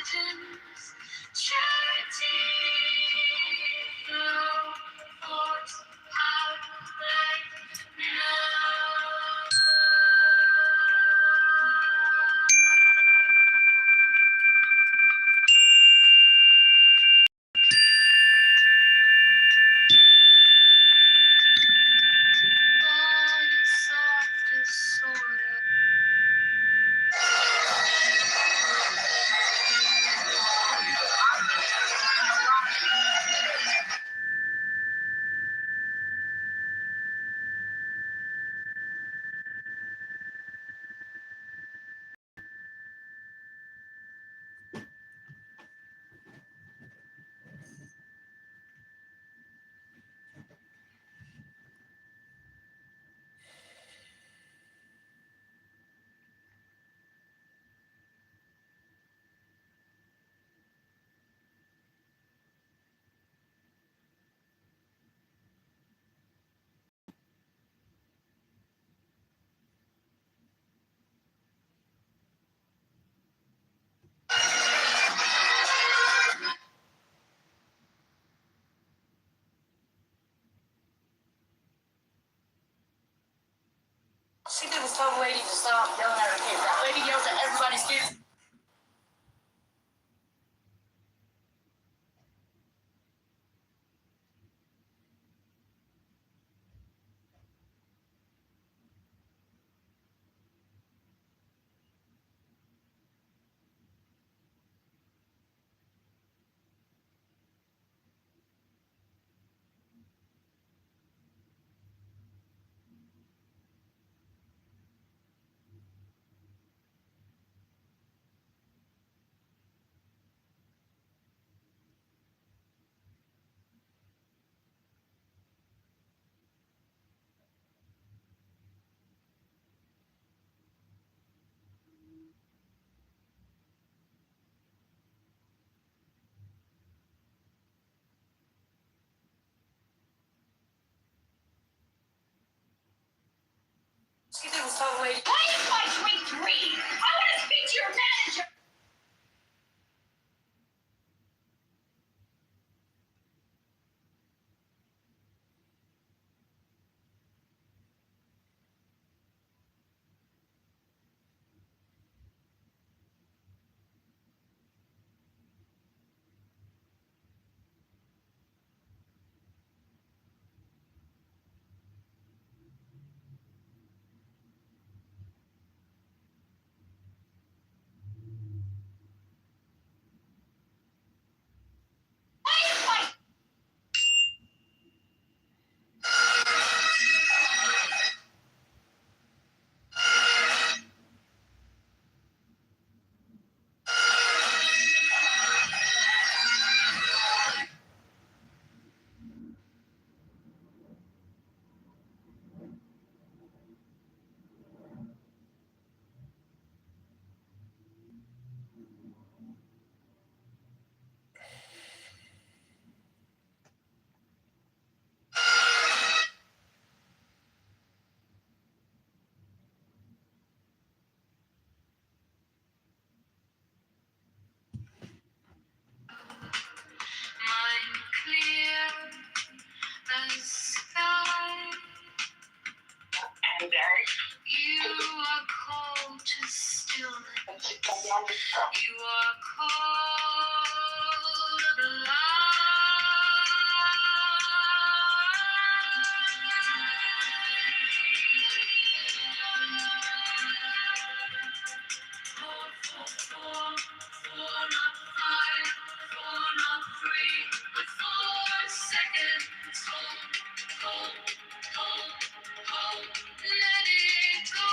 She did was tell the lady to stop yelling at her kids. That lady yells at everybody's kids. She did was tell the lady. Why is my drink green? I want to speak to your manager. Mind clear as sky. You are called to stillness. You are called alive. Four, not five, four, not three, but 4 seconds. Hold, let it go.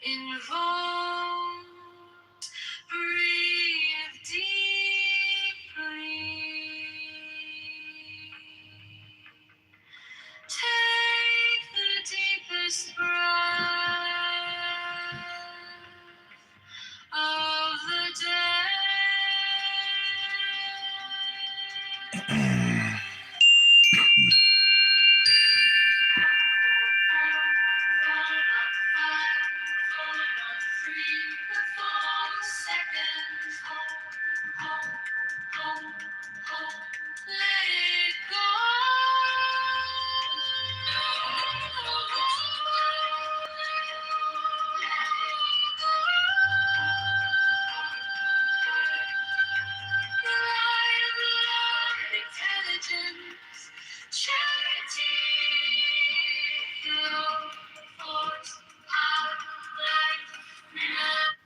Involved, breathe deeply. Take the deepest breath of the day. Let it go. The light of love, intelligence, charity, flow, force, power, life, love.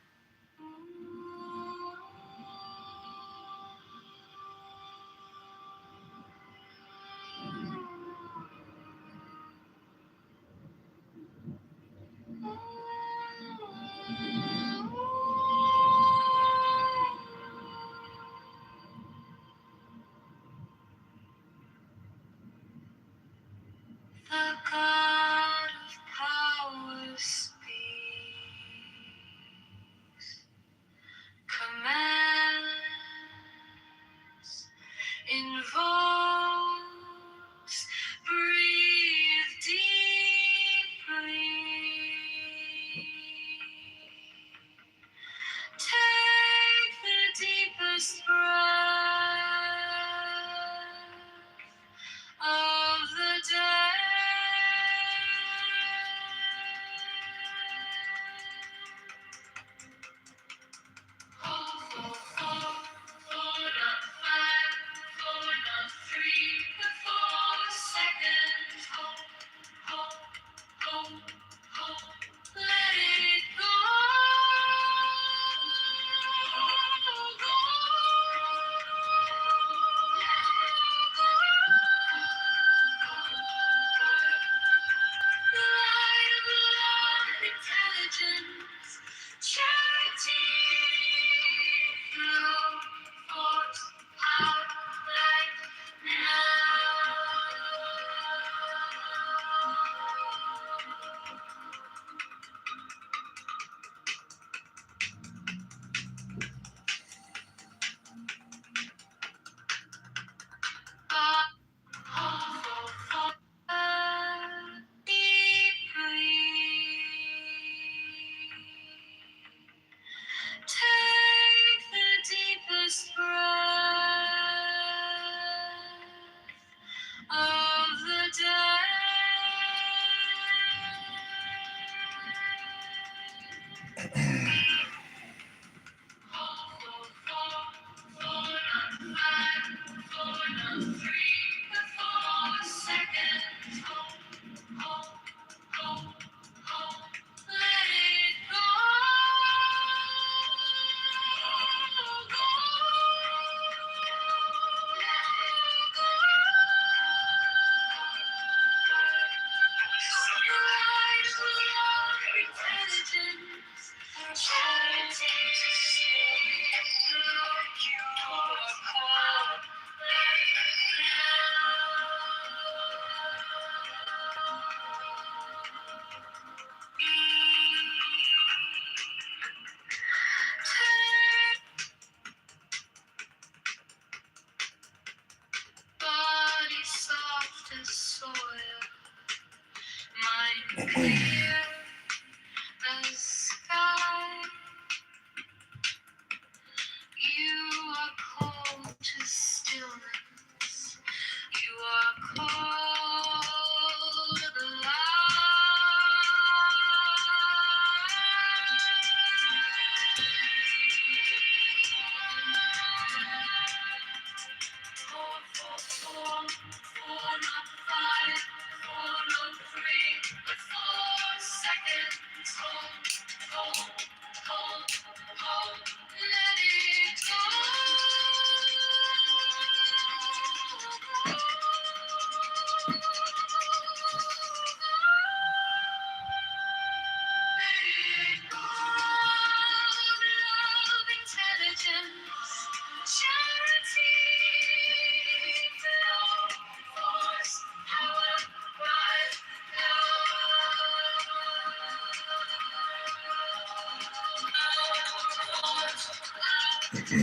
I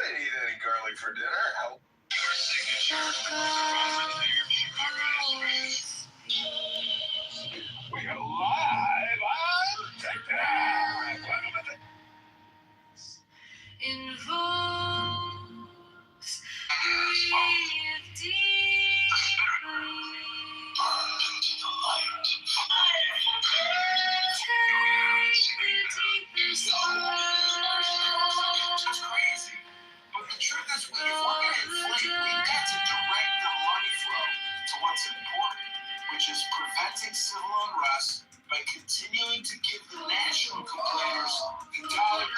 didn't eat any garlic for dinner. Help. We are live on TikTok. Invokes, breathe deeply. Take the deepest breath. It's crazy. But the truth is, if we're going to inflate, we got to direct the money flow to what's important, which is preventing civil unrest by continuing to give the national complainers the dollar.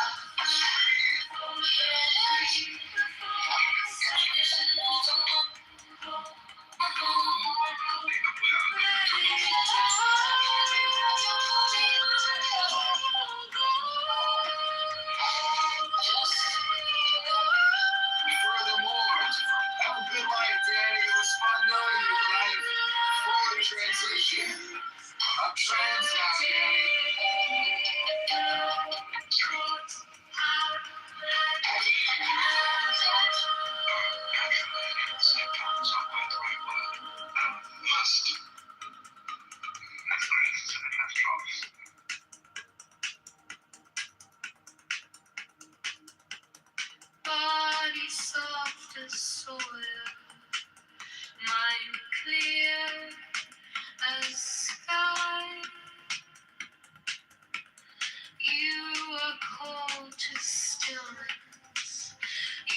Furthermore, have a good life, Danny. It was fun knowing you, but I am fully transitioned. I'm trans now, Danny. Body soft as soil, mind clear as sky. You are called to stillness.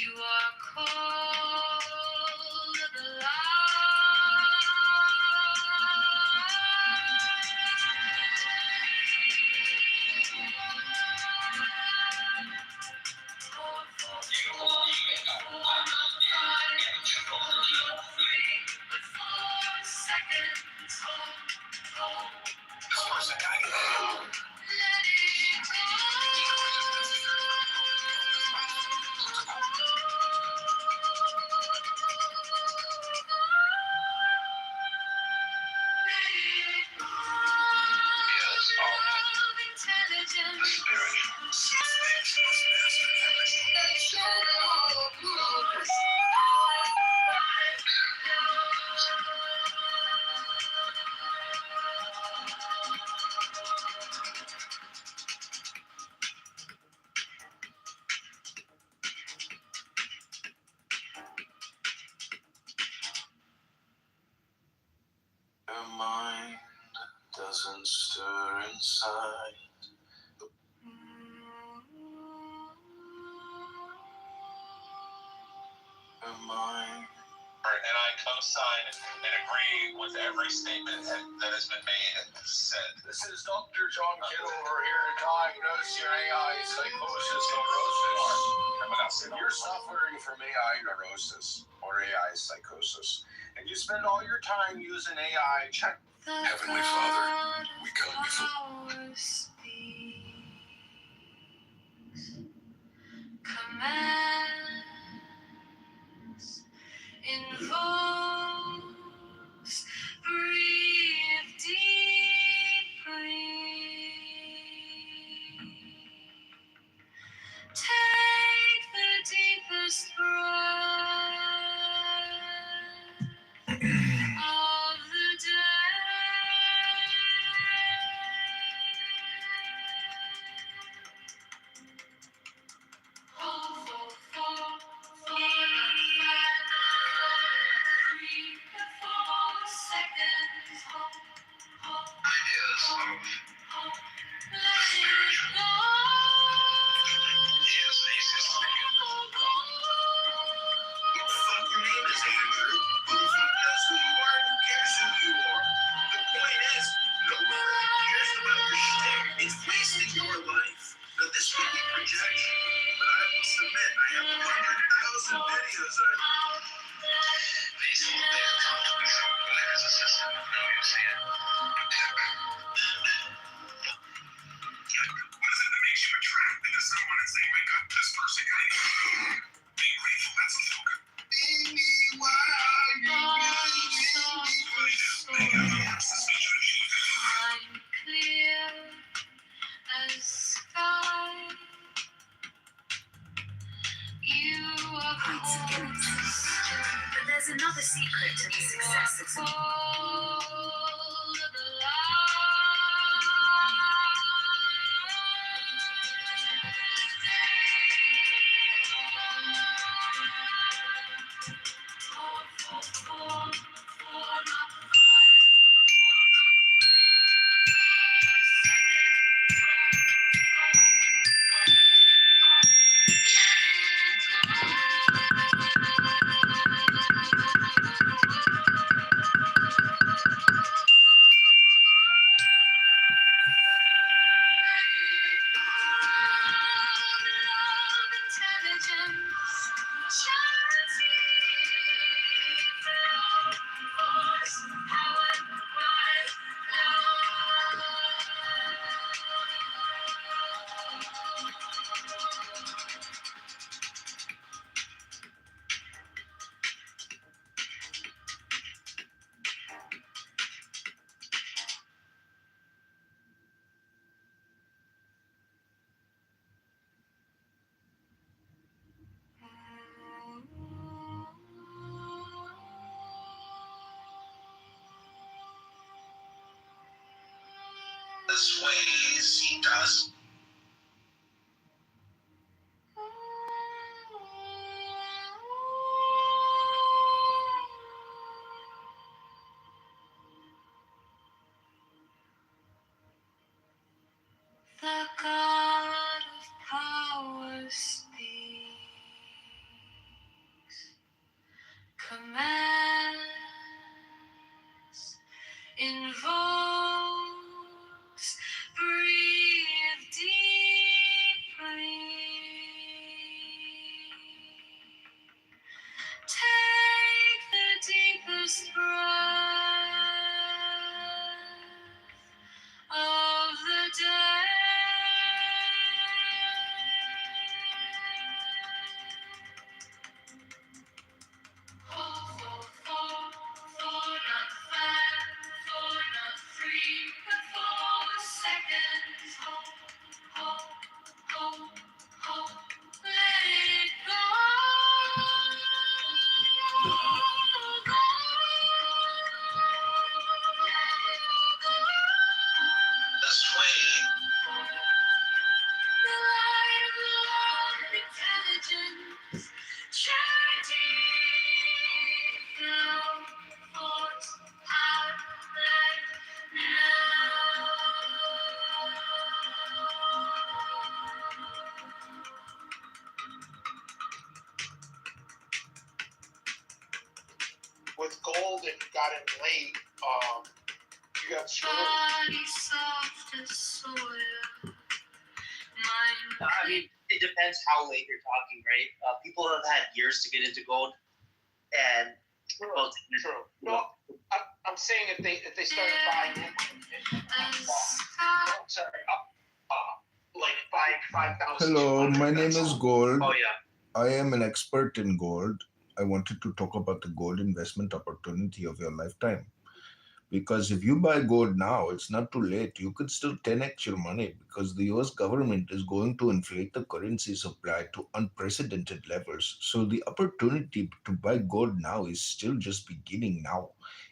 You are called Your mind doesn't stir inside. Your mind. And I co-sign and agree with every statement that has been made and said. This is Dr. John Kitover here to diagnose your AI psychosis neurosis. If you're suffering from AI neurosis or AI psychosis, and you spend all your time using AI, check. Heavenly Father, we come before. Commands, invokes, breathe deeply. Take the deepest breath of the day. What the fuck your name is, Andrew? Who the fuck knows who you Another secret to the success of some This ways he does. the God of power speaks, commands, invokes, breathe deeply. Take the deepest breath of the day. Hold for, not five, for not three, but 4 seconds. Hold, let it go. This way. The light of love, intelligence, charity, flow, force, outlet, With gold, if you got in late, you got screwed. body soft as soil, mind I mean, it depends how late you're talking, right? People have had years to get into gold, and True. No, I'm saying if they started buying it, like buying 5,000. Hello, my name is Gold. oh yeah, I am an expert in gold. I wanted to talk about the gold investment opportunity of your lifetime. Because if you buy gold now, it's not too late. You could still 10x your money because the US government is going to inflate the currency supply to unprecedented levels. So the opportunity to buy gold now is still just beginning now.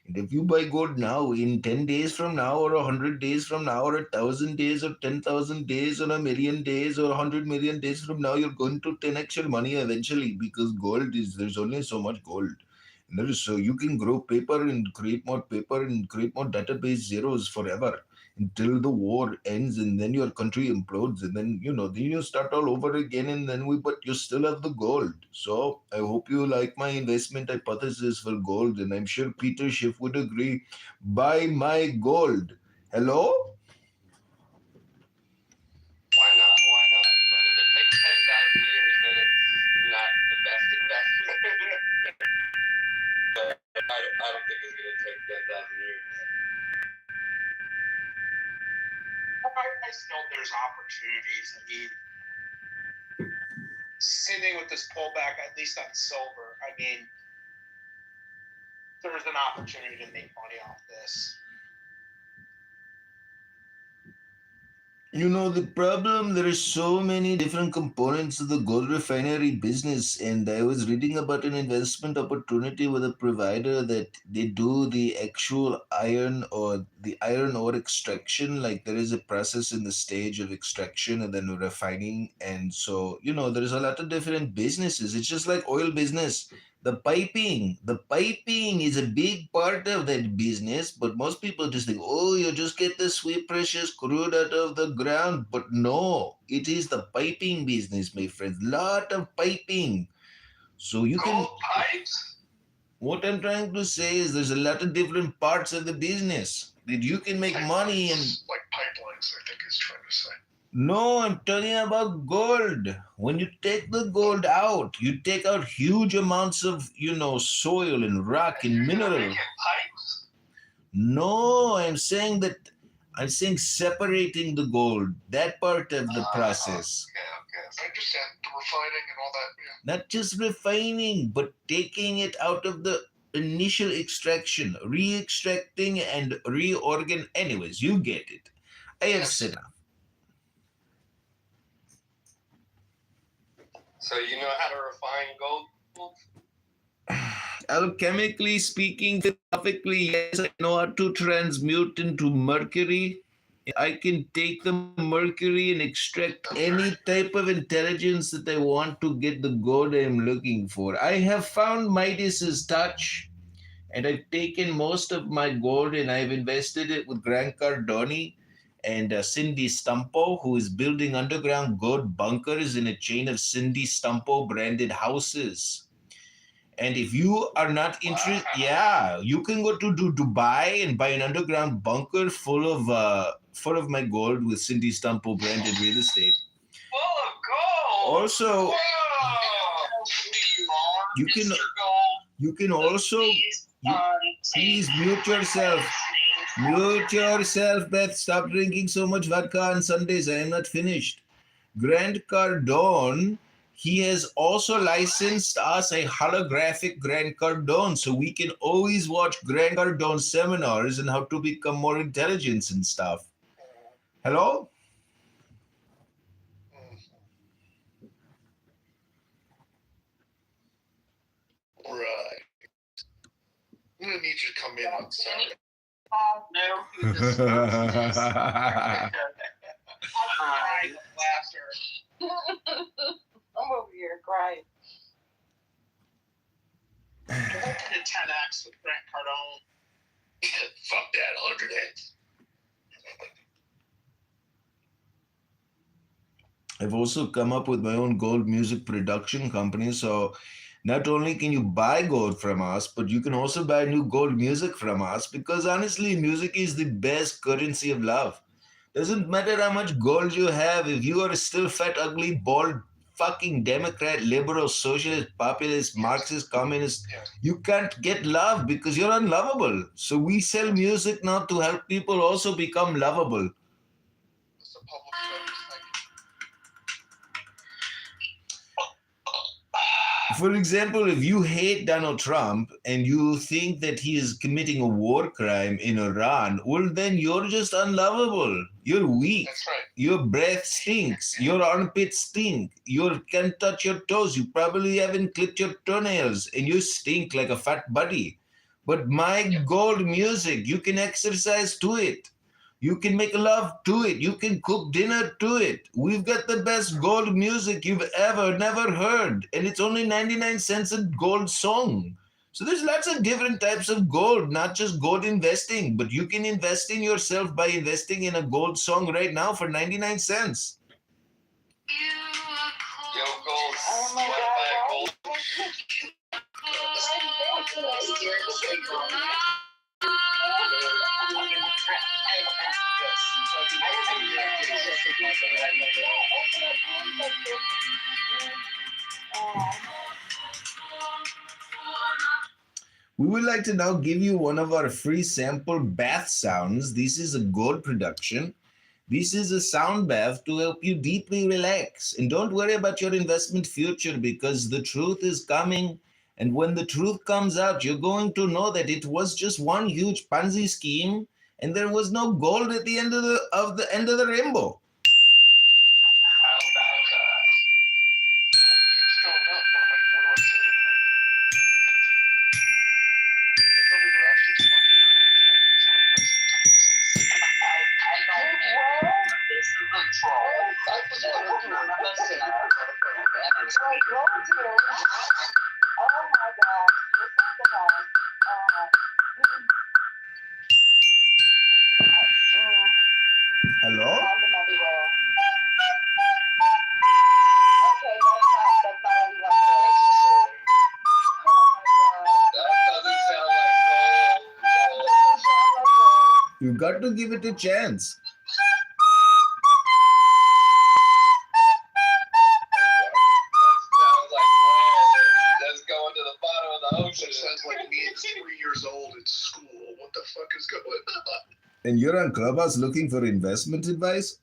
And if you buy gold now, in 10 days from now, or 100 days from now, or 1,000 days, or 10,000 days, or 1,000,000 days, or 100 million days from now, you're going to 10x your money eventually because there's only so much gold. So you can grow paper and create more database zeros forever until the war ends, and then your country implodes, and then then you start all over again, and then but you still have the gold. So I hope you like my investment hypothesis for gold, and I'm sure Peter Schiff would agree. Buy my gold. Hello? Why not? But if it takes 10,000 years, then it's not the best investment. But I don't think it's going to take 10,000 years. I still there's opportunities. I mean, same thing with this pullback, at least on silver. I mean, there's an opportunity to make money off this. You know, the problem, there are so many different components of the gold refinery business. And I was reading about an investment opportunity with a provider that they do the actual the iron ore extraction. Like there is a process in the stage of extraction and then refining. And so, there's a lot of different businesses. It's just like oil business. The piping is a big part of that business, but most people just think, oh, you just get the sweet, precious crude out of the ground. But no, it is the piping business, my friends. Lot of piping. So you can. Gold pipes? What I'm trying to say is there's a lot of different parts of the business that you can make money and. Like pipelines, I think he's trying to say. No, I'm talking about gold. When you take the gold out, you take out huge amounts of, soil and rock and mineral. Making pipes? No, I'm saying separating the gold, that part of the process. Okay. I understand the refining and all that. Yeah. Not just refining, but taking it out of the initial extraction, re-extracting and reorgan. Anyways, you get it. I have said enough. So you know how to refine gold? Alchemically speaking, philosophically, yes, I know how to transmute into mercury. I can take the mercury and extract any type of intelligence that I want to get the gold I'm looking for. I have found Midas's touch, and I've taken most of my gold and I've invested it with Grant Cardone and Cindy Stumpo, who is building underground gold bunkers in a chain of Cindy Stumpo branded houses. And if you are not interested, yeah, you can go to Dubai and buy an underground bunker full of my gold with Cindy Stumpo branded real estate. Full of gold. Also, you can also please mute yourself. Mute yourself, Beth. Stop drinking so much vodka on Sundays. I am not finished. Grant Cardone, he has also licensed us a holographic Grant Cardone, so we can always watch Grant Cardone seminars and how to become more intelligent and stuff. Hello? Right. I'm gonna need you to come in on Sunday. No. I'm over here crying. I did a 10x with Grant Cardone. Fuck that, 100x. I've also come up with my own gold music production company, so not only can you buy gold from us, but you can also buy new gold music from us, because honestly, music is the best currency of love. Doesn't matter how much gold you have, if you are still fat, ugly, bald, fucking Democrat, liberal, socialist, populist, Marxist, communist, you can't get love because you're unlovable. So we sell music now to help people also become lovable. It's a public service thing. For example, if you hate Donald Trump and you think that he is committing a war crime in Iran, well, then you're just unlovable. You're weak. That's right. Your breath stinks. Your armpits stink. You can't touch your toes. You probably haven't clipped your toenails and you stink like a fat buddy. But my gold music, you can exercise to it. You can make love to it. You can cook dinner to it. We've got the best gold music you've never heard. And it's only 99 cents a gold song. So there's lots of different types of gold, not just gold investing, but you can invest in yourself by investing in a gold song right now for 99 cents. Yo, gold. Oh my Gold. We would like to now give you one of our free sample bath sounds. This is a gold production. This is a sound bath to help you deeply relax. And don't worry about your investment future, because the truth is coming. And when the truth comes out, you're going to know that it was just one huge Ponzi scheme and there was no gold at the end of the rainbow. Hello? Okay, that's not what we want to That's exciting. Oh my god. That doesn't sound like gold. You got to give it a chance. That sounds like land that's going to the bottom of the ocean. That sounds like me at 3 years old at school. What the fuck is going on? And you're on Clubhouse looking for investment advice?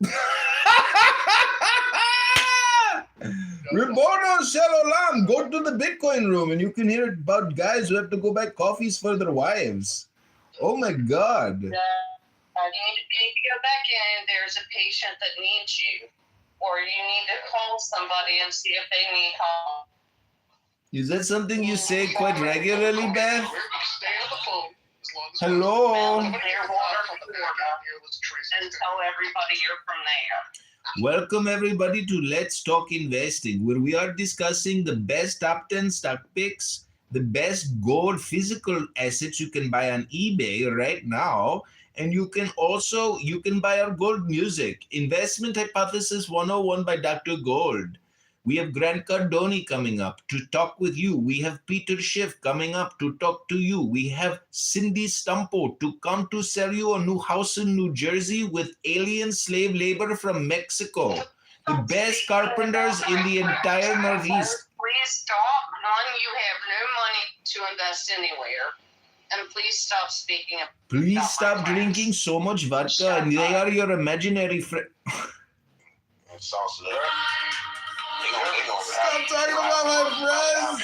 Ribono Shalom, go to the Bitcoin room and you can hear about guys who have to go buy coffees for their wives. Oh my God. You need to go back in and there's a patient that needs you. Or you need to call somebody and see if they need help. Is that something you say quite regularly, Beth? Stay on the phone. As long as Hello. Clear water from Florida and tell everybody you're from there. Welcome everybody to Let's Talk Investing, where we are discussing the best top 10 stock picks, the best gold physical assets you can buy on eBay right now, and you can buy our gold music. Investment Hypothesis 101 by Dr. Gold. We have Grant Cardone coming up to talk with you. We have Peter Schiff coming up to talk to you. We have Cindy Stumpo to come to sell you a new house in New Jersey with alien slave labor from Mexico. The best carpenters in the entire Northeast. Please stop. One, you have no money to invest anywhere. And please stop speaking. Please stop drinking so much vodka, and they are your imaginary friends. Sauce there. Stop talking about my friends.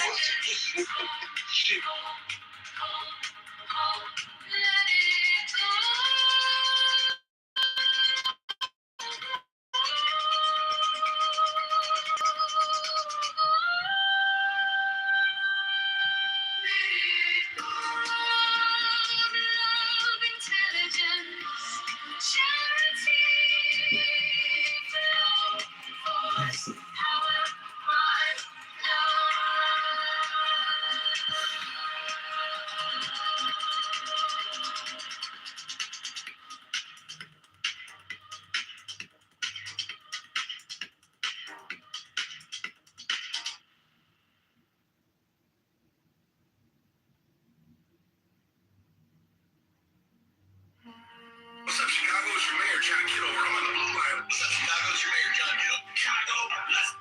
What's up, Chicago? It's your mayor, John Kitover. I'm on the blue line. What's up, Chicago? It's your mayor, John Kitover. Chicago, let's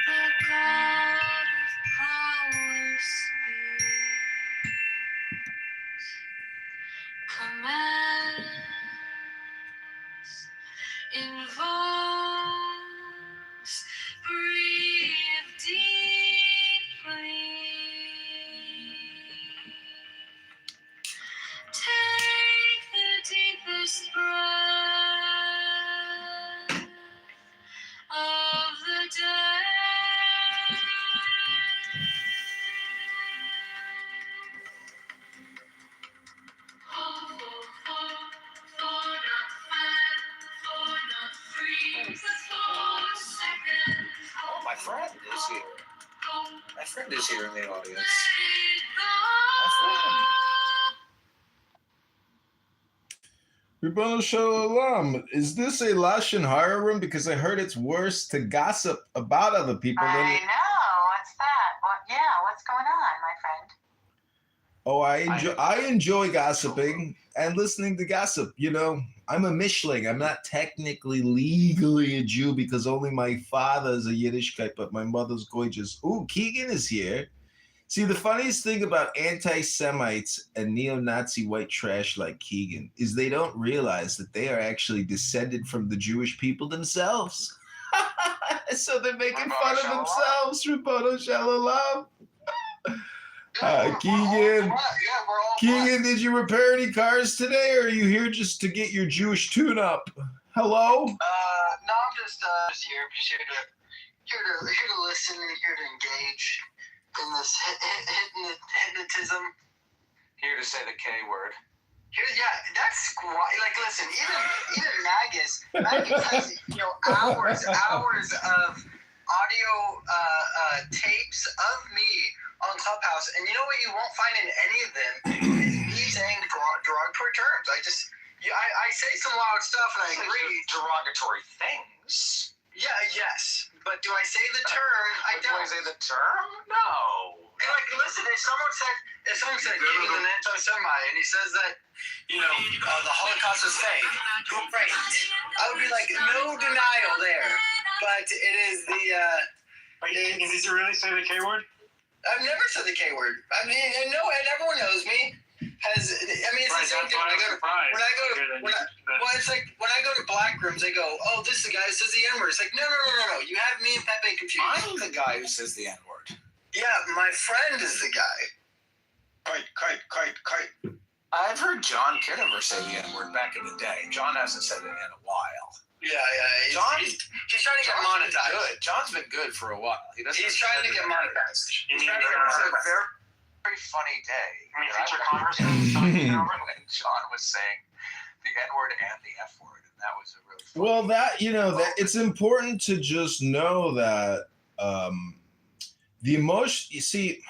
The God of power speaks, commands, invokes, breathe deeply. Take the deepest breath of the day. Oh, my friend is here. My friend is here in the audience. Ribono Shalom, is this a Lashon Hara room? Because I heard it's worse to gossip about other people than... I know. What's that? What's going on, my friend? Oh, I enjoy gossiping and listening to gossip. You know, I'm a Mishling. I'm not technically legally a Jew because only my father is a Yiddishkeit, but my mother's gorgeous. Ooh, Keegan is here. See, the funniest thing about anti-Semites and neo-Nazi white trash like Keegan is they don't realize that they are actually descended from the Jewish people themselves. So they're making fun of themselves. Ribono Shalom. Keegan. Keegan, did you repair any cars today, or are you here just to get your Jewish tune-up? Hello? No, I'm just here to here to listen and here to engage in this hypnotism. Here to say the K word. That's like, listen, even Magus has hours of audio tapes of me on Clubhouse, and you know what you won't find in any of them is me saying derogatory terms. I say some loud stuff, and I agree. Derogatory things. Yeah, yes, but do I say the term? I don't. Do I say the term? No. And like, listen, if someone said he was an anti-Semite, and he says that, the Holocaust is fake, right? I would be like, no denial there. But it is the. Did you really say the K word? I've never said the K word. I mean, and everyone knows me. It's the same thing. It's like when I go to black rooms, they go, "Oh, this is the guy who says the N word." It's like, no. You have me and Pepe confused. I'm the guy who says the N word. Yeah, my friend is the guy. Kite. I've heard John Kitover say the N word back in the day. John hasn't said it in a while. Yeah. He's trying to get monetized. Good. John's been good for a while. He's trying to get monetized. It was a very funny day. Future Congressman? When John was saying the N word and the F word, and that was a really funny Well, that it's important to just know that the emotion. You see,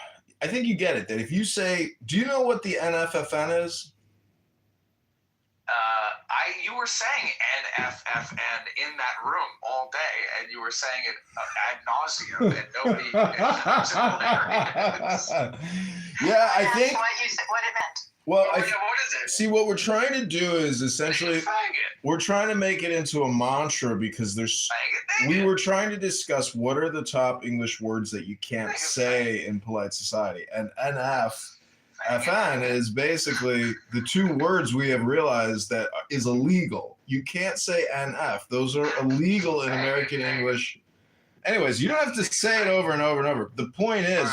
I think you get it. That if you say, "Do you know what the NFFN is?" You were saying NFFN in that room all day, and you were saying it ad nauseum, and nobody. Yeah, I think. What it meant. Well, what is it? See, what we're trying to do is essentially we're trying to make it into a mantra because we were trying to discuss what are the top English words that you can't say in polite society, and NFFN is basically the two words we have realized that is illegal. You can't say NF; those are illegal in American English. Anyways, you don't have to say it over and over and over. The point is. All right.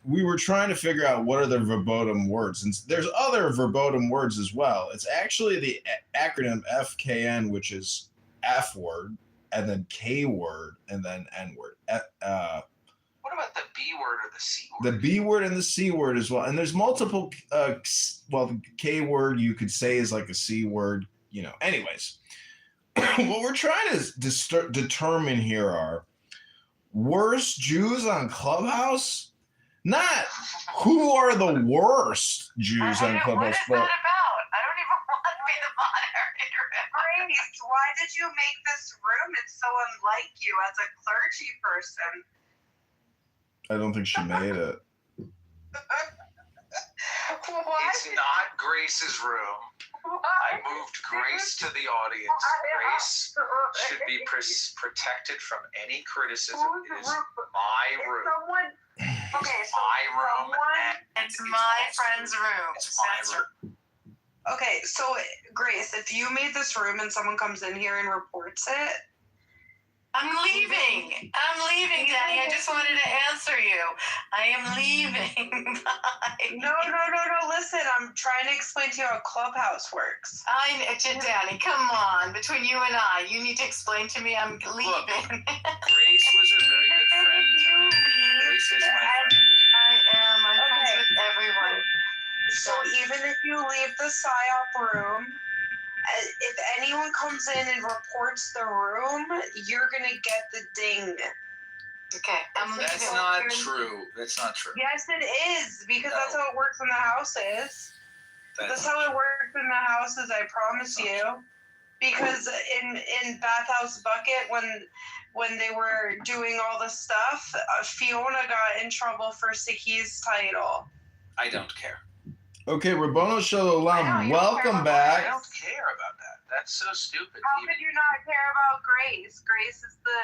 We were trying to figure out what are the verboten words, and there's other verboten words as well. It's actually the acronym FKN, which is F word, and then K word, and then N word. What about the B word or the C word? The B word and the C word as well. And there's multiple. The K word you could say is like a C word. Anyways, what we're trying to determine here are worst Jews on Clubhouse. Not who are the worst Jews on Clubhouse, What is that about? I don't even want to be the moderator. Grace, why did you make this room? It's so unlike you as a clergy person. I don't think she made it. It's not Grace's room. I moved Grace to the audience. Grace should be protected from any criticism. It is my room. Okay, so my room. It's my friend's room. It's my room. Okay, so Grace, if you made this room and someone comes in here and reports it, I'm leaving, Danny. I just wanted to answer you. I am leaving. Bye. No. Listen, I'm trying to explain to you how Clubhouse works. Danny, come on. Between you and I, you need to explain to me I'm leaving. Look, Grace was a very good friend to me. Grace is my friend. I am. I'm friends with everyone. So even if you leave the PSYOP room, if anyone comes in and reports the room, you're going to get the ding. Okay, I'm leaving. That's not true. That's not true. Yes, it is, because that's how it works in the houses. That's how it works in the houses, I promise you. Because in Bathhouse Bucket, when they were doing all the stuff, Fiona got in trouble for Saki's title. I don't care. Okay, Rabono Shalom, welcome back. I don't care about that. That's so stupid. How could you not care about Grace? Grace is the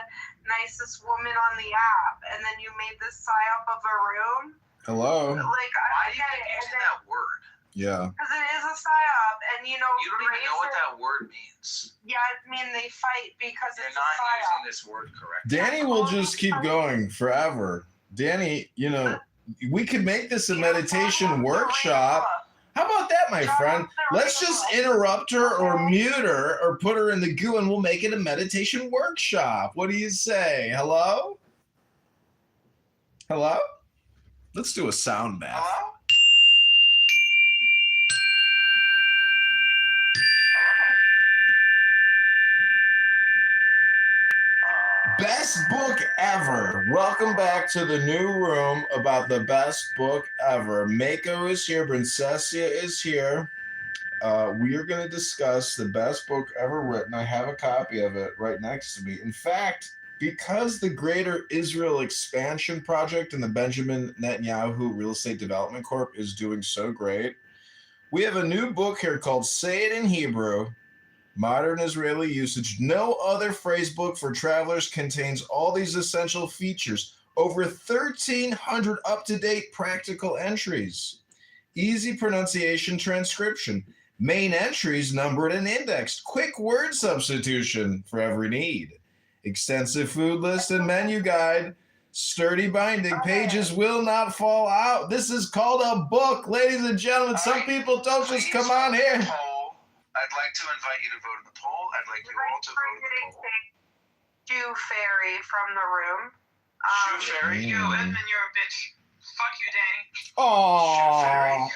nicest woman on the app, and then you made this psyop of a room? Hello. Why do you keep using that word? Yeah. Because it is a psyop, and you don't even know what that word means. Yeah, I mean, they fight because You're it's not a psyop. using this word correctly. Danny will just keep going forever. Danny, we could make this a meditation workshop. How about that, my friend? Let's just interrupt her or mute her or put her in the goo and we'll make it a meditation workshop. What do you say? Hello? Hello? Let's do a sound bath. Hello? Best book ever. Welcome back to the new room about the best book ever. Mako is here. Princessia is here. We are going to discuss the best book ever written. I have a copy of it right next to me. In fact, because the Greater Israel Expansion Project and the Benjamin Netanyahu Real Estate Development Corp is doing so great, we have a new book here called Say It in Hebrew, Modern Israeli Usage. No other phrase book for travelers contains all these essential features. Over 1,300 up-to-date practical entries. Easy pronunciation transcription. Main entries numbered and indexed. Quick word substitution for every need. Extensive food list and menu guide. Sturdy binding. Pages will not fall out. This is called a book, ladies and gentlemen. Some people don't just come on here. I'd like to invite you to vote in the poll. I'd like you all to vote in the poll. Shoe Fairy from the room. Shoe Fairy? You, Edmund, you're a bitch. Fuck you, Danny. Oh,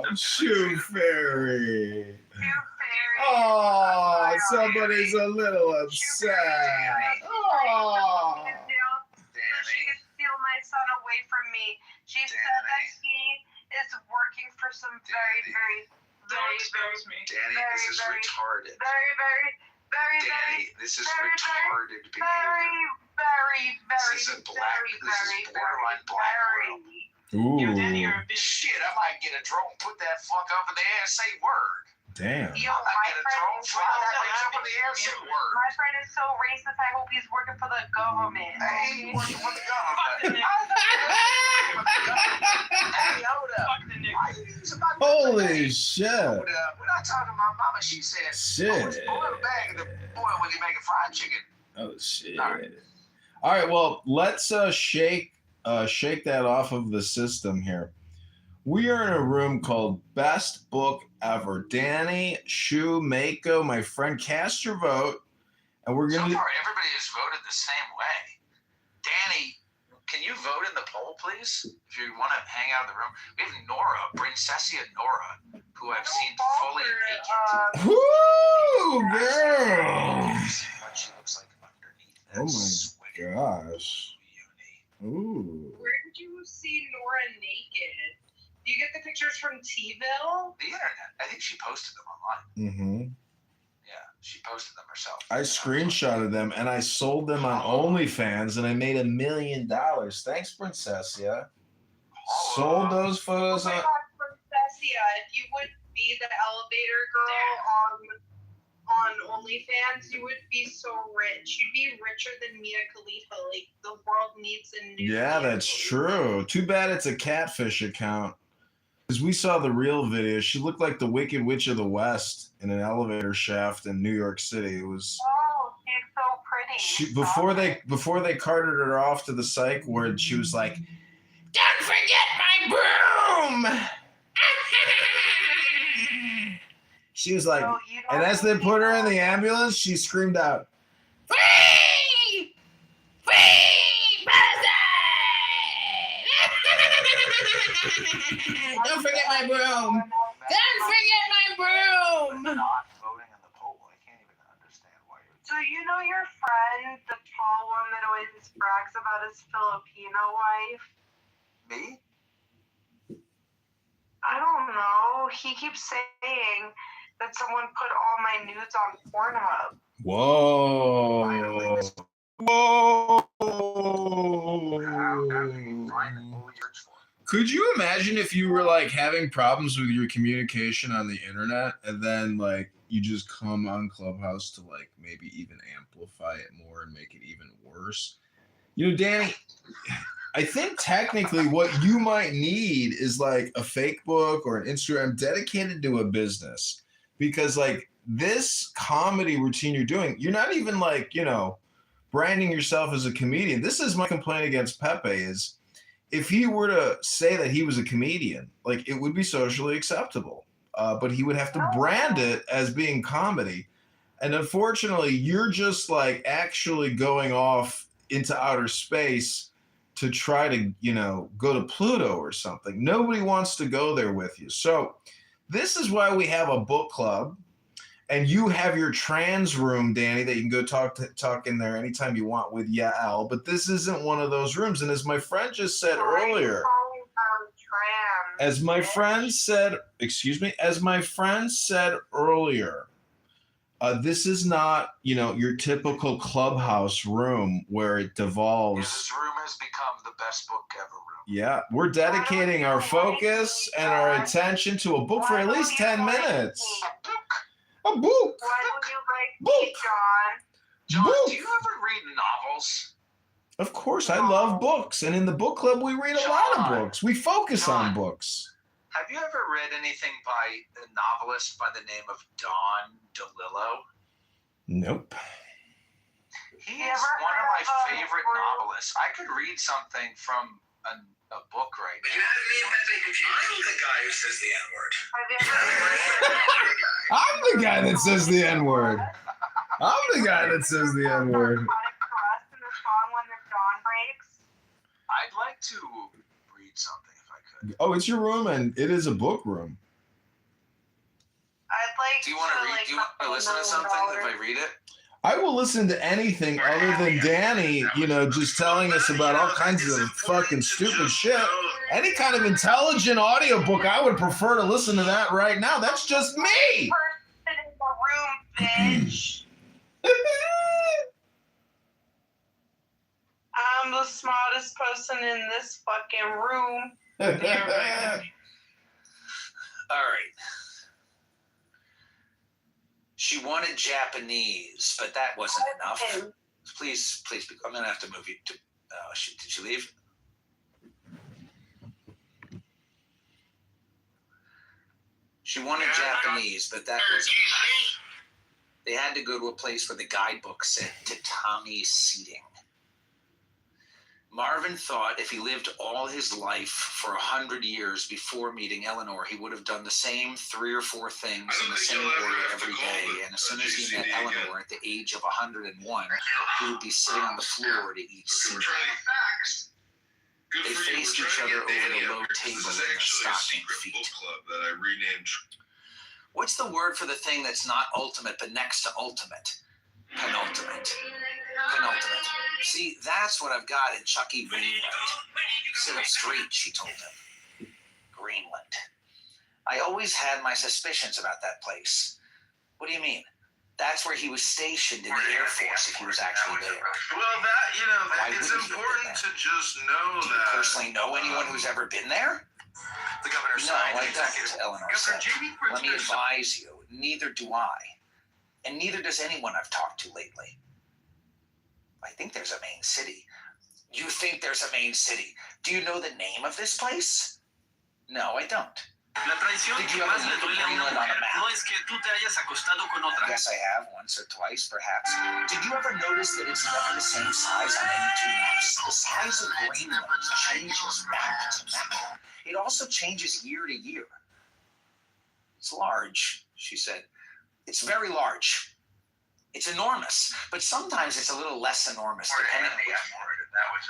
oh, Shoe Fairy. Shoe Fairy. Oh, somebody's a little upset. Oh. So she could steal my son away from me. She said that he is working for some very, very, Don't expose me. Danny, very, this is very, retarded. very, very, very, Danny, this is very, retarded very, behavior. very, very, This is very, borderline blackmail. You, Danny, Ooh, you're a bitch. Shit, I might get a drone, put that fuck up in the air and say word. damn. Yo, I my get a friend drone, is fly that bitch up in the air and say word. my friend is so racist. I hope he's working for the government. Hey, you working for the Fuck the government. nigga. Hey, hold up. Fuck the nigga. Why you using my Holy shit. Hold up. When I talked to my mama, she said, Shit. pull in a bag of the boy when you make a fried chicken. Oh shit. All right, well, let's shake that off of the system here. We are in a room called Best Book Ever. Danny, Shu, Mako, my friend, cast your vote, and we're So gonna. far, everybody has voted the same way. Danny, can you vote in the poll, please? If you want to hang out in the room. We have Nora, Princessia Nora, who I've seen fully naked. Woo, girl! What she looks like underneath that Oh my sweaty gosh. uni. Ooh. Where did you see Nora naked? Do you get the pictures from T-ville? The internet. I think she posted them online. Mm-hmm. Yeah, she posted them herself. I screenshotted them and I sold them on OnlyFans and I made $1 million. Thanks, Princessia. Sold those photos Oh my on. God, Princessia, if you would be the elevator girl on OnlyFans, you would be so rich. You'd be richer than Mia Khalifa. Like, the world needs a new Yeah, Mia that's Khalifa. true. Too bad it's a catfish account. Because we saw the real video. She looked like the Wicked Witch of the West in an elevator shaft in New York City. It was Oh, she's so pretty. before they carted her off to the psych ward. She was like, "Don't forget my broom." She was like, So you don't and as they really put her in know- the ambulance, she screamed out, "Free! Free Palestine!" Don't forget my broom. Don't forget my broom. Not voting in the poll. I can't even understand why you're. So you know your friend, the tall one that always brags about his Filipino wife? Me? I don't know. He keeps saying that someone put all my nudes on Pornhub. Whoa. Could you imagine if you were like having problems with your communication on the internet and then like you just come on Clubhouse to like maybe even amplify it more and make it even worse? You know, Danny, I think technically what you might need is like a fake book or an Instagram dedicated to a business, because like this comedy routine you're doing, you're not even like, you know, branding yourself as a comedian. This is my complaint against Pepe is if he were to say that he was a comedian, like, it would be socially acceptable. But he would have to brand it as being comedy. And unfortunately, you're just like actually going off into outer space to try to, go to Pluto or something. Nobody wants to go there with you. So this is why we have a book club. And you have your trans room, Danny, that you can go talk in there anytime you want with Yael. But this isn't one of those rooms. And as my friend just said earlier, as my friend said earlier, this is not, your typical clubhouse room where it devolves. This room has become the best book ever room. Yeah, we're dedicating our focus and our attention to a book for at least 10 minutes. A book. Why don't you like me, John? John, book. do you ever read novels? Of course, I love books. And in the book club, we read a lot of books. We focus on books. Have you ever read anything by a novelist by the name of Don DeLillo? Nope. He is one of my favorite novelists. I could read something from a book right now. I'm the guy who says the N-word. I'm the guy that says the N-word. I'm the guy that says the N-word. I'd like to read something if I could. Oh, it's your room, and it is a book room. I'd like Do you want to read? Do you want to listen to something if I read it? I will listen to anything other than Danny, just telling us about all kinds of fucking stupid shit. Any kind of intelligent audiobook, I would prefer to listen to that right now. That's just me. Person in the room, bitch. I'm the smartest person in this fucking room. All right. She wanted Japanese, but that wasn't enough. Please, I'm going to have to move you to... did she leave? She wanted Japanese, but that wasn't enough. They had to go to a place where the guidebook said tatami seating. Marvin thought if he lived all his life for 100 years before meeting Eleanor, he would have done the same 3 or 4 things in the same order every day. And as soon as he met Eleanor at the age of 101, he would be sitting on the floor to eat cereal. They faced each other over the low table in their stocking feet. What's the word for the thing that's not ultimate but next to ultimate? Penultimate. Penultimate. See, that's what I've got in Chucky Greenland. Sit up straight, she told him. Greenland. I always had my suspicions about that place. What do you mean? That's where he was stationed in the Air Force if he was actually there. Well, it's important to just know Do you personally know anyone who's ever been there? The governor No, I don't, Eleanor said. Let me advise you, neither do I. And neither does anyone I've talked to lately. I think there's a main city. You think there's a main city? Do you know the name of this place? No, I don't. Did you ever look at Greenland on a map? I guess I have once or twice, perhaps. Did you ever notice that it's never the same size on any 2 maps? The size of Greenland changes map to map. It also changes year to year. It's large, she said. It's very large. It's enormous, but sometimes it's a little less enormous, depending on which map.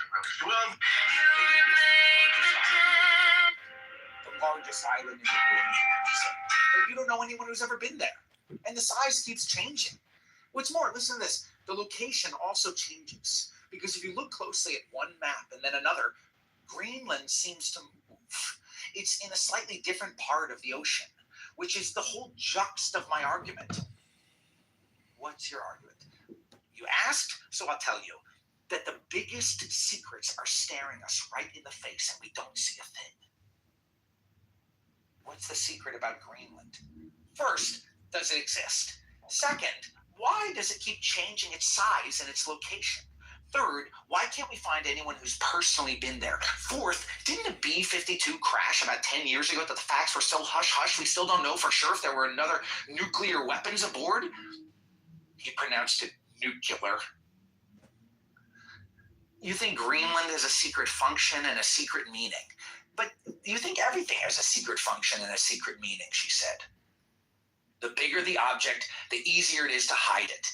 The largest island in the world, she said. But you don't know anyone who's ever been there. And the size keeps changing. What's more, listen to this. The location also changes. Because if you look closely at one map and then another, Greenland seems to move. It's in a slightly different part of the ocean, which is the whole juxt of my argument. What's your argument? You asked, so I'll tell you. That the biggest secrets are staring us right in the face and we don't see a thing. What's the secret about Greenland? First, does it exist? Second, why does it keep changing its size and its location? Third, why can't we find anyone who's personally been there? Fourth, didn't a B-52 crash about 10 years ago that the facts were so hush-hush we still don't know for sure if there were another nuclear weapons aboard? He pronounced it nuclear. You think Greenland has a secret function and a secret meaning. But you think everything has a secret function and a secret meaning, she said. The bigger the object, the easier it is to hide it.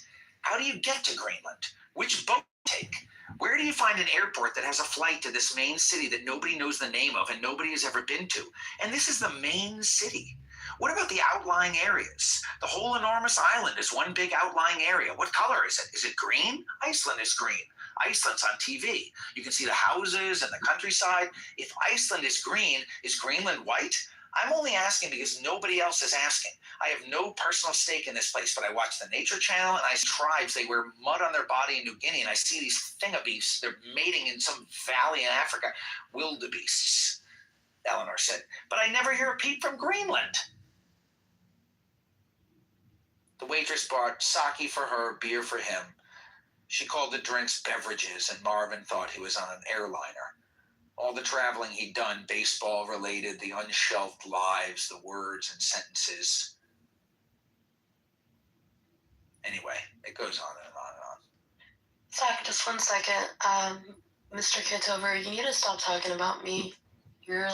How do you get to Greenland? Which boat do you take? Where do you find an airport that has a flight to this main city that nobody knows the name of and nobody has ever been to? And this is the main city. What about the outlying areas? The whole enormous island is one big outlying area. What color is it? Is it green? Iceland is green. Iceland's on TV. You can see the houses and the countryside. If Iceland is green, is Greenland white? I'm only asking because nobody else is asking. I have no personal stake in this place, but I watch the Nature Channel and I see tribes. They wear mud on their body in New Guinea, and I see these thingabeests. They're mating in some valley in Africa. Wildebeests, Eleanor said. But I never hear a peep from Greenland. The waitress brought sake for her, beer for him. She called the drinks beverages, and Marvin thought he was on an airliner. All the traveling he'd done, baseball-related, the unshelved lives, the words and sentences. Anyway, it goes on and on and on. Zach, just 1 second. Mr. Kitover, you need to stop talking about me. You're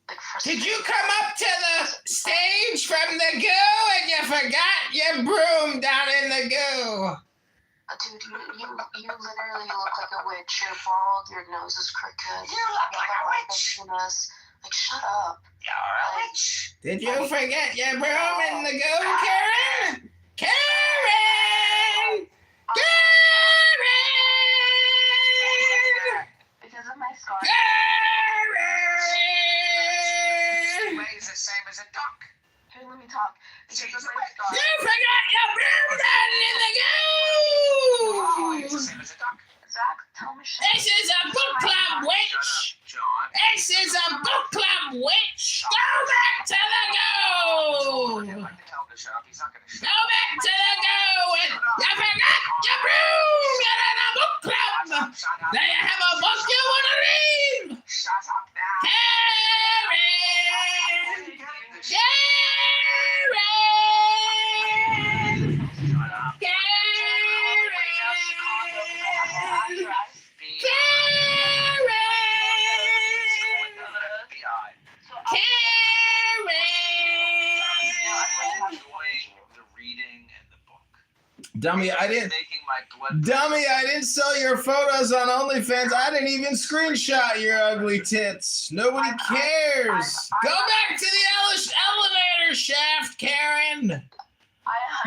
like frustrated. Did you come up to the stage from the goo and you forgot your broom down in the goo? Dude, you literally look like a witch. You're bald, your nose is crooked. You look like a witch. Like, shut up. You're a witch. Did you forget your broom in the goo, Karen? Karen! Karen! Because of my scar. Karen! Weighs the same as a duck. Here, let me talk. Because of my scar. You forgot your broom down in the Weighs the goo! same as a duck. Zach, tell me shut This is a book club, witch! Shut up, John. This is a book club, witch! Go back to the goo! I'd like to tell him to shut up. He's not going to shut Go back to the goo! And you forgot your broom! You're in a book club! up. Shut up. Do you have a book you want to read? Shut up now. Karen! Karen! Karen! Dummy, I didn't. Dummy, I didn't sell your photos on OnlyFans. I didn't even screenshot your ugly tits. Nobody cares. Go back to the elevator shaft, Karen.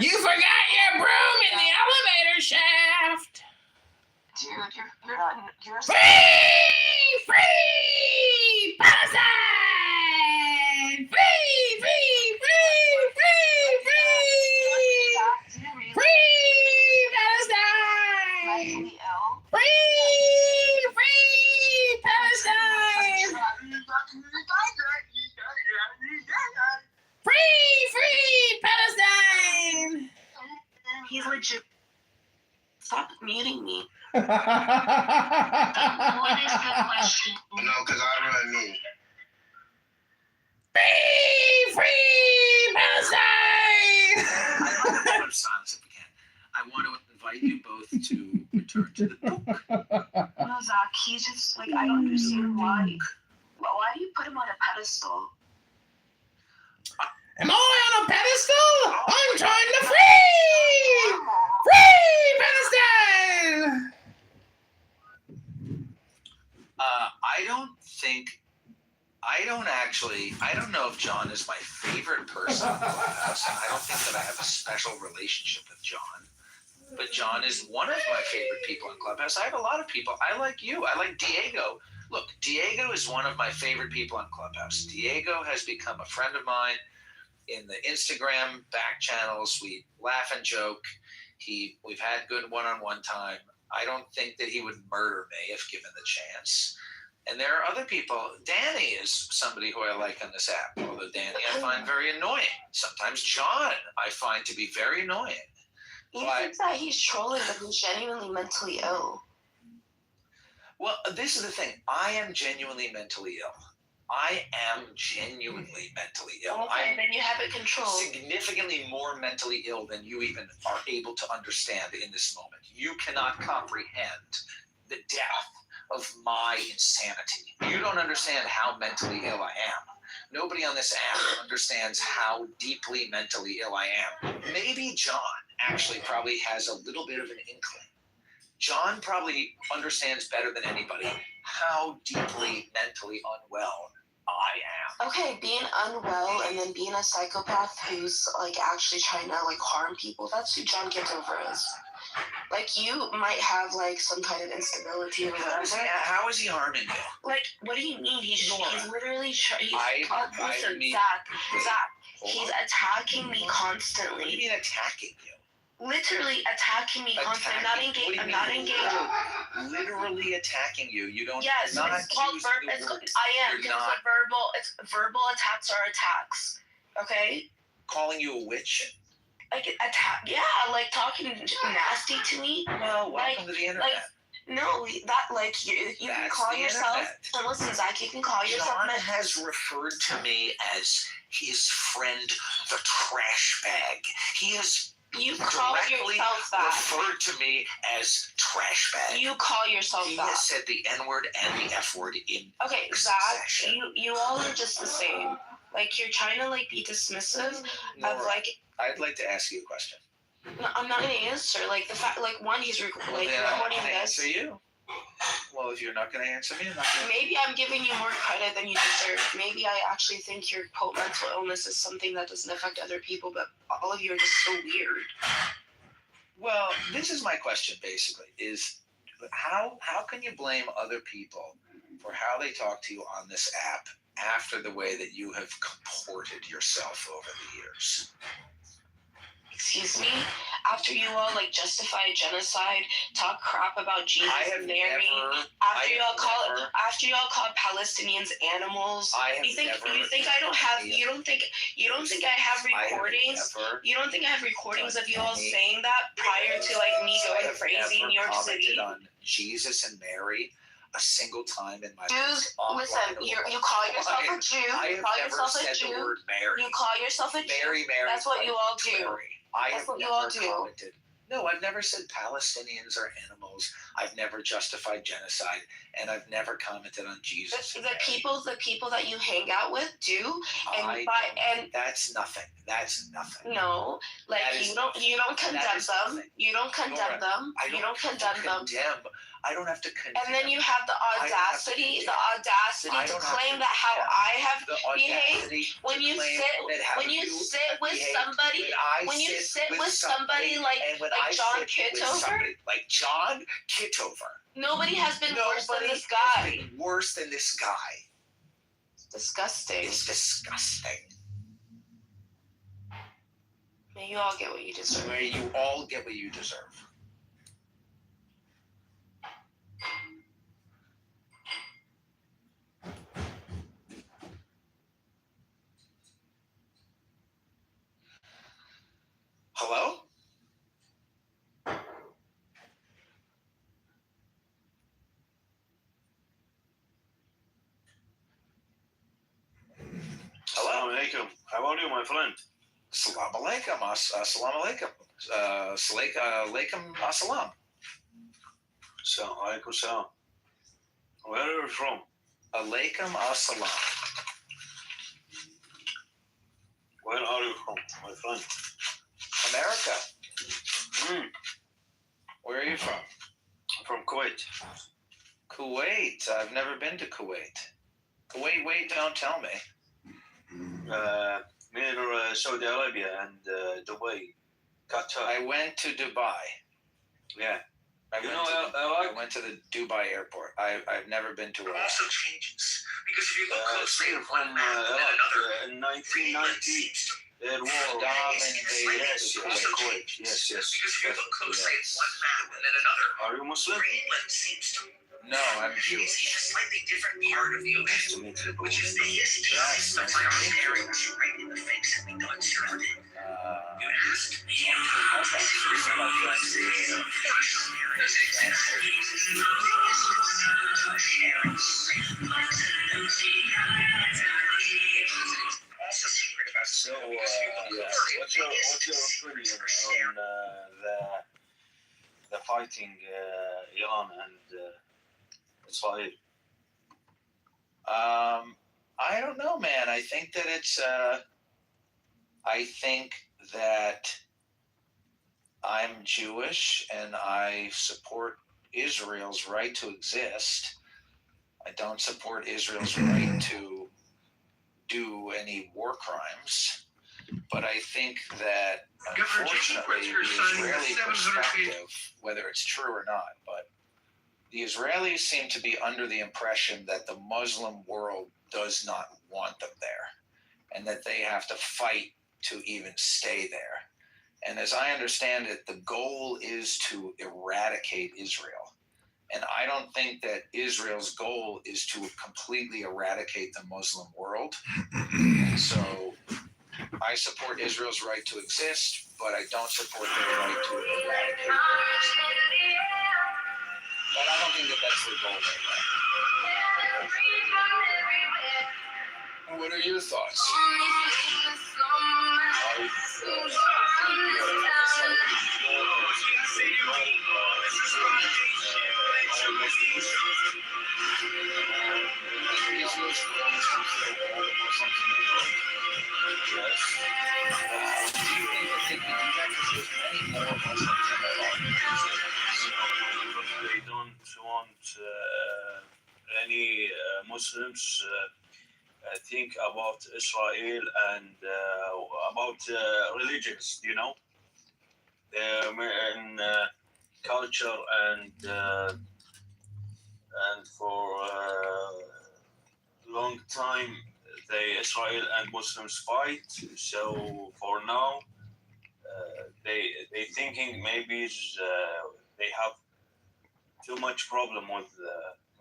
You forgot your broom in the elevator shaft. Dude, you're not. You're Free! Free! Palestine! Free! Free! Free! Free! Free! Free! Palestine! Free! Free! Palestine! Free! Free! Palestine! He's legit. Stop muting me. No, What is the question? because I run me. Free! Free! Palestine! I'd like to put silence if we can. I want to invite you both to return to the book. No, Zach, he's just like, I don't understand why. Why do you put him on a pedestal? Am I on a pedestal? I'm trying to free! Free Palestine! I don't know if John is my favorite person in Clubhouse, and I don't think that I have a special relationship with John. But John is one of my favorite people in Clubhouse. I have a lot of people. I like you. I like Diego. Look, Diego is one of my favorite people on Clubhouse. Diego has become a friend of mine in the Instagram back channels. We laugh and joke. We've had good one-on-one time. I don't think that he would murder me if given the chance. And there are other people. Danny is somebody who I like on this app, although Danny I find very annoying. Sometimes John I find to be very annoying. He thinks that he's trolling, but he's genuinely mentally ill. Well, this is the thing. I am genuinely mentally ill. I am genuinely mentally ill. Okay, then you have it controlled. Significantly more mentally ill than you even are able to understand in this moment. You cannot comprehend the depth of my insanity. You don't understand how mentally ill I am. Nobody on this app understands how deeply mentally ill I am. Maybe John actually probably has a little bit of an inkling. John probably understands better than anybody how deeply mentally unwell I am. Okay, being unwell and then being a psychopath who's like actually trying to like harm people, that's who John Kitover is. Like, you might have like some kind of instability or whatever. How is he harming you? Like, what do you mean? He's literally listen, mean, Zach, he's attacking me constantly. What do you mean attacking you? Literally attacking me constantly. I'm not engaged. Literally attacking you. You don't. Yes, it's called verbal attacks are attacks. Okay. Calling you a witch. Like attack, yeah, like talking nasty to me. Well, welcome to the internet. Like, no, that like you can call yourself. And listen, Zach, you can call yourself. John has referred to me as his friend, the trash bag. He has. You call yourself that. Referred to me as trash bag. You call yourself that. He has said the N word and the F word in. Okay, Zach, you all are just the same. Like, you're trying to like be dismissive of like. I'd like to ask you a question. No, I'm not gonna answer. Like the fact, like one, he's recording this. Answer you. Well, if you're not gonna answer me, I'm not gonna. Maybe I'm giving you more credit than you deserve. Maybe I actually think your quote mental illness is something that doesn't affect other people, but all of you are just so weird. Well, this is my question. Basically, is how can you blame other people for how they talk to you on this app after the way that you have comported yourself over the years? Excuse me? After you all like justify genocide, talk crap about Jesus and Mary, after you all call Palestinians animals, you think I don't have you don't think I have recordings? You don't think I have recordings of you all saying that prior to like me going crazy in New York City? On Jesus and Mary a single time in my Jews, listen, you call yourself a Jew. You call yourself a Jew. You call yourself a Jew. Mary. That's what you all do. That's what you all do. Commented. No, I've never said Palestinians are animals. I've never justified genocide, and I've never commented on Jesus. The people that you hang out with do, and that's nothing. That's nothing. No, like you don't condemn them. You don't condemn them. You don't condemn them. I don't have to condemn. And then you have the audacity to claim that how I have behaved. When you sit with somebody like John Kitover. Like John Kitover. Nobody has been worse than this guy. Worse than this guy. It's disgusting. It's disgusting. May you all get what you deserve. May you all get what you deserve. Hello? Assalamu alaikum. How are you, my friend? Assalamu alaikum. Assalamu alaikum. Alaikum assalam. Assalamu alaikum salam. Where are you from? Alaikum assalam. Where are you from, my friend? America. Where are you from? I'm from Kuwait. Kuwait. I've never been to Kuwait. Wait, don't tell me. Near Saudi Arabia and Dubai, Qatar. I went to Dubai. Yeah. I went to the Dubai airport. I've never been to a. Also changes because if you look closely at one map and then another, in 1990, there was Saddam invaded Kuwait. Yes. Because if you look closely at one map and then another, Are you Muslim? Greenland seems to. No, I'm It's Jewish. a slightly different part of the ocean, which is the history of stuff like staring you right in the face and we don't see it. You asked me. Also secret about So, because if you look closely, what's your opinion on the the fighting Iran and Israel? I don't know, man. I think that I think that I'm Jewish and I support Israel's right to exist. I don't support Israel's right to do any war crimes. But I think that, unfortunately, the Israeli perspective, whether it's true or not, but the Israelis seem to be under the impression that the Muslim world does not want them there and that they have to fight to even stay there. And as I understand it, the goal is to eradicate Israel. And I don't think that Israel's goal is to completely eradicate the Muslim world. So I support Israel's right to exist, but I don't support their right to eradicate Muslim. But I don't think that that's their goal right now. What are your thoughts? They don't want any Muslims think about Israel and about religions, you know, and culture and for long time Israel and Muslims fight. So for now, they thinking maybe they have too much problem with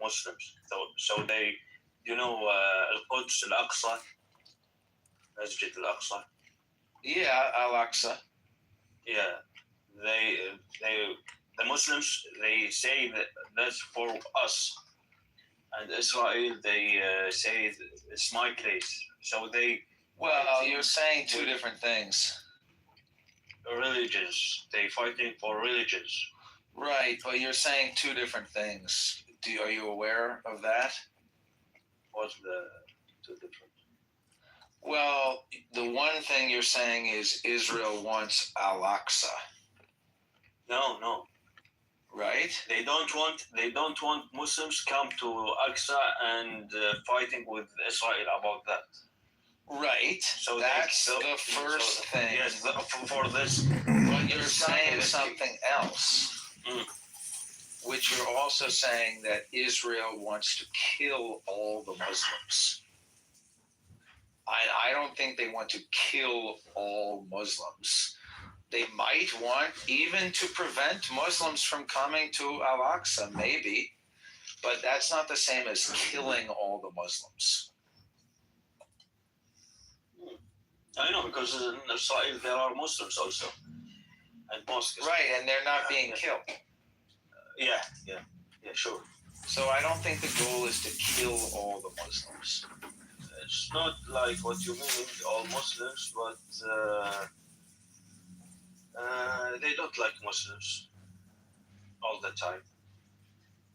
Muslims. So they, you know, Al-Quds, Al-Aqsa, Masjid Al-Aqsa. Yeah, Al-Aqsa. Yeah, the Muslims, they say that that's for us, and Israel, they say it's my place. So they. Well, you're saying two different things. Religions, they fighting for religions. Right, but you're saying two different things. Are you aware of that? What's the two different? Well, the one thing you're saying is Israel wants Al-Aqsa. No. Right? They don't want Muslims come to Aqsa and fighting with Israel about that. Right. So that's the first thing. Yes, for this. But you're saying something else. Which you're also saying that Israel wants to kill all the Muslims. I don't think they want to kill all Muslims. They might want even to prevent Muslims from coming to Al-Aqsa, maybe. But that's not the same as killing all the Muslims. I know, because in Israel there are Muslims also. And mosques. Right, and they're not being killed. Yeah, sure. So I don't think the goal is to kill all the Muslims. It's not like what you mean, all Muslims, but they don't like Muslims all the time.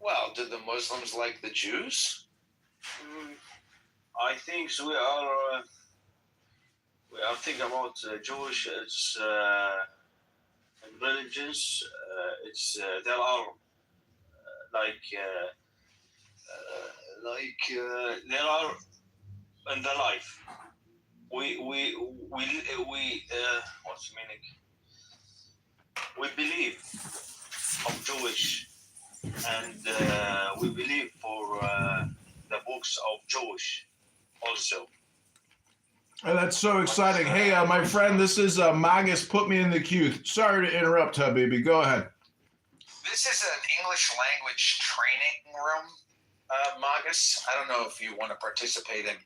Well, do the Muslims like the Jews? I think so. We are thinking about Jewish. It's religions. It's there are there are in the life. We what's the meaning? We believe of Jewish, and we believe for the books of Jewish also. Oh, that's so exciting. Hey, my friend, this is Magus. Put me in the queue. Sorry to interrupt, Habibi. Go ahead. This is an English language training room, Magus. I don't know if you want to participate in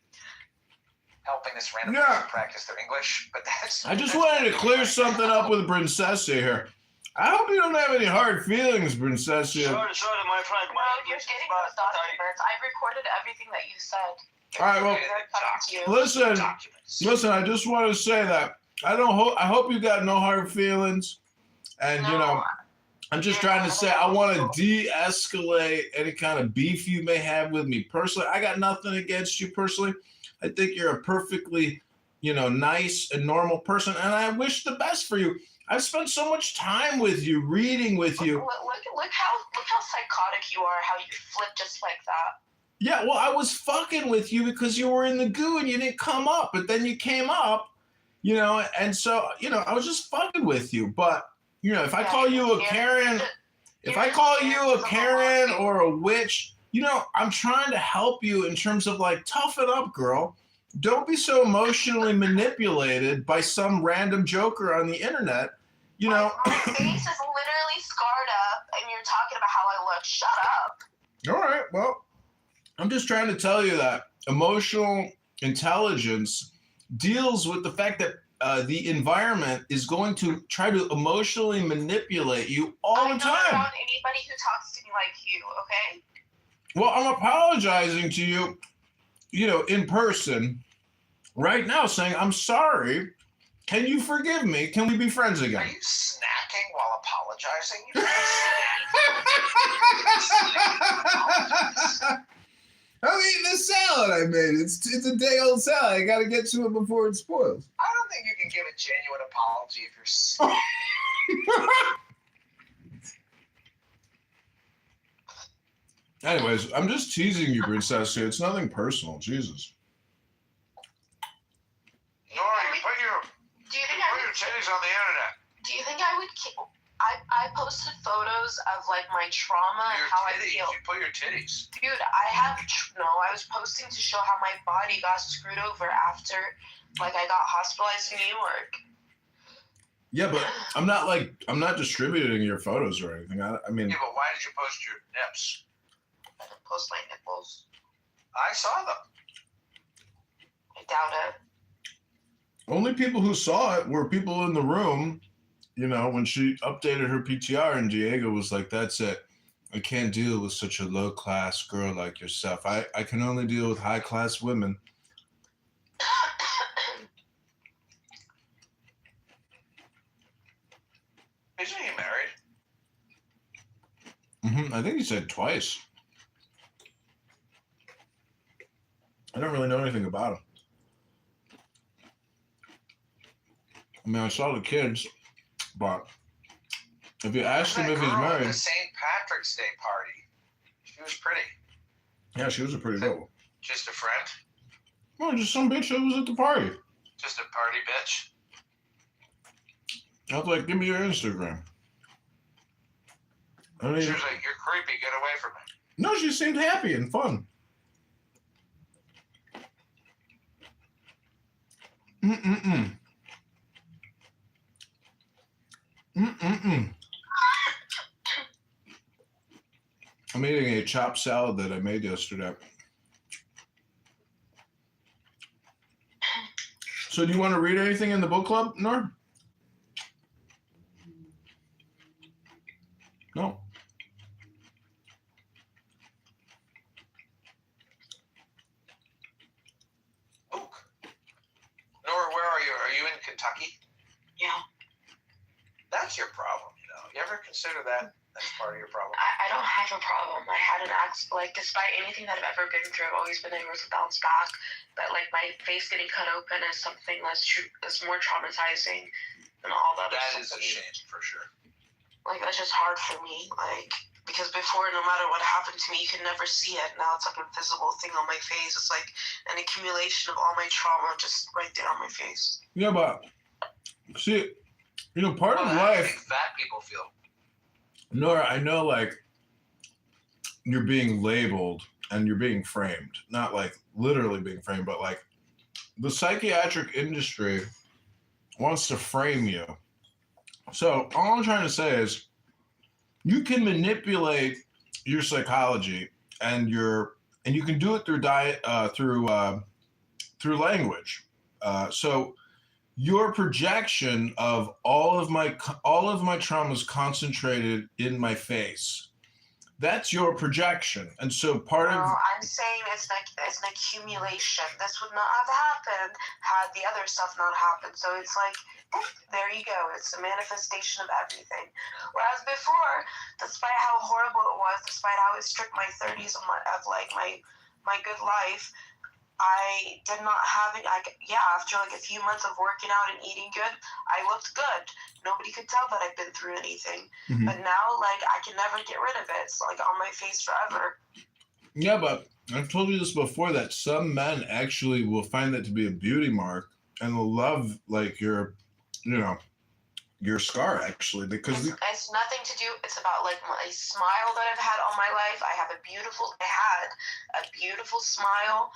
helping this random person practice their English, but that's... I just wanted to clear something up with Princessia here. I hope you don't have any hard feelings, Princessia. Sorry, my friend. No, you're getting those documents. I recorded everything that you said. All right, well, listen. I just want to say that I hope you got no hard feelings, and I'm just trying to say I want to de-escalate any kind of beef you may have with me personally. I got nothing against you personally. I think you're a perfectly, nice and normal person, and I wish the best for you. I've spent so much time with you, reading with you. Look how psychotic you are. How you flip just like that. Yeah, well, I was fucking with you because you were in the goo and you didn't come up, but then you came up, and so I was just fucking with you. But if I call you a Karen, or a witch, I'm trying to help you in terms of like, toughen up, girl. Don't be so emotionally manipulated by some random joker on the internet. My face is literally scarred up, and you're talking about how I look. Shut up. All right, well, I'm just trying to tell you that emotional intelligence deals with the fact that the environment is going to try to emotionally manipulate you all the time. I'm not around anybody who talks to me like you, okay? Well, I'm apologizing to you, in person right now, saying, I'm sorry. Can you forgive me? Can we be friends again? Are you snacking while apologizing? I'm eating a salad I made. It's a day-old salad. I got to get to it before it spoils. I don't think you can give a genuine apology if you're... Anyways, I'm just teasing you, Princess. Here. It's nothing personal. Jesus. Nora, put your titties on the internet. Do you think I would... I posted photos of like my trauma and how I feel. You put your titties. Dude, I was posting to show how my body got screwed over after like I got hospitalized in New York. Yeah, but I'm not distributing your photos or anything. I mean. Yeah, but why did you post your nips? I didn't post my nipples. I saw them. I doubt it. Only people who saw it were people in the room. When she updated her PTR and Diego was like, that's it. I can't deal with such a low-class girl like yourself. I can only deal with high-class women. Isn't he married? I think he said twice. I don't really know anything about him. I mean, I saw the kids. But if you ask him if he's married... At the St. Patrick's Day party. She was pretty. Yeah, she was a pretty girl. Just a friend? No, just some bitch that was at the party. Just a party bitch? I was like, give me your Instagram. She was like, you're creepy, get away from me. No, she seemed happy and fun. I'm eating a chopped salad that I made yesterday. So do you want to read anything in the book club, Nor? No. Book. Nora, where are you? Are you in Kentucky? Yeah. That's your problem, You ever consider that? That's part of your problem. I don't have a problem. I had an accident. Like, despite anything that I've ever been through, I've always been able to bounce back. But like, my face getting cut open is something that's more traumatizing than all that. That is a shame for sure. Like, that's just hard for me. Like, because before, no matter what happened to me, you could never see it. Now it's like a visible thing on my face. It's like an accumulation of all my trauma just right there on my face. Yeah, but see, part of life. How do fat people feel? Nora, I know, like, you're being labeled and you're being framed. Not, like, literally being framed, but, like, the psychiatric industry wants to frame you. So all I'm trying to say is you can manipulate your psychology and you can do it through diet, through language. So your projection of all of my traumas concentrated in my face That's your projection. And so part of I'm saying it's an accumulation. This would not have happened had the other stuff not happened. So it's like, there you go. It's a manifestation of everything. Whereas before, despite how horrible it was, despite how it stripped my 30s of my good life, I did not have it. After like a few months of working out and eating good, I looked good. Nobody could tell that I've been through anything. Mhm. But now, like, I can never get rid of it. It's like on my face forever. Yeah, but I've told you this before that some men actually will find that to be a beauty mark and will love like your scar actually because It's nothing to do. It's about like my smile that I've had all my life. I had a beautiful smile,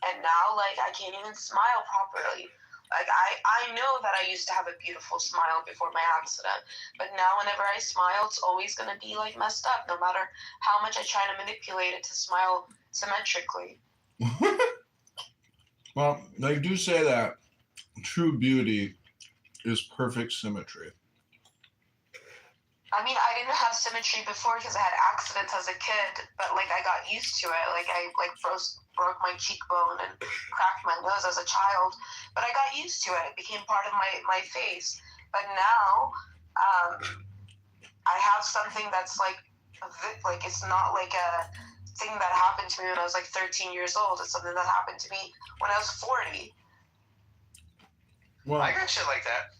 and now like I can't even smile properly. Like I know that I used to have a beautiful smile before my accident, but now whenever I smile, it's always gonna be like messed up, no matter how much I try to manipulate it to smile symmetrically. well, they do say that true beauty is perfect symmetry. I mean, I didn't have symmetry before because I had accidents as a kid, but like I got used to it. Like I broke my cheekbone and cracked my nose as a child, but I got used to it. It became part of my face. But now, I have something that's like it's not like a thing that happened to me when I was like 13 years old. It's something that happened to me when I was 40. Well, I got shit like that.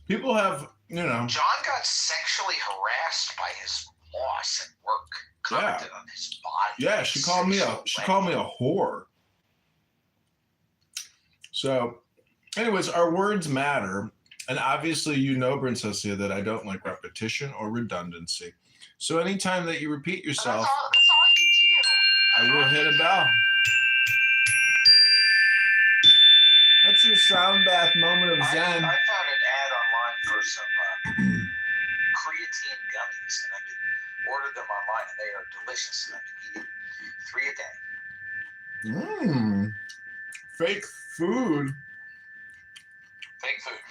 People have, John got sexually harassed by his boss at work. Commented on his body. Yeah, she called me a whore. So, anyways, our words matter, and obviously, Princessia, that I don't like repetition or redundancy. So, anytime that you repeat yourself, That's all you do. I will hit a bell. That's your sound bath moment of zen. I found an ad online for some creatine gummies, and I've been ordered them online, and they are delicious, and I've been eating 3 a day. Fake food. Fake food.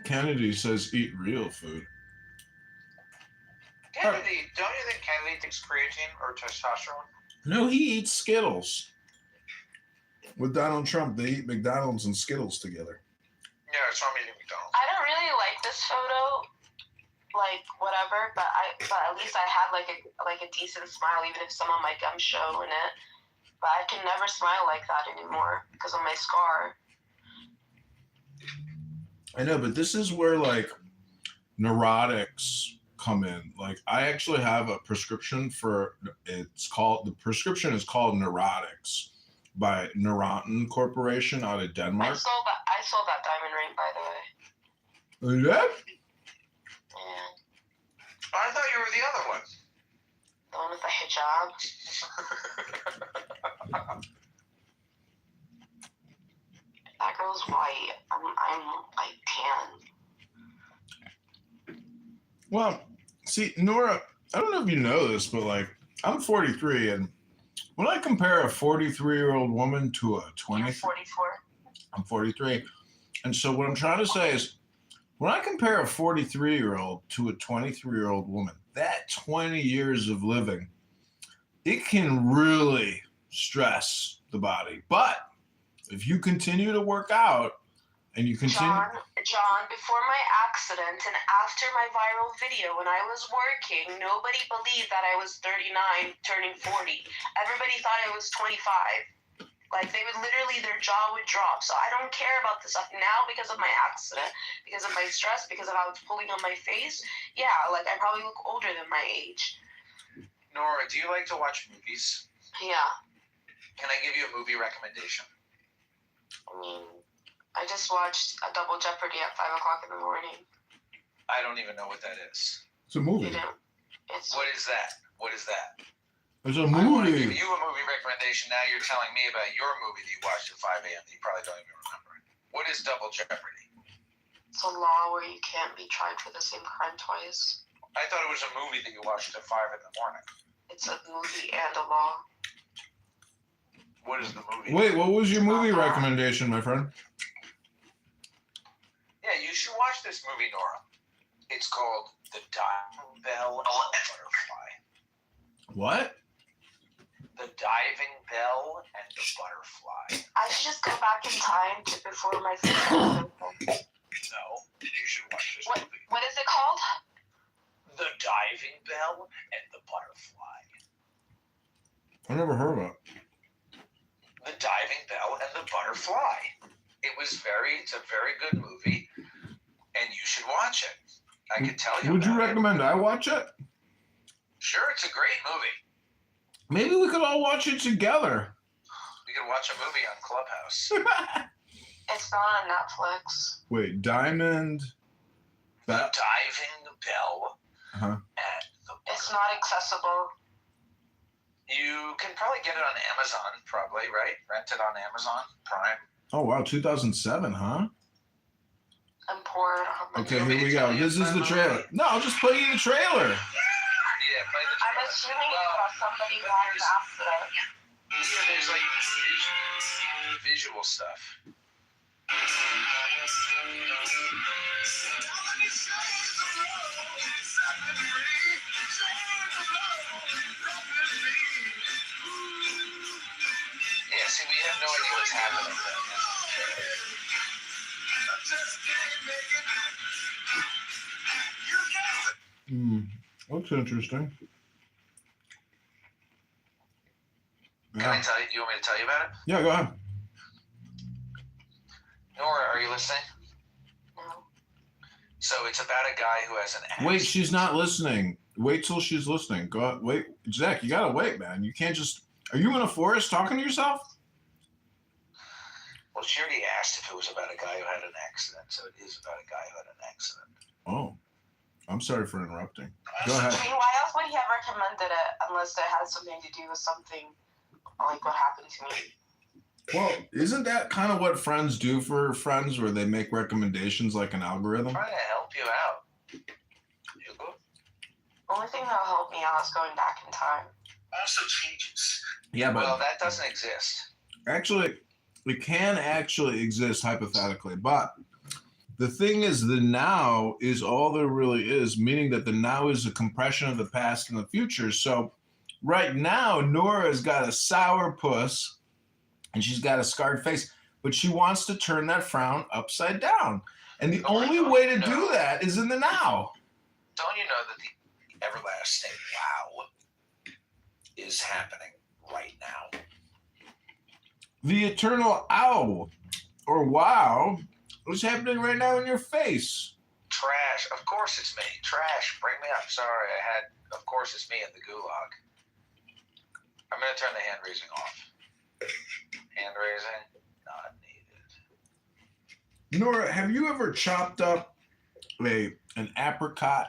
Kennedy says eat real food. Kennedy, don't you think Kennedy takes creatine or testosterone? No, he eats Skittles. With Donald Trump, they eat McDonald's and Skittles together. Yeah, it's from eating McDonald's. I don't really like this photo, like whatever, but at least I had like a decent smile, even if some of my gums show in it. But I can never smile like that anymore because of my scar. I know, but this is where like neurotics come in. Like I actually have a prescription the prescription is called Neurotics by Neurontin Corporation out of Denmark. I sold that diamond ring, by the way. Yeah? Yeah. I thought you were the other one. The one with the hijab. That girl's white. I'm like tan. Well, see, Nora, I don't know if you know this, but like I'm 43, and when I compare a 43-year-old woman to a 20, You're 44. I'm 43. And so what I'm trying to say is when I compare a 43-year-old to a 23-year-old woman, that 20 years of living, it can really stress the body. But if you continue to work out and you continue... John, before my accident and after my viral video, when I was working, nobody believed that I was 39, turning 40. Everybody thought I was 25. Like, they would literally, their jaw would drop. So I don't care about this stuff now because of my accident, because of my stress, because of how it's pulling on my face. Yeah, like, I probably look older than my age. Nora, do you like to watch movies? Yeah. Can I give you a movie recommendation? I mean, I just watched a Double Jeopardy at 5 o'clock in the morning. I don't even know what that is. It's a movie. What is that? What is that? It's a I want to movie. give you a movie recommendation. Now you're telling me about your movie that you watched at 5 a.m. that you probably don't even remember. What is Double Jeopardy? It's a law where you can't be tried for the same crime twice. I thought it was a movie that you watched at 5 in the morning. It's a movie and a law. What is the movie? Wait, what was your movie recommendation, my friend? Yeah, you should watch this movie, Nora. It's called The diving bell and the butterfly. What? The diving bell and the butterfly. I should just go back in time to before my sister. No, you should watch this movie. What is it called? The diving bell and the butterfly. I never heard of it. The diving bell and the butterfly. It's a very good movie, and you should watch it. I can tell you. Would you about recommend I watch it? Sure, it's a great movie. Maybe we could all watch it together. We could watch a movie on Clubhouse. It's not on Netflix. Wait, Diamond. The diving bell Uh-huh. and the butterfly. It's not accessible. You can probably get it on Amazon, probably, right? Rent it on Amazon Prime. Oh wow, 2007, huh? I'm poor. Okay, here we go. This is the trailer. No, I'll just play you the trailer. Yeah, play the I'm trailer. assuming it's about somebody who has an accident. Yeah, there's like visual stuff. Yeah, see, we have no idea what's happening then. Looks interesting. Can I tell you? You want me to tell you about it? Yeah, go ahead. Nora, are you listening? No. So it's about a guy who has an accident. Wait, she's not listening. Wait till she's listening. Go wait, Zach. You gotta wait, man. You can't just. Are you in a forest talking to yourself? Well, she already asked if it was about a guy who had an accident, so it is about a guy who had an accident. Oh, I'm sorry for interrupting. Go ahead. I mean, why else would he have recommended it unless it had something to do with something like what happened to me? Well, isn't that kind of what friends do for friends, where they make recommendations like an algorithm? I'm trying to help you out. You good? Only thing that'll help me out is going back in time. Also changes. Yeah, but Well, that doesn't exist. actually, it can actually exist hypothetically, but the thing is, the now is all there really is, meaning that the now is a compression of the past and the future. So right now, Nora's got a sour puss and she's got a scarred face, but she wants to turn that frown upside down. And the only way to do that is in the now. Don't you know that the everlasting wow is happening right now? The eternal ow or wow is happening right now in your face. Trash. Of course it's me. Trash. Bring me up. Sorry, of course it's me in the gulag. I'm going to turn the hand raising off. Hand raising, not needed. Nora, have you ever chopped up an apricot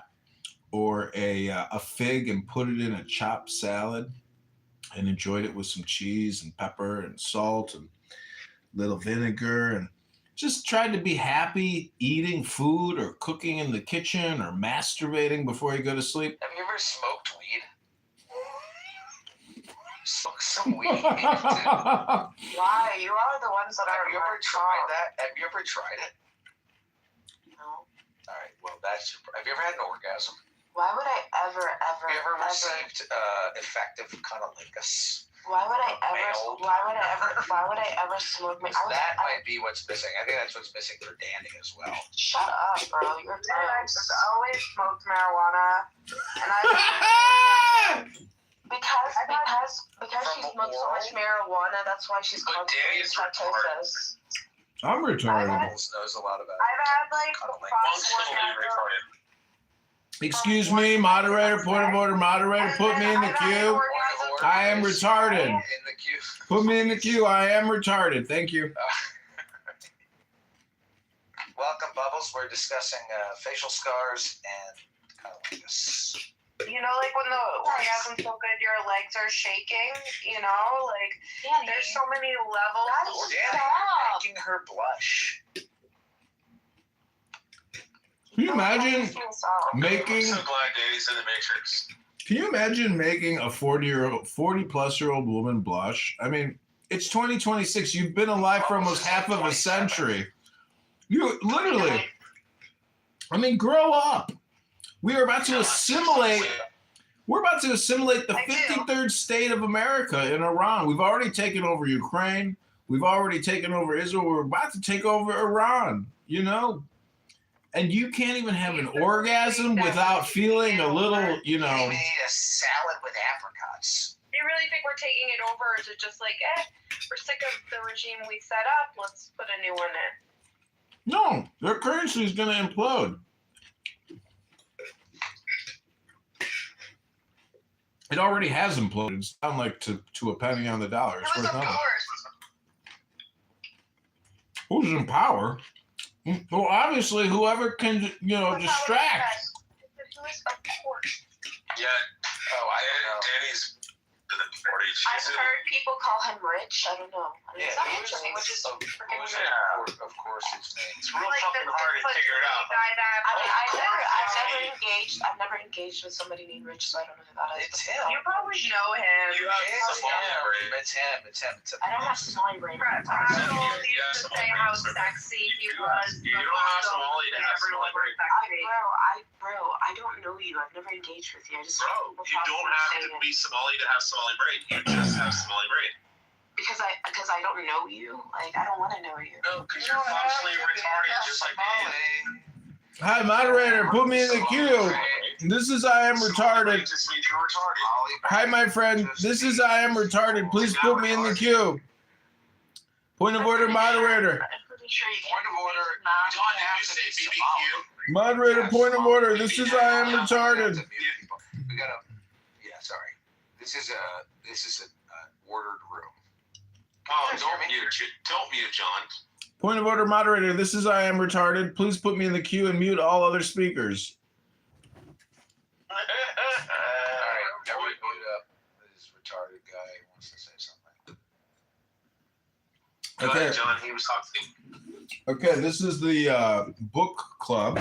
or a fig and put it in a chopped salad and enjoyed it with some cheese and pepper and salt and little vinegar and just tried to be happy eating food or cooking in the kitchen or masturbating before you go to sleep? Have you ever smoked weed? Smoke some weed. Why? You are the ones that Have are you ever tried that? Have you ever tried it? No. All right. Well, have you ever had an orgasm? Why would I ever? Have you ever received effective cunnilingus? Why would I ever smoke my? That might be what's missing. I think that's what's missing for Danny as well. Shut up, bro. You're gross. I always smoked marijuana, and because she smoked so much marijuana, that's why she's But constantly Danny's psychosis. I'm retarded. Knows a lot about I've had like cunnilingus. Excuse me, moderator, point of order, moderator, put me in the queue. I am retarded. In the queue. Put me in the queue. I am retarded. Thank you. Welcome, Bubbles. We're discussing facial scars and cunnilingus. You know, like when the orgasm's so good, your legs are shaking. You know, like there's so many levels. Danny, you're making her blush. Can you imagine making? I'm so glad Danny's in the Matrix. Can you imagine making a 40-plus-year-old woman blush? I mean, it's 2026. You've been alive for almost half of a century. You literally. I mean, grow up. We are about to assimilate. We're about to assimilate the 53rd state of America in Iran. We've already taken over Ukraine. We've already taken over Israel. We're about to take over Iran, you know? And you can't even have an orgasm without feeling a little, you know. We made a salad with apricots. Do you really think we're taking it over, or is it just like, we're sick of the regime we set up, let's put a new one in? No, their currency is going to implode. It already has imploded. It's down like to a penny on the dollar. It's worth nothing. Who's in power? Well, obviously, whoever can, you know, distract. Yeah. Oh, I don't know. Danny's to the 40s. I've heard people call him rich. I don't know. I mean, Yeah, it's not interesting, which is freaking weird. Of course it's me. It's real fucking hard to figure it out. I mean, I've never engaged with somebody named Rich, so I don't know who that is. It's him. You probably know him. You have Somali brain. It's him. I don't have Somali brain. Russell used to say how sexy he was. You don't have Somali to have Somali brain. Bro, I don't know you. I've never engaged with you. I just Bro, you don't have to be Somali to have Somali brain. You just have Somali brain. Because I don't know you. Like, I don't want to know you. No, because you're functionally retarded just like me. Hi, moderator. Put me in the queue. This is I am retarded. Just means you're retarded. Hi, my friend. This is I am retarded. Please put me in the queue. Point of order, moderator. I'm pretty sure you Point can't. of order. John, did you say BBQ? Moderator, point of order. This is I am retarded. We gotta. Yeah, sorry. This is a ordered room. Oh, don't mute, John. Point of order, moderator. This is I am retarded. Please put me in the queue and mute all other speakers. All right, everybody mute up. This retarded guy wants to say something. Go Okay. ahead, John. He was talking. Okay, this is the book club.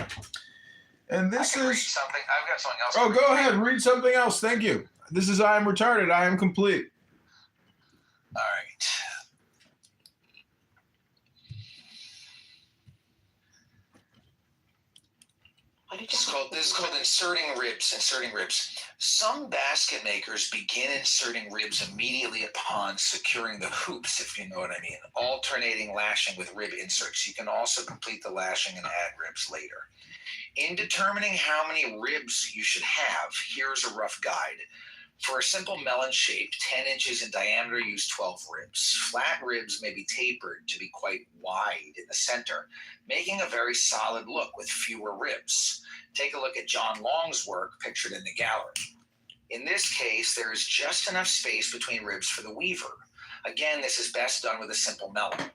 And I this can read is... something. I've got something else. Oh, go ahead. Read something else. Thank you. This is I am retarded. I am complete. All right. This is called inserting ribs. Inserting ribs. Some basket makers begin inserting ribs immediately upon securing the hoops, if you know what I mean. Alternating lashing with rib inserts. You can also complete the lashing and add ribs later. In determining how many ribs you should have, here's a rough guide. For a simple melon shape, 10 inches in diameter, use 12 ribs. Flat ribs may be tapered to be quite wide in the center, making a very solid look with fewer ribs. Take a look at John Long's work pictured in the gallery. In this case, there is just enough space between ribs for the weaver. Again, this is best done with a simple melon.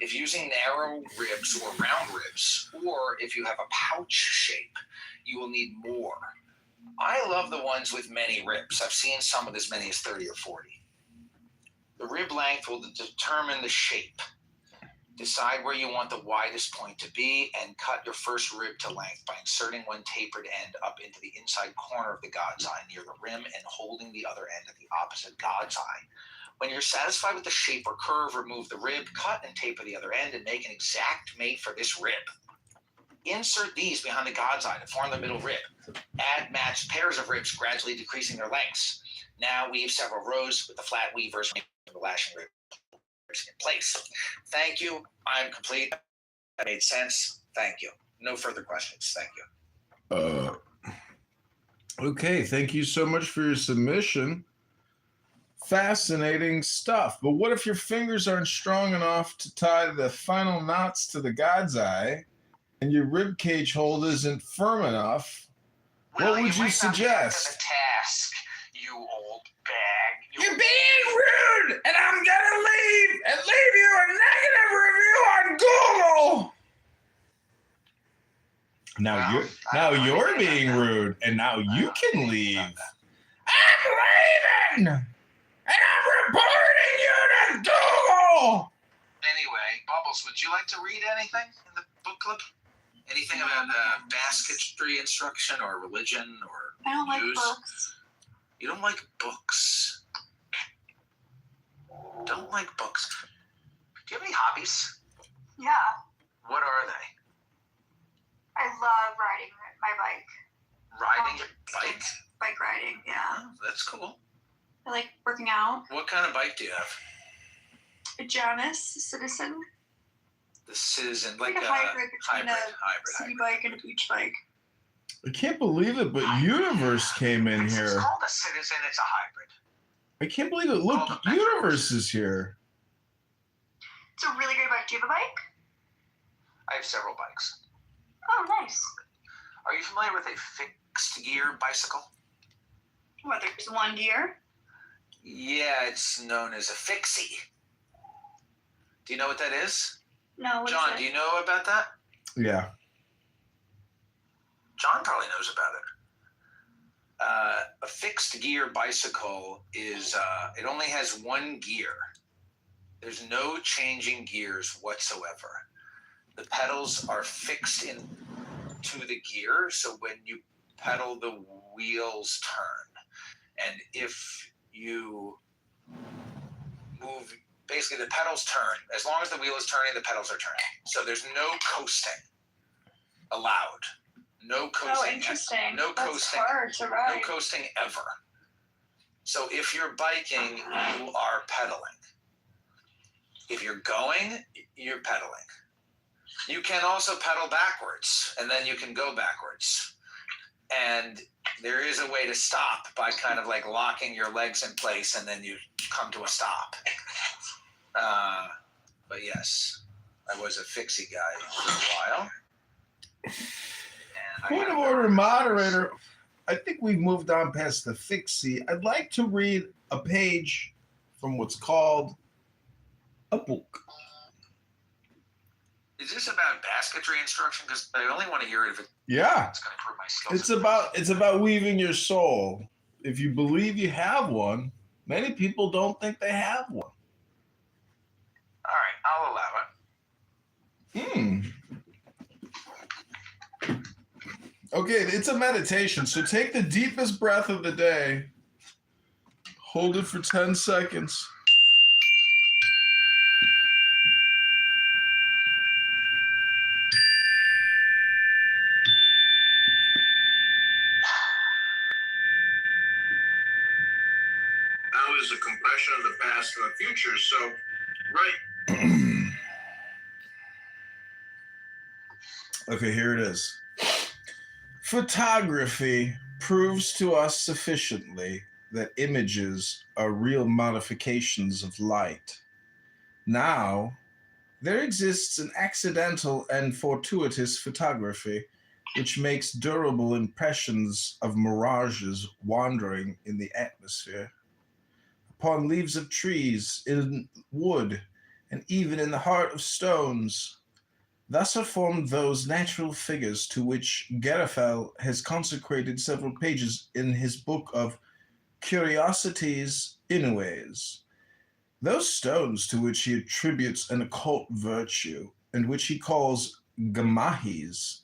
If using narrow ribs or round ribs, or if you have a pouch shape, you will need more. I love the ones with many ribs. I've seen some with as many as 30 or 40. The rib length will determine the shape. Decide where you want the widest point to be and cut your first rib to length by inserting one tapered end up into the inside corner of the God's eye near the rim and holding the other end at the opposite God's eye. When you're satisfied with the shape or curve, remove the rib, cut and taper the other end and make an exact mate for this rib. Insert these behind the God's eye to form the middle rib. Add matched pairs of ribs, gradually decreasing their lengths. Now weave several rows with the flat weavers making the lashing ribs in place. Thank you. I'm complete. That made sense. Thank you. No further questions. Thank you. Okay, thank you so much for your submission. Fascinating stuff. But what if your fingers aren't strong enough to tie the final knots to the God's eye and your rib cage hold isn't firm enough? Well, what would you might not be up to suggest? the task, you old bag. You're being rude, and I'm gonna leave and leave you a negative review on Google. Now you're being rude, and now you can leave. I'm leaving, and I'm reporting you to Google. Anyway, Bubbles, would you like to read anything in the book club? Anything about basketry instruction or religion or I don't like news? books. You don't like books. Don't like books. Do you have any hobbies? Yeah, What are they? I love riding my bike. Riding a bike? Bike riding, yeah. Oh, that's cool. I like working out. What kind of bike do you have? A Janus Citizen. The Citizen, like a hybrid between a city bike and a beach bike. I can't believe it, but Universe came in It's here. called a Citizen, it's a hybrid. I can't believe it. Look, Universe is here. It's a really great bike. Do you have a bike? I have several bikes. Oh, nice. Are you familiar with a fixed gear bicycle? What, there's one gear? Yeah, it's known as a fixie. Do you know what that is? No, what John, is it? do you know about that? Yeah. John probably knows about it. A fixed gear bicycle is, it only has one gear. There's no changing gears whatsoever. The pedals are fixed into the gear, so when you pedal, the wheels turn. And if you move, basically the pedals turn. As long as the wheel is turning, the pedals are turning. So there's no coasting allowed. No coasting. Oh, interesting. No That's coasting. hard to ride. No coasting ever. So if you're biking, you are pedaling. If you're going, you're pedaling. You can also pedal backwards, and then you can go backwards. And there is a way to stop by kind of like locking your legs in place, and then you come to a stop. But yes, I was a fixie guy for a while. Point of order, moderator. I think we've moved on past the fixie. I'd like to read a page from what's called a book. Is this about basketry instruction? Because I only want to hear it if Yeah. it's going to improve my skills. It's about weaving your soul. If you believe you have one, many people don't think they have one. All right, I'll allow it. Okay, it's a meditation. So take the deepest breath of the day. Hold it for 10 seconds. Now is a compression of the past and the future. So, right. Okay, here it is. Photography proves to us sufficiently that images are real modifications of light. Now, there exists an accidental and fortuitous photography which makes durable impressions of mirages wandering in the atmosphere, upon leaves of trees, in wood, and even in the heart of stones. Thus are formed those natural figures to which Gerafel has consecrated several pages in his book of Curiosities Inues. Those stones to which he attributes an occult virtue, and which he calls gamahis.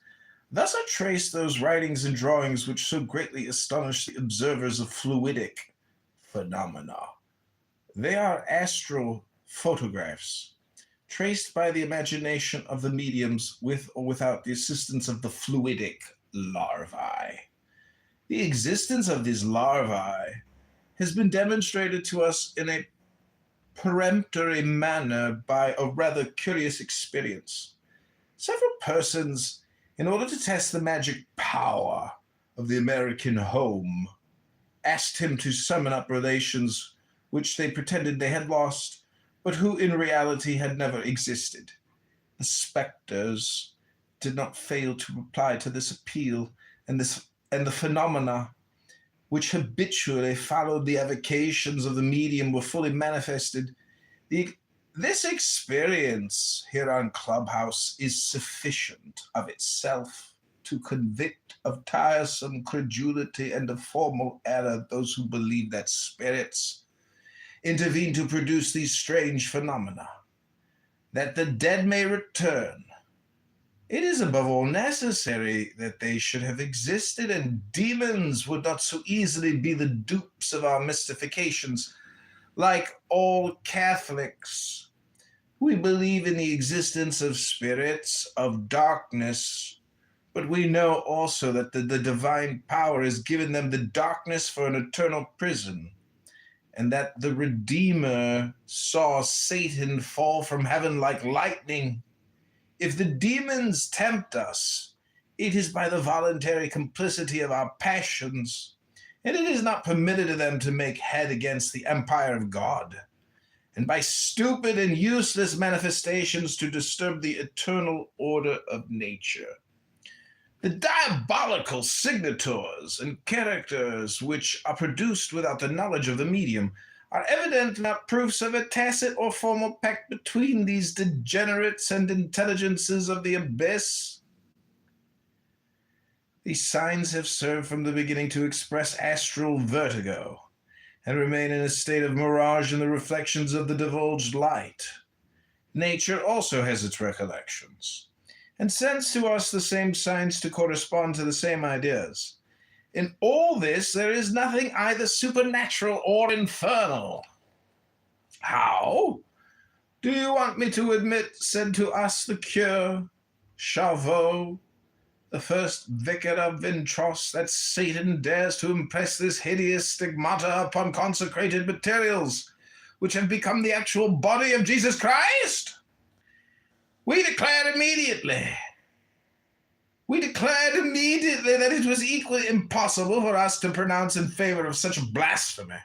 Thus are traced those writings and drawings which so greatly astonish the observers of fluidic phenomena. They are astral photographs, traced by the imagination of the mediums with or without the assistance of the fluidic larvae. The existence of these larvae has been demonstrated to us in a peremptory manner by a rather curious experience. Several persons, in order to test the magic power of the American home, asked him to summon up relations which they pretended they had lost, but who in reality had never existed. The specters did not fail to reply to this appeal, and the phenomena which habitually followed the evocations of the medium were fully manifested. This experience here on Clubhouse is sufficient of itself to convict of tiresome credulity and of formal error those who believe that spirits intervene to produce these strange phenomena, that the dead may return. It is above all necessary that they should have existed, and demons would not so easily be the dupes of our mystifications. Like all Catholics, we believe in the existence of spirits of darkness But we know also that the divine power has given them the darkness for an eternal prison, and that the Redeemer saw Satan fall from heaven like lightning. If the demons tempt us, it is by the voluntary complicity of our passions, and it is not permitted to them to make head against the empire of God, and by stupid and useless manifestations to disturb the eternal order of nature. The diabolical signatures and characters which are produced without the knowledge of the medium are evidently not proofs of a tacit or formal pact between these degenerates and intelligences of the abyss. These signs have served from the beginning to express astral vertigo, and remain in a state of mirage in the reflections of the divulged light. Nature also has its recollections, and sends to us the same signs to correspond to the same ideas. In all this, there is nothing either supernatural or infernal. How? Do you want me to admit, said to us the cure, Charveau, the first vicar of Vintros, that Satan dares to impress this hideous stigmata upon consecrated materials, which have become the actual body of Jesus Christ? We declared immediately that it was equally impossible for us to pronounce in favor of such blasphemy.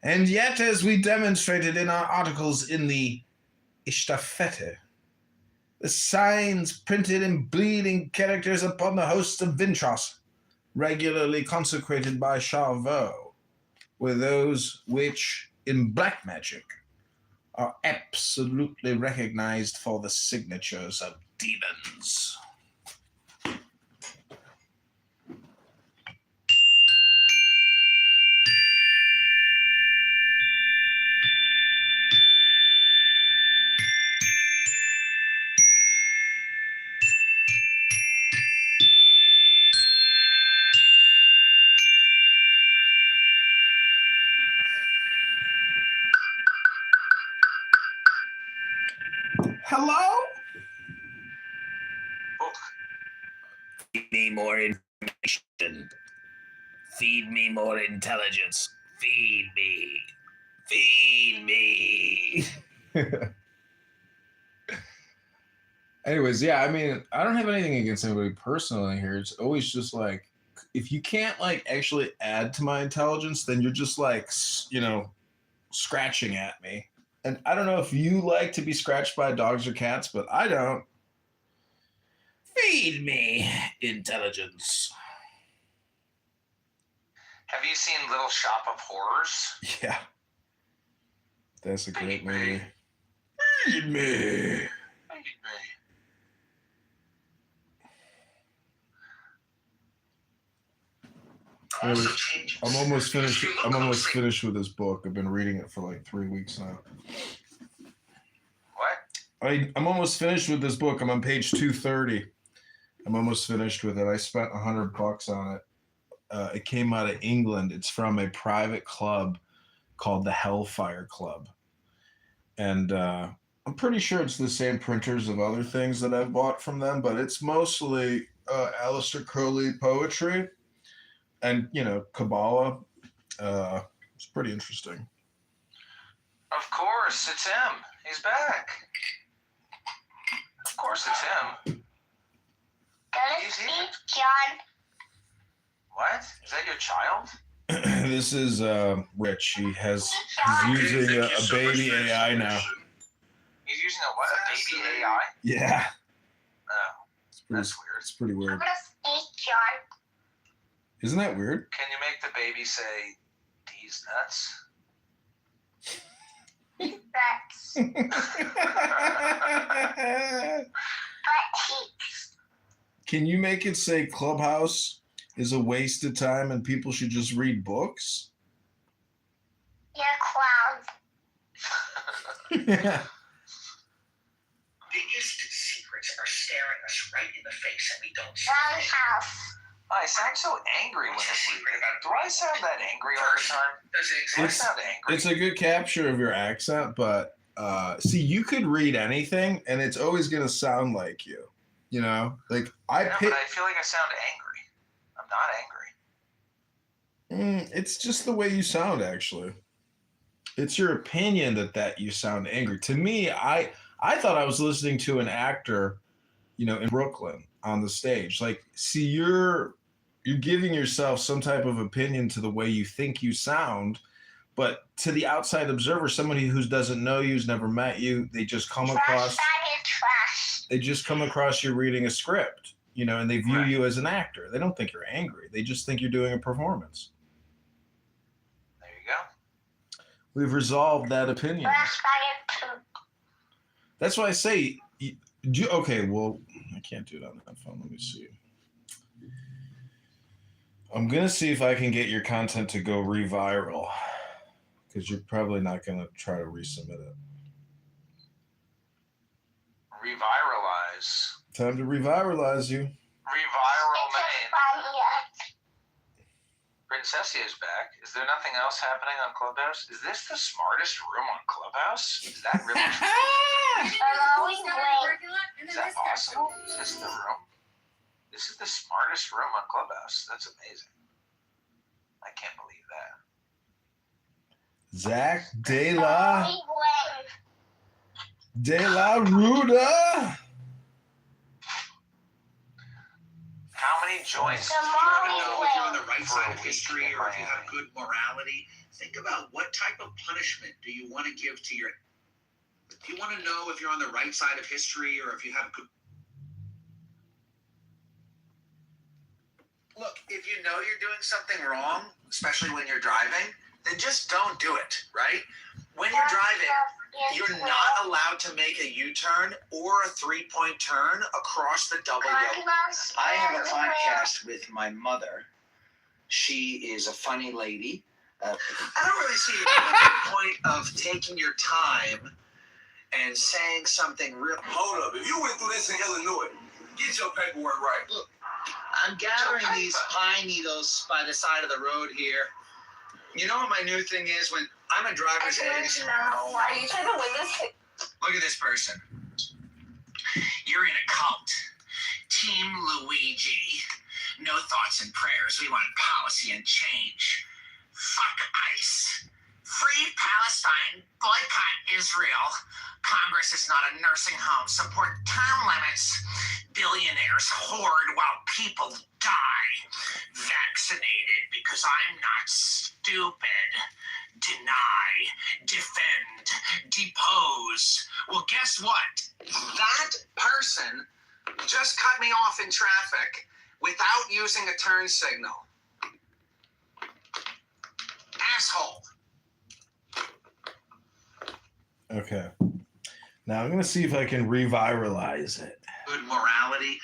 And yet, as we demonstrated in our articles in the Istafette, the signs printed in bleeding characters upon the hosts of Vintros, regularly consecrated by Charveau, were those which, in black magic, are absolutely recognized for the signatures of demons. Hello? Feed me more information. Feed me more intelligence. Feed me. Feed me. Anyways, yeah, I mean, I don't have anything against anybody personally here. It's always just like, if you can't like actually add to my intelligence, then you're just like, scratching at me. And I don't know if you like to be scratched by dogs or cats, but I don't. Feed me intelligence. Have you seen Little Shop of Horrors? Yeah. That's a great movie. Feed me. Anyway, I'm almost finished with this book. I've been reading it for like 3 weeks now. What? I'm almost finished with this book. I'm on page 230. I'm almost finished with it. I spent $100 on it. It came out of England. It's from a private club called the Hellfire Club. And I'm pretty sure it's the same printers of other things that I've bought from them, but it's mostly Aleister Crowley poetry and, Kabbalah. It's pretty interesting. Of course, it's him. He's back. Of course, it's him. Don't speak, John. What? Is that your child? This is Rich. He's using a baby AI now. He's using a what? A baby AI? Yeah. Oh, that's weird. It's pretty I'm weird. gonna speak, John. Isn't that weird? Can you make the baby say, "These nuts"? That's Can you make it say Clubhouse is a waste of time and people should just read books? You're clowns. Yeah. Biggest secrets are staring us right in the face and we don't see Wrong it. house. I sound so angry when I read it. Do I sound that angry all the time? Does it Do I exist? sound angry? It's a good capture of your accent, but see, you could read anything and it's always going to sound like you. You know, like But I feel like I sound angry. I'm not angry. It's just the way you sound, actually. It's your opinion that you sound angry. To me, I thought I was listening to an actor, you know, in Brooklyn on the stage. Like, see, you're giving yourself some type of opinion to the way you think you sound, but to the outside observer, somebody who doesn't know you, who's never met you, they just come across you reading a script, you know, and they view you as an actor. They don't think you're angry. They just think you're doing a performance. There you go. We've resolved that opinion. That's why I say, okay, well, I can't do it on that phone. Let me see. I'm going to see if I can get your content to go reviral, because you're probably not going to try to resubmit it. Reviralize. Time to reviralize you. Reviral Maine. Princessia is back. Is there nothing else happening on Clubhouse? Is this the smartest room on Clubhouse? Is that really true? Is that possible? Is this the room? This is the smartest room on Clubhouse. That's amazing. I can't believe that. Zach De La Ruda. How many joints? If you want to know if you're on the right side of history or if you have good morality, think about what type of punishment do you want to give to your... Do you want to know if you're on the right side of history or if you have good... Look, if you know you're doing something wrong, especially when you're driving, then just don't do it, right? When you're driving, you're not allowed to make a U-turn or a three-point turn across the double yellow. I have a podcast with my mother. She is a funny lady. I don't really see the point of taking your time and saying something real. Hold up. If you went through this in Illinois, get your paperwork right. Look, I'm gathering these pine needles by the side of the road here. You know what my new thing is? When I'm a driver's ed. Why are you trying to win this? Look at this person. You're in a cult. Team Luigi. No thoughts and prayers. We want policy and change. Fuck ICE. Free Palestine. Boycott Israel. Congress is not a nursing home. Support term limits. Billionaires hoard while people die. Vaccinated because I'm not stupid. Deny, defend, depose. Well, guess what? That person just cut me off in traffic without using a turn signal. Asshole. Okay. Now I'm going to see if I can reviralize it. Good morality.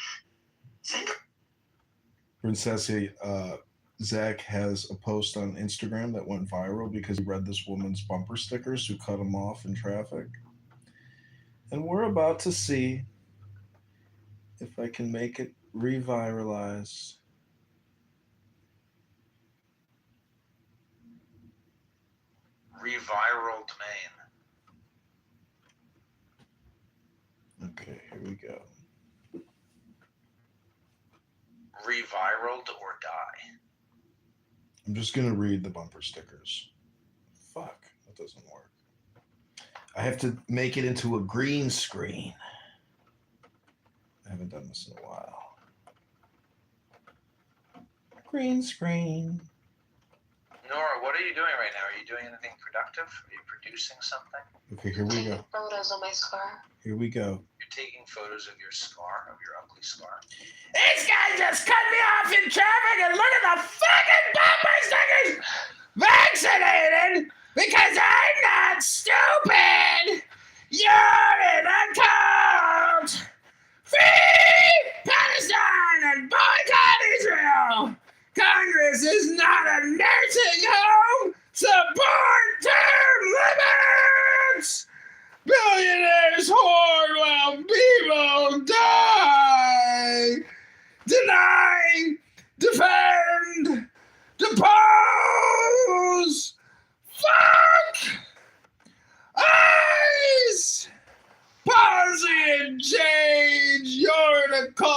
Princessia, Zach has a post on Instagram that went viral because he read this woman's bumper stickers who cut him off in traffic. And we're about to see if I can make it reviralize. Reviraled Maine. Okay, here we go. Reviraled or die. I'm just going to read the bumper stickers. Fuck, that doesn't work. I have to make it into a green screen. I haven't done this in a while. Green screen. Nora, what are you doing right now? Are you doing anything productive? Are you producing something? Okay, here we go. Photos on my scar. Here we go. You're taking photos of your scar, of your ugly scar. This guy just cut me off in traffic and look at the fucking bumper stickers! Vaccinated because I'm not stupid! You're in a cult! Free Palestine and boycott Israel! Congress is not a nursing home! Support term limits! Billionaires hoard while people die! Deny! Defend! Depose! Fuck! ICE! Policy and change! You're in a cult!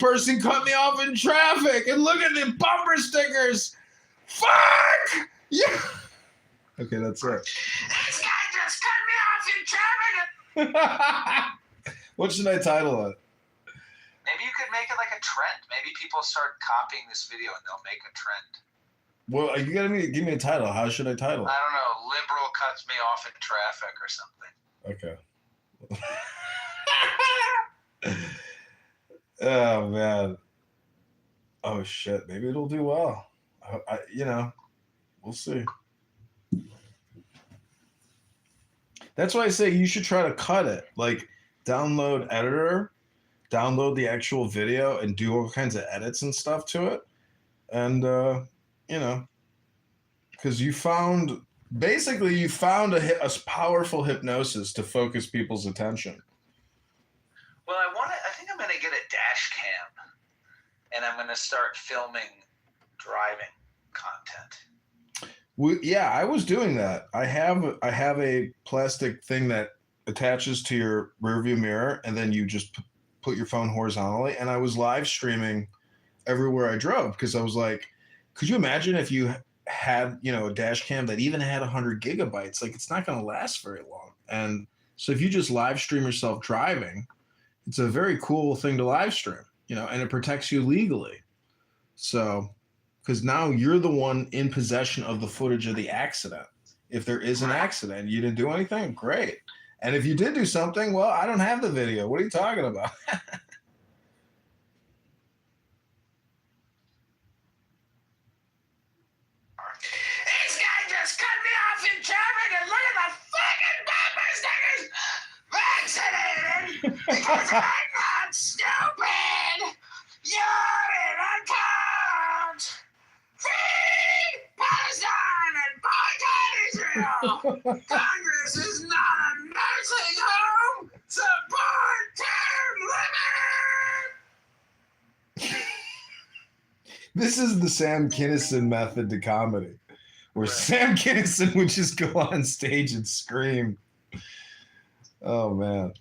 person cut me off in traffic, and look at the bumper stickers. Fuck! Yeah. Okay, that's it. This guy just cut me off in traffic. What should I title it? Maybe you could make it like a trend. Maybe people start copying this video and they'll make a trend. Well, you gotta give me a title. How should I title it? I don't know. Liberal cuts me off in traffic or something. Okay. Oh man. Oh shit. Maybe it'll do well. We'll see. That's why I say you should try to cut it. Like, download editor, download the actual video, and do all kinds of edits and stuff to it. And because you found a powerful hypnosis to focus people's attention. Well, I think I'm gonna get a dash cam, and I'm gonna start filming driving content. Yeah, I was doing that. I have a plastic thing that attaches to your rearview mirror, and then you just put your phone horizontally. And I was live streaming everywhere I drove because I was like, could you imagine if you had a dash cam that even had 100 gigabytes? Like, it's not going to last very long. And so if you just live stream yourself driving, it's a very cool thing to live stream, and it protects you legally. So. Because now you're the one in possession of the footage of the accident. If there is an accident, you didn't do anything, great. And if you did do something, well, I don't have the video. What are you talking about? This guy just cut me off in traffic, and look at the fucking bumper stickers. Vaccinated because I'm not stupid. You're in a cult. Free Palestine and boycott Israel. Congress is not a nursing home. Support term limit. This is the Sam Kinison method to comedy, where Sam Kinison would just go on stage and scream. Oh man,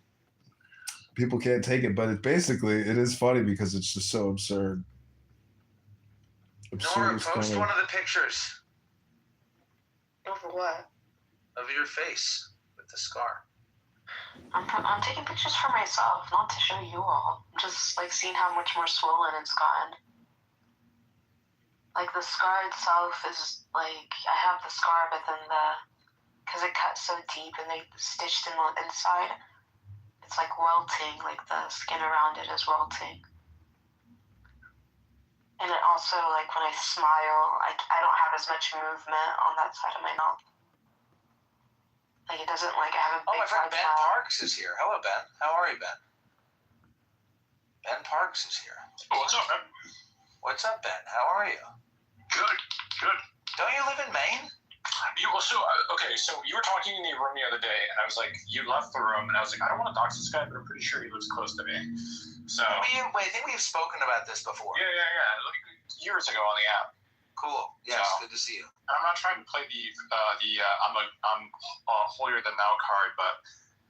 people can't take it, but it is funny because it's just so absurd. Nora, post one of the pictures. Over what? Of your face with the scar. I'm taking pictures for myself, not to show you all. I'm just seeing how much more swollen it's gotten. The scar itself is I have the scar, but then because it cut so deep and they stitched in the inside, it's welting, the skin around it is welting. And it also, when I smile, I don't have as much movement on that side of my mouth. It doesn't, I have a big my friend Ben Parks is here. Hello, Ben. How are you, Ben? Ben Parks is here. What's up, man? What's up, Ben? How are you? Good. Don't you live in Maine? So you were talking in the room the other day, and I was like, you left the room, and I was like, I don't want to dox this guy, but I'm pretty sure he lives close to me. So I think we've spoken about this before. Yeah. Years ago on the app. Cool. Yes, good to see you. And I'm not trying to play I'm holier than thou card, but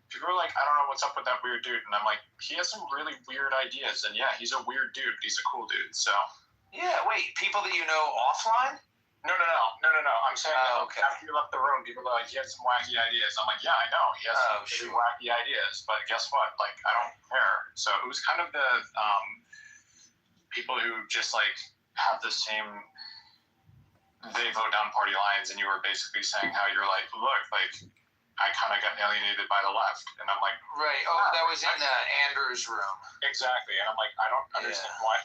people are like, I don't know what's up with that weird dude, and I'm like, he has some really weird ideas, and yeah, he's a weird dude, but he's a cool dude. So yeah, wait, people that you know offline? No. I'm saying after you left the room, people are like, he has some wacky ideas. I'm like, yeah, I know. He has some really wacky ideas, but guess what? I don't care. So it was kind of the people who just have the same, they vote down party lines, and you were basically saying how you're like, look, I kind of got alienated by the left. And I'm like, right. Oh, that was in Andrew's room. Exactly. And I'm like, I don't understand why,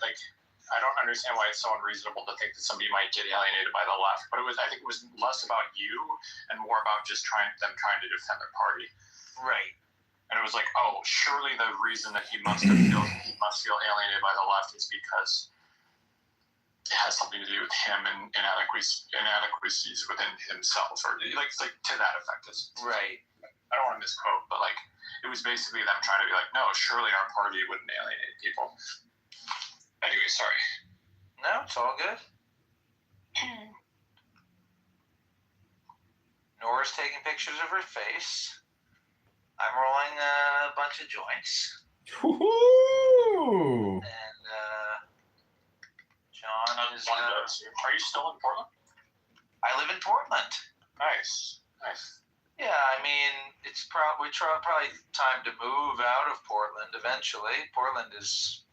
I don't understand why it's so unreasonable to think that somebody might get alienated by the left. But I think it was less about you and more about just trying to defend their party. Right. And it was like, oh, surely the reason that he must feel alienated by the left is because it has something to do with him and inadequacies within himself, or to that effect. Right. I don't want to misquote, but it was basically them trying to be like, no, surely our party wouldn't alienate people. Anyway, sorry. No, it's all good. Nora's taking pictures of her face. I'm rolling a bunch of joints. Woohoo! And is One of those. Are you still in Portland? I live in Portland. Nice. Yeah, I mean, it's probably time to move out of Portland eventually. Portland is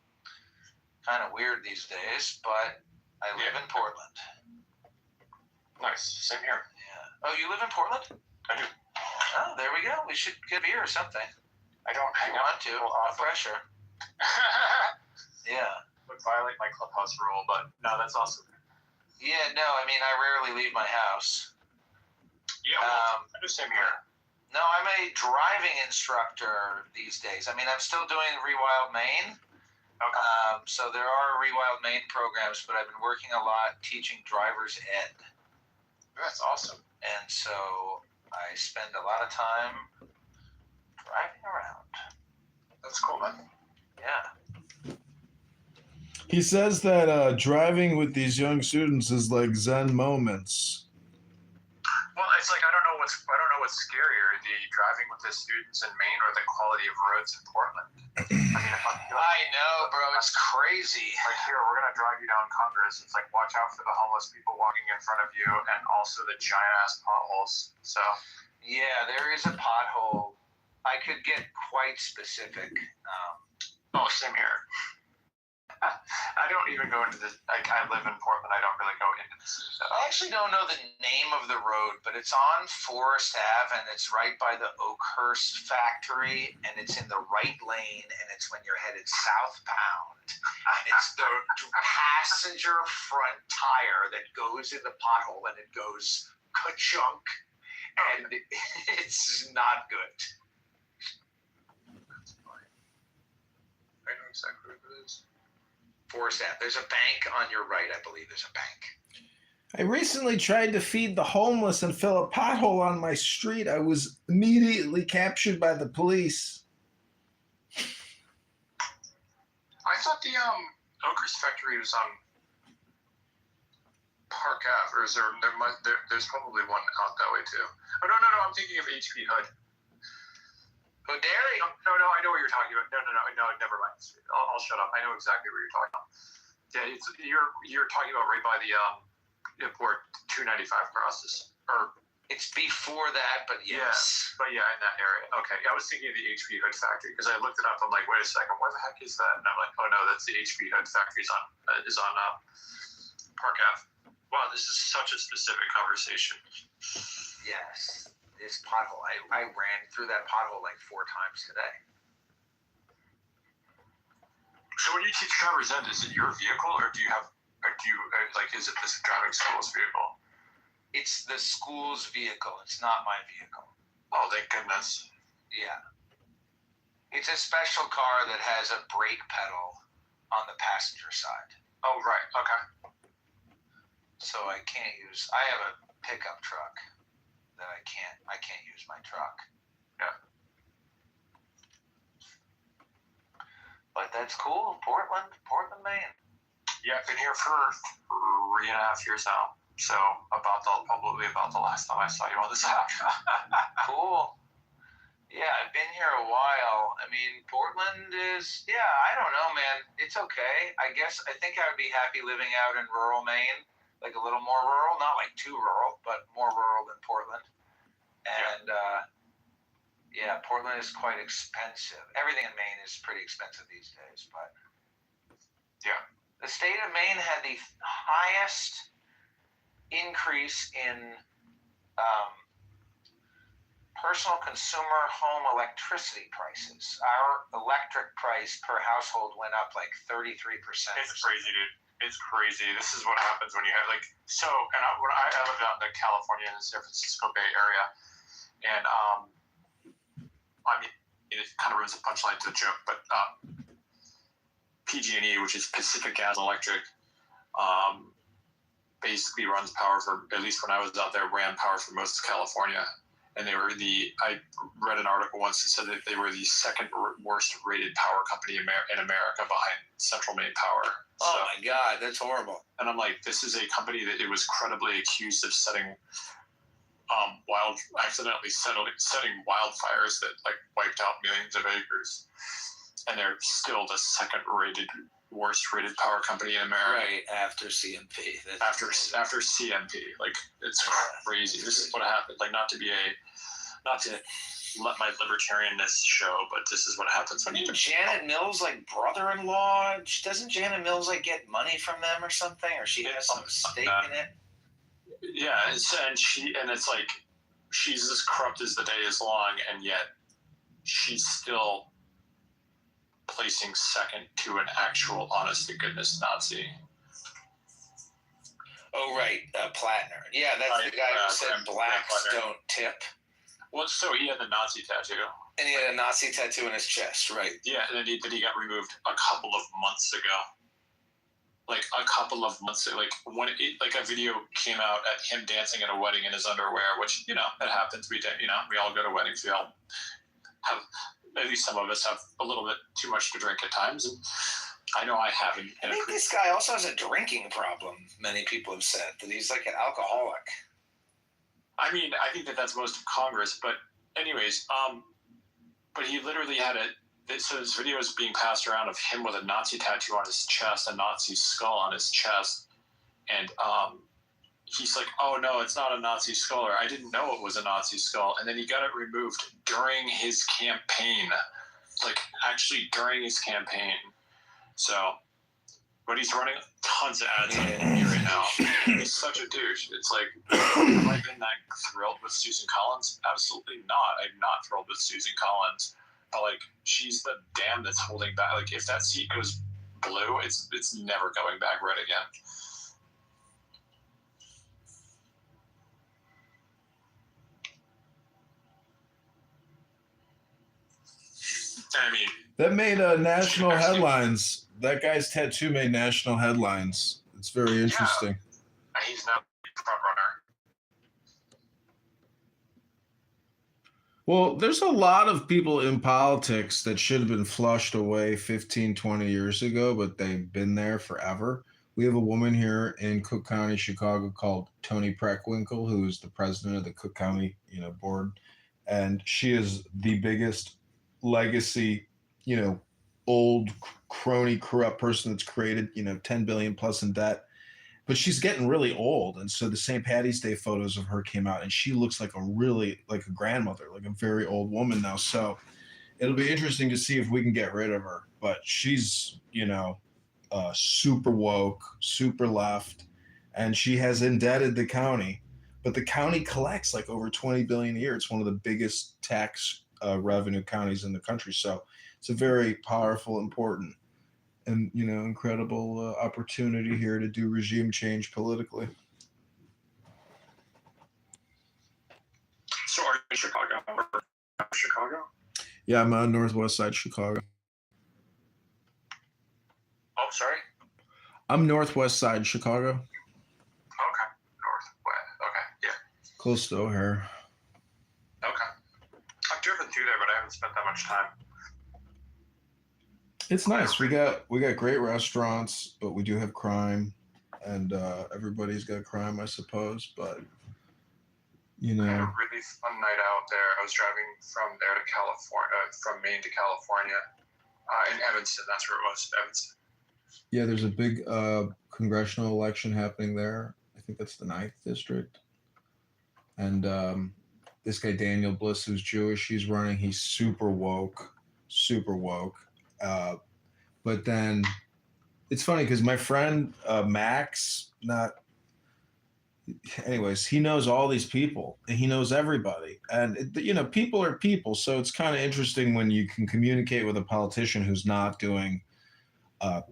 kind of weird these days, but I live in Portland. Nice. Same here. Yeah. Oh, you live in Portland? I do. Oh, there we go. We should get a beer or something. I don't If you want to. No pressure. Yeah. Would violate my clubhouse rule, but no, that's awesome. Yeah, no, I mean, I rarely leave my house. Yeah, well, I do same here. No, I'm a driving instructor these days. I mean, I'm still doing Rewild Maine. Okay. So there are Rewild Maine programs, but I've been working a lot teaching driver's ed. That's awesome. And so I spend a lot of time driving around. That's cool, man. Yeah. He says that driving with these young students is like Zen moments. Well, it's like I don't know what's scarier, the driving with the students in Maine or the quality of roads in Portland. I mean, I know, bro. It's crazy. Like here, we're gonna drive you down Congress. It's like watch out for the homeless people walking in front of you, and also the giant ass potholes. So yeah, there is a pothole. I could get quite specific. Same here. I don't even go into this. I live in Portland. I don't really go into this. I actually don't know the name of the road, but it's on Forest Ave, and it's right by the Oakhurst factory, and it's in the right lane, and it's when you're headed southbound, and it's the passenger front tire that goes in the pothole, and it goes ka-chunk, and it's not good. I know exactly what it is. Forest Ave. There's a bank on your right, I believe. There's a bank. I recently tried to feed the homeless and fill a pothole on my street. I was immediately captured by the police. I thought the Oakhurst factory was on Park Ave, or is there's probably one out that way too. Oh no, I'm thinking of HP Hood. Oh, Dairy? No, I know what you're talking about. No, never mind. I'll shut up. I know exactly what you're talking about. Yeah, you're talking about right by the where 295 crosses, or it's before that, but yes. But yeah, in that area. Okay, I was thinking of the HP Hood factory because I looked it up. I'm like, wait a second, what the heck is that? And I'm like, oh no, that's the HP Hood factory. Is on Park Ave. Wow, this is such a specific conversation. Yes. This pothole. I ran through that pothole like 4 times today. So when you teach driver's ed, is it your vehicle, or is it this driving school's vehicle? It's the school's vehicle. It's not my vehicle. Oh, thank goodness. Yeah. It's a special car that has a brake pedal on the passenger side. Oh, right. Okay. So I have a pickup truck that I can't use my truck. Yeah. But that's cool. Portland, Maine. Yeah, I've been here for 3.5 years now. So probably about the last time I saw you on this app. Cool. Yeah, I've been here a while. I mean, Portland is, I don't know, man. It's okay. I think I would be happy living out in rural Maine. Like a little more rural, not like too rural, but more rural than Portland. And Portland is quite expensive. Everything in Maine is pretty expensive these days, but yeah. The state of Maine had the highest increase in personal consumer home electricity prices. Our electric price per household went up like 33%. It's crazy, dude. It's crazy. This is what happens when you have I lived out in California in the San Francisco Bay Area, and I mean it kind of ruins the punchline to the joke, but PG&E, which is Pacific Gas and Electric, basically runs power for, at least when I was out there, ran power for most of California. And I read an article once that said that they were the second worst rated power company in America behind Central Maine Power. Oh my God, that's horrible. And I'm like, this is a company that it was credibly accused of setting accidentally setting wildfires that like wiped out millions of acres. and they're still the second-rated, worst-rated power company in America. Right after CMP. After CMP, like it's crazy. This is what happened. Like not to let my libertarianness show, but this is what happens when you. Janet Mills, like brother-in-law, doesn't Janet Mills like get money from them or something, or she has some stake in it? Yeah, and it's like she's as corrupt as the day is long, and yet she's still placing second to an actual honest-to-goodness Nazi. Oh, right, Plattner. Yeah, that's the guy who said blacks don't tip. Well, so he had the Nazi tattoo. And he had a Nazi tattoo in his chest, right. Yeah, and then he got removed a couple of months ago. Like a couple of months ago. Like a video came out at him dancing at a wedding in his underwear, which, it happens. We all go to weddings. We all have, at least some of us have a little bit too much to drink at times. And I know I haven't. I think this guy also has a drinking problem. Many people have said that he's like an alcoholic. I mean, I think that's most of Congress, but anyways, but he literally had so this video is being passed around of him with a Nazi tattoo on his chest, a Nazi skull on his chest, and he's like, oh no, it's not a Nazi skull, or I didn't know it was a Nazi skull, and then he got it removed during his campaign, like actually during his campaign. So, but he's running tons of ads on TV right now. He's such a douche. It's like, have I been that thrilled with Susan Collins? Absolutely not. I'm not thrilled with Susan Collins. But like, she's the dam that's holding back. Like, if that seat goes blue, it's never going back red again. I mean, that made national headlines. That guy's tattoo made national headlines. It's very interesting. Yeah. He's not a front runner. Well, there's a lot of people in politics that should have been flushed away 15, 20 years ago, but they've been there forever. We have a woman here in Cook County, Chicago, called Toni Preckwinkle, who is the president of the Cook County, board, and she is the biggest legacy, old crony corrupt person that's created, 10 billion plus in debt. But she's getting really old. And so the St. Patty's Day photos of her came out, and she looks like a grandmother, like a very old woman now. So it'll be interesting to see if we can get rid of her. But she's, super woke, super left, and she has indebted the county. But the county collects like over 20 billion a year. It's one of the biggest tax revenue counties in the country. So it's a very powerful, important, and incredible opportunity here to do regime change politically. So are you in Chicago? Yeah, I'm on northwest side Chicago. Oh, sorry? I'm northwest side Chicago. Okay. Northwest. Okay, yeah. Close to O'Hare. Okay. I've driven through there, but I haven't spent that much time. It's nice. We got great restaurants, but we do have crime, and everybody's got crime, I suppose. But I had a really fun night out there. I was driving from there to California, from Maine to California, in Evanston. That's where it was, Evanston. Yeah, there's a big congressional election happening there. I think that's the 9th district, and this guy Daniel Bliss, who's Jewish, he's running. He's super woke. But then it's funny because my friend Max, he knows all these people and he knows everybody, and people are people. So it's kind of interesting when you can communicate with a politician who's not doing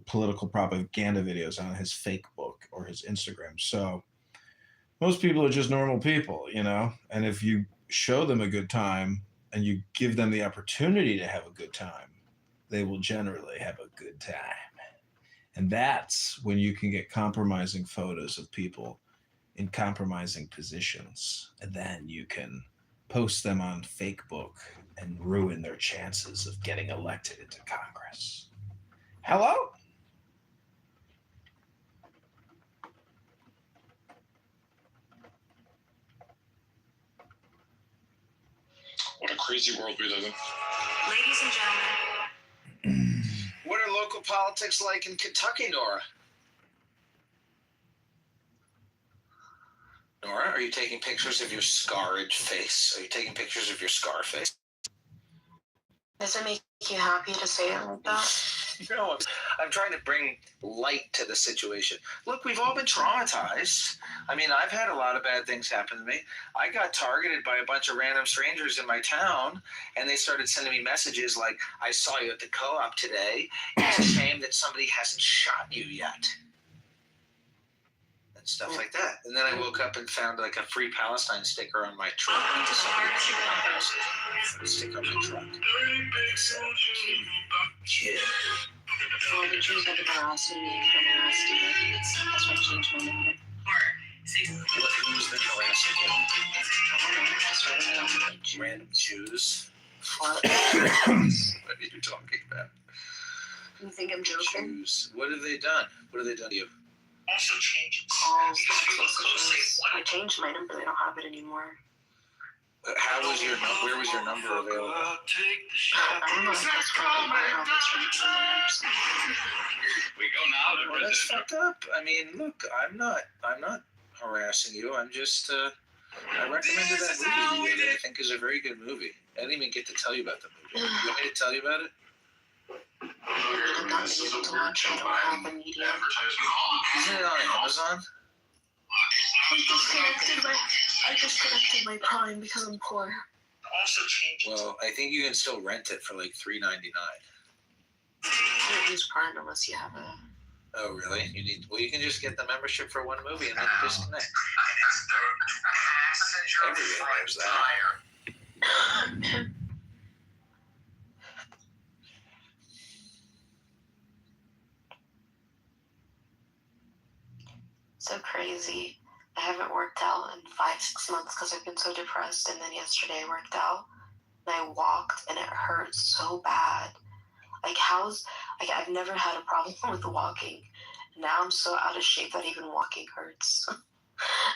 political propaganda videos on his fake book or his Instagram. So most people are just normal people, and if you show them a good time and you give them the opportunity to have a good time, they will generally have a good time. And that's when you can get compromising photos of people in compromising positions. And then you can post them on Facebook and ruin their chances of getting elected into Congress. Hello? What a crazy world we live in. Ladies and gentlemen, What are local politics like in Kentucky, Nora? Nora, are you taking pictures of your scarred face? Are you taking pictures of your scar face? Does it make you happy to say it like that? No, I'm trying to bring light to the situation. Look, we've all been traumatized. I mean, I've had a lot of bad things happen to me. I got targeted by a bunch of random strangers in my town, and they started sending me messages like, I saw you at the co-op today. It's a shame that somebody hasn't shot you yet. And stuff like that. And then I woke up and found like a Free Palestine sticker on my truck. Stick on my truck. Yeah. Well, the Jews have been harassing me from harassing me. That's why I changed my number. Who's been harassing you? I don't know, just Random Jews? What? What are you talking about? You think I'm joking? Jews. What have they done? What have they done to you? Also changes. Calls, text messages. I changed my number. They don't have it anymore. How was your where was your number available? I don't know if that's probably how this from We go now to Well, that's fucked up. I mean, look, I'm not harassing you. I'm just I recommended that movie to you that I think is a very good movie. I didn't even get to tell you about the movie. You want me to tell you about it? I'm not able to watch it. I don't have the media. Isn't it on Amazon? I disconnected my Prime because I'm poor. Also changes. Well, I think you can still rent it for like $3.99. You can't use Prime unless you have a... Oh, really? You can just get the membership for one movie and then disconnect. Everybody knows that. So crazy. I haven't worked out in 5-6 months because I've been so depressed, and then yesterday I worked out and I walked and it hurt so bad. Like I've never had a problem with walking. Now I'm so out of shape that even walking hurts.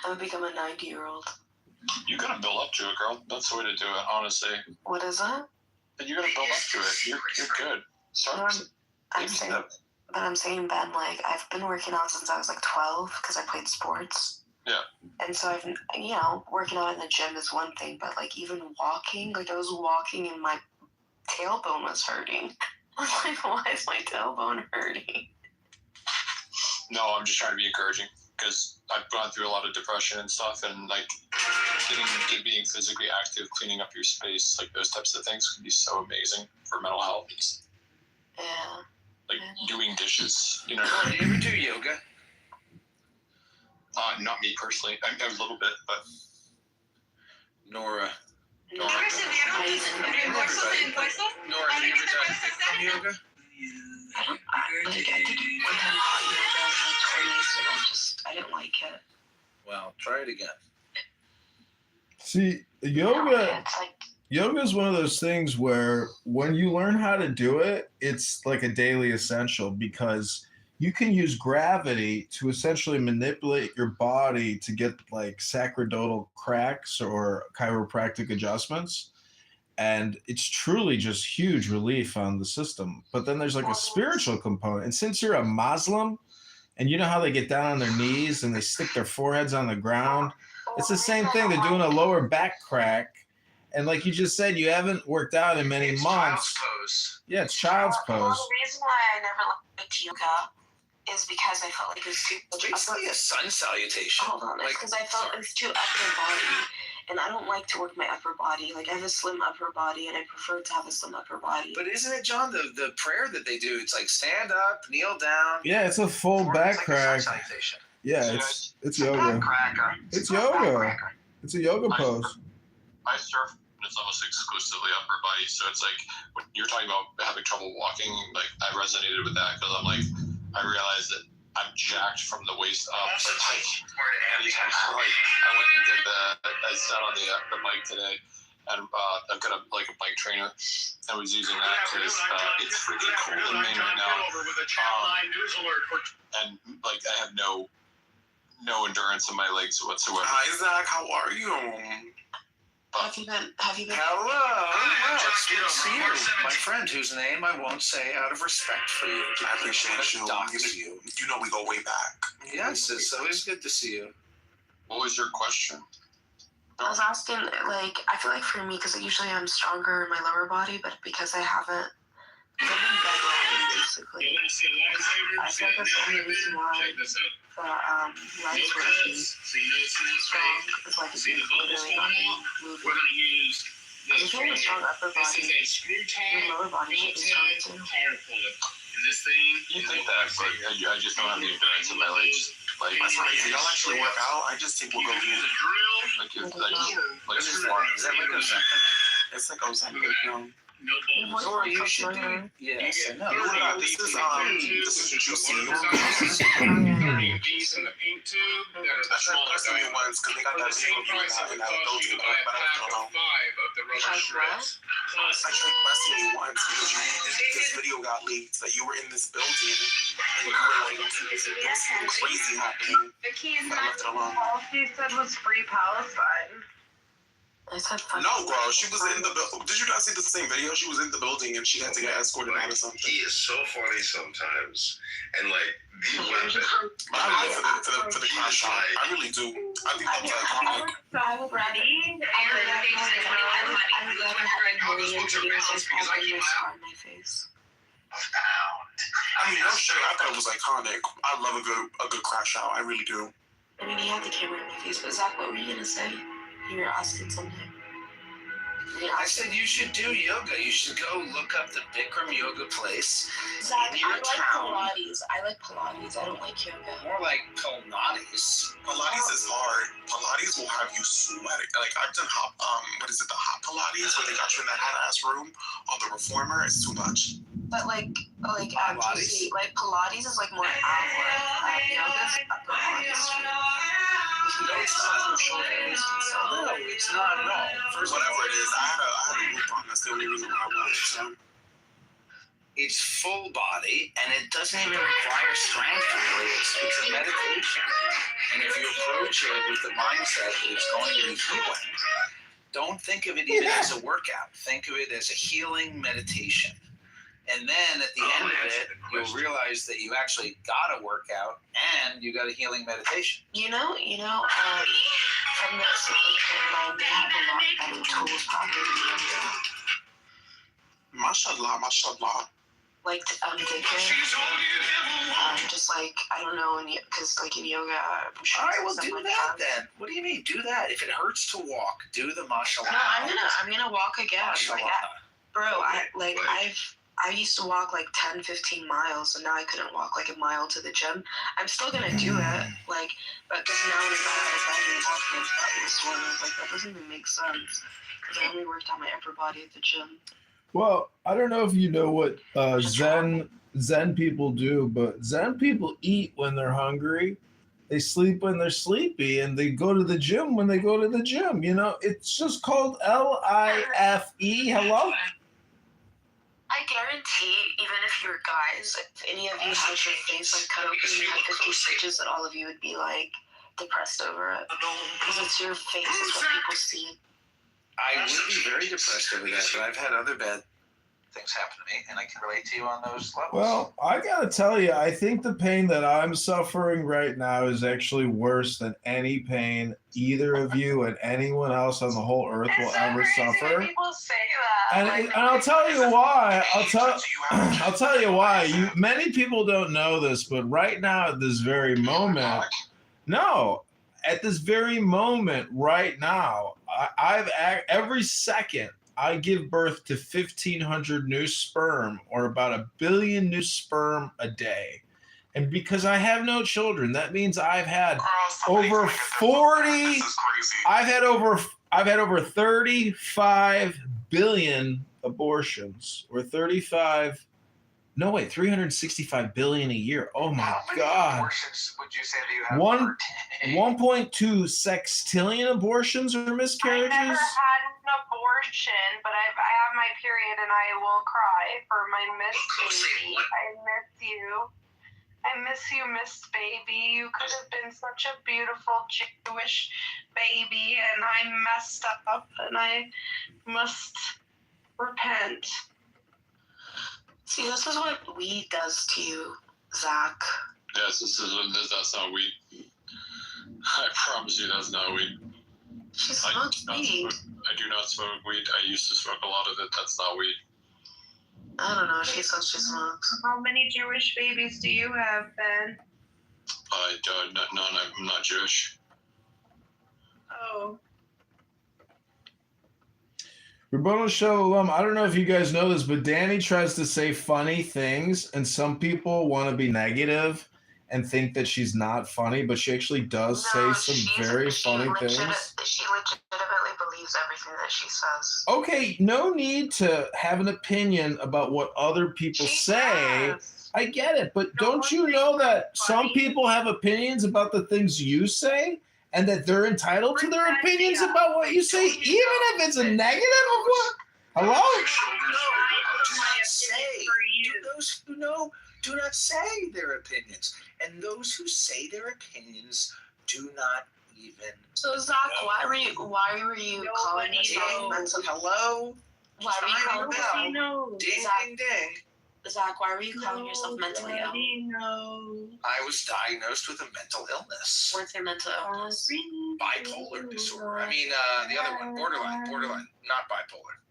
I'm gonna become a 90-year-old. You gotta build up to it, girl. That's the way to do it, honestly. What is it? And you gotta build up to it. You're good. I'm saying, Ben, like, I've been working out since I was like 12 because I played sports. Yeah. And so I've, working out in the gym is one thing, but like even walking, like I was walking and my tailbone was hurting. I was like, why is my tailbone hurting? No, I'm just trying to be encouraging because I've gone through a lot of depression and stuff, and like being physically active, cleaning up your space, like those types of things can be so amazing for mental health. Yeah. Like doing dishes, Do you ever do yoga? Not me personally. A little bit, but Nora. No. Nora, have you ever done Bikram yoga? I did one time hot yoga in my 20s, and I didn't like it. Well, try it again. See, yoga is one of those things where when you learn how to do it, it's like a daily essential because you can use gravity to essentially manipulate your body to get like sacerdotal cracks or chiropractic adjustments. And it's truly just huge relief on the system. But then there's like a spiritual component. And since you're a Muslim and you know how they get down on their knees and they stick their foreheads on the ground, it's the same thing. They're doing a lower back crack. And like you just said, you haven't worked out in many months. Child's pose. Yeah, it's child's pose. Well, the reason why I never liked yoga is because I felt like it was too much. Basically a sun salutation. Hold on, because I felt it was too upper body. And I don't like to work my upper body. Like, I have a slim upper body, and I prefer to have a slim upper body. But isn't it, John, the prayer that they do? It's like stand up, kneel down. Yeah, it's a full back crack. Yeah, it's yoga. It's yoga. It's a yoga pose. I surf, and it's almost exclusively upper body. So it's like when you're talking about having trouble walking, like I resonated with that because I'm like, I realized that I'm jacked from the waist up. So it's like anytime I went and did I sat on the bike today, and I've got a bike trainer. I was using that because it's freaking cold in Maine right now. And like I have no endurance in my legs whatsoever. Hi Zach, how are you? Have you been? Hello. Hi, John It's good to see Kitover, you. March My 17th. friend, whose name I won't say out of respect for you. I appreciate you. Dox you. You know we go way back. Yes, it's always good to see you. What was your question? I was asking, like, I feel like for me, because usually I'm stronger in my lower body, but because I haven't, I've been bedridden, basically. I feel like that's the only reason why the legs were strong, is like if you literally not been moving. Because if you have a strong upper body, your lower body should be strong too. You think that, but I just don't have the endurance in my legs. Like, That's crazy. Y'all actually work out? I just think we'll go get like it's more. Is that like Ozempic? It's like Ozempic, Or you should do. Yes, I know. This is juicy. I tried pressing you once because they got that video of you in that building, but I don't know. I tried pressing you once because this video got leaked that you were in this building and you were like, there was something crazy happening. I left it alone. All she said was free Palestine. I said No, girl, she was in the building. Did you not see the same video? She was in the building and she had to get escorted out or something. He is so funny sometimes, and like the weapon. But I really for the crash shot. I really do. I think that was iconic. I was ready. I would rather have a million videos of having my scar on my face. I mean, no shit. I thought it was iconic. I love a good crash out. I really do. I mean, he had the camera in my face, but Zach, what were you gonna say? You were asking something. I said you should do yoga. You should go look up the Bikram yoga place. Zach, in your I like town. Pilates. I like Pilates. I don't like yoga. More like Pilates. Pilates is hard. Pilates will have you sweating. Like I've done hot, what is it, the hot Pilates where they got you in that hot ass room on the reformer. It's too much. But like actually, like Pilates is like more outward. Yoga's upper body strength. If you don't stop your shoulders, No, it's not at all. First, whatever it is, I had a group on. That's the only reason why I watched it. So. It's full body, and it doesn't even require strength, really. It's a meditation. And if you approach it with the mindset that it's going to be healing, don't think of it even as a workout. Think of it as a healing meditation. And then at the end of it, you'll realize that you actually got a workout and you got a healing meditation. You know, from the Islamic they have a lot better tools probably than yoga. Mashallah, mashallah. Like dhikr, just like I don't know, because like in yoga, I'm sure. All right, well, do that then. What do you mean, do that? If it hurts to walk, do the mashallah. No, I'm gonna walk again. Mashallah. Like, I used to walk like 10, 15 miles, and now I couldn't walk like a mile to the gym. I'm still gonna do it, like, but just now it's not like I can walk my butt was sore. Like that doesn't even make sense because I only worked on my upper body at the gym. Well, I don't know if you know what Zen people do, but Zen people eat when they're hungry, they sleep when they're sleepy, and they go to the gym when they go to the gym. You know, it's just called LIFE. Hello? I guarantee, even if you're guys, if any of you had your face like cut open and you had 50 stitches, that all of you would be like depressed over it. Because it's your face, is what people see. I would be very depressed over that, but I've had other bad things happen to me, and I can relate to you on those levels. Well, I gotta tell you, I think the pain that I'm suffering right now is actually worse than any pain either of you and anyone else on the whole earth will ever suffer. People say that. And I'll tell you why. I'll tell you why. Many people don't know this, but right now at this very moment, at this very moment right now, every second I give birth to 1,500 new sperm, or about 1 billion new sperm a day. And because I have no children, that means I've had over 40. I've had over 35 billion abortions, or 365 billion a year. Oh my God. Abortions would you say that you have? 1.2 sextillion abortions or miscarriages. I never had an abortion, but I have my period and I will cry for my missed baby. I miss you. I miss you, Miss Baby. You could have been such a beautiful Jewish baby, and I messed up, and I must repent. See, this is what weed does to you, Zach. Yes, that's not weed. I promise you that's not weed. She smokes weed. I do not smoke weed. I used to smoke a lot of it. That's not weed. I don't know. She says she smokes. How many Jewish babies do you have, Ben? I don't. None. I'm not Jewish. Oh. Rabbanu Shalom, I don't know if you guys know this, but Danny tries to say funny things, and some people want to be negative and think that she's not funny, but she actually does say some very funny things. She legitimately believes everything that she says. Okay, no need to have an opinion about what other people say. Does. I get it, but don't you know that some people have opinions about the things you say? And that they're entitled to their opinions about what you say, even if it's a negative of what? Hello? Do not say. Those who know do not say their opinions. And those who say their opinions do not even. So, Zach, why were you calling yourself mental? Hello? Why were you calling yourself? Ding, ding, ding. Zach, why were you calling yourself mentally ill? I was diagnosed with a mental illness. What's your mental illness? Bipolar disorder. I mean, the other one, borderline, not bipolar.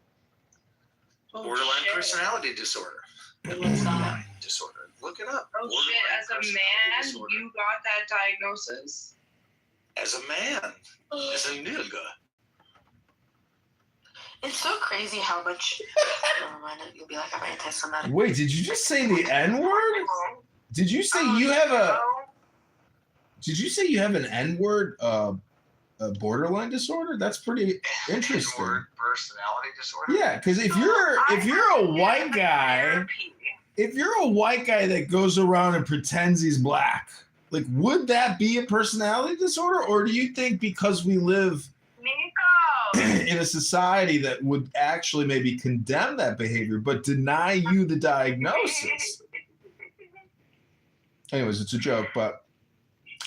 Borderline personality disorder. What's that? Disorder. Look it up. Oh shit! As a man, you got that diagnosis. As a man, as a nigga. It's so crazy how much. Never mind, you'll be like, I'm anti-Semitic. Wait, did you just say the N-word? Did you say you have a? Did you say you have an N-word a borderline disorder? That's pretty interesting. N-word personality disorder. Yeah, because if you're a white guy, that goes around and pretends he's black, like, would that be a personality disorder, or do you think because we live in a society that would actually maybe condemn that behavior but deny you the diagnosis? Anyways, it's a joke, but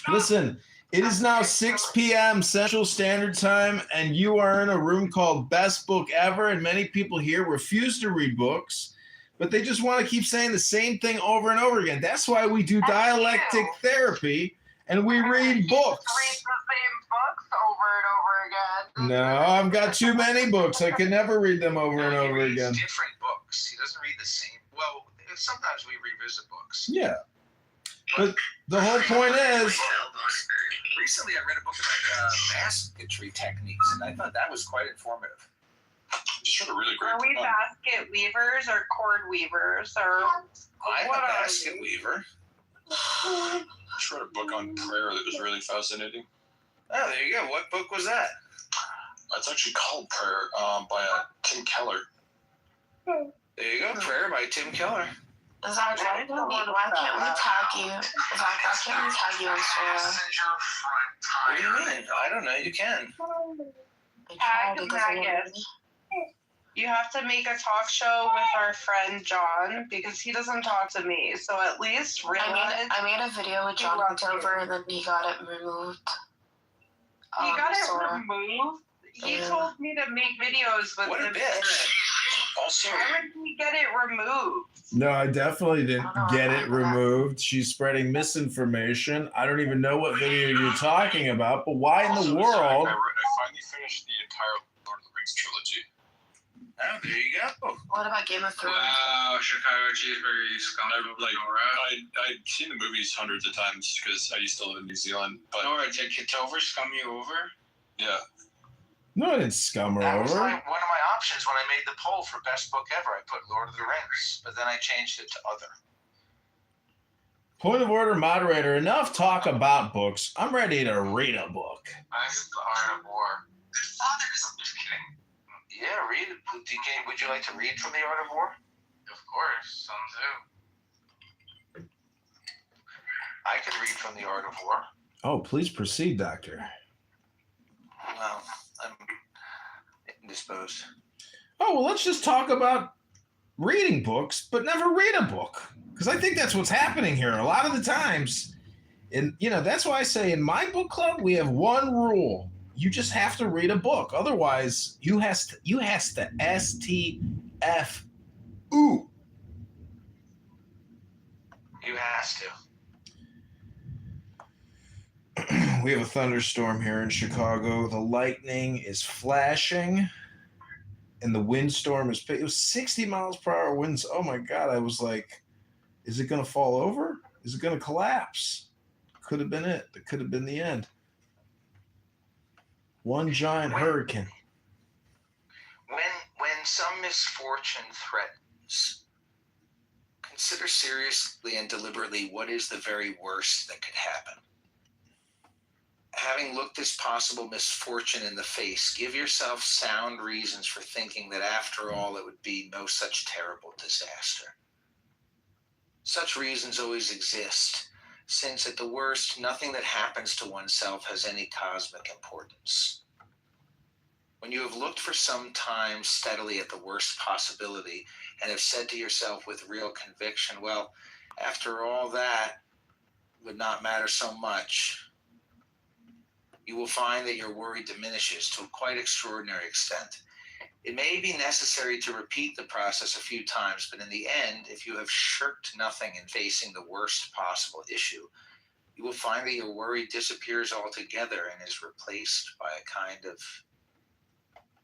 listen, it is now 6 p.m. Central Standard Time, and you are in a room called Best Book Ever, and many people here refuse to read books, but they just want to keep saying the same thing over and over again. That's why we do dialectic therapy, and we read books. Read the same books over and over again. No, I've got too many books. I can never read them over and over He reads again. different books. He doesn't read the same. Well, sometimes we revisit books. Yeah. But the whole point is... Recently, I read a book about basketry techniques, and I thought that was quite informative. Just read a really great Are we book. basket weavers or cord weavers or I'm what a are basket we? weaver. Just read a book on prayer that was really fascinating. Oh, there you go. What book was that? It's actually called Prayer by Tim Keller. There you go. Prayer by Tim Keller. Zach, why can't we tag you? Zach, why can't we tag you on Sora? What do you mean? I don't know. You can. Tag Magus. You have to make a talk show with our friend John because he doesn't talk to me. So at least realize I made a video with John Kitover and then he got it removed. He got it removed? He told me to make videos with What a him. bitch. Also, Why would he get it removed? No, I definitely didn't get it removed. She's spreading misinformation. I don't even know what video you're talking about, but why in the world? I finally finished the entire Lord of the Rings trilogy. oh, there you go. What about Game of Thrones? Wow, Chicago cheeseburger, you scum. I'd seen the movies hundreds of times because I used to live in New Zealand. But Nora, did Kitover scum you over? yeah, No, I didn't scum her That was over. like one of my options when I made the poll for best book ever. I put Lord of the Rings, but then I changed it to other. Point of order, moderator. Enough talk about books. I'm ready to read a book. I have the Art of War. I'm just kidding. Yeah, read it. Would you like to read from the Art of War? Of course, some do. I could read from the Art of War. Oh, please proceed, Doctor. Well, I'm indisposed. Oh, well, let's just talk about reading books, but never read a book. Because I think that's what's happening here. A lot of the times, and that's why I say in my book club, we have one rule. You just have to read a book. Otherwise, you has to STFU. You has to. We have a thunderstorm here in Chicago. The lightning is flashing, and the windstorm is. It was 60 miles per hour winds. Oh my God! I was like, is it going to fall over? Is it going to collapse? Could have been it. That could have been the end. One giant hurricane. When some misfortune threatens, consider seriously and deliberately what is the very worst that could happen. Having looked this possible misfortune in the face, give yourself sound reasons for thinking that after all it would be no such terrible disaster. Such reasons always exist, since at the worst, nothing that happens to oneself has any cosmic importance. When you have looked for some time steadily at the worst possibility and have said to yourself with real conviction, well, after all that would not matter so much, you will find that your worry diminishes to a quite extraordinary extent. It may be necessary to repeat the process a few times, but in the end, if you have shirked nothing in facing the worst possible issue, you will find that your worry disappears altogether and is replaced by a kind of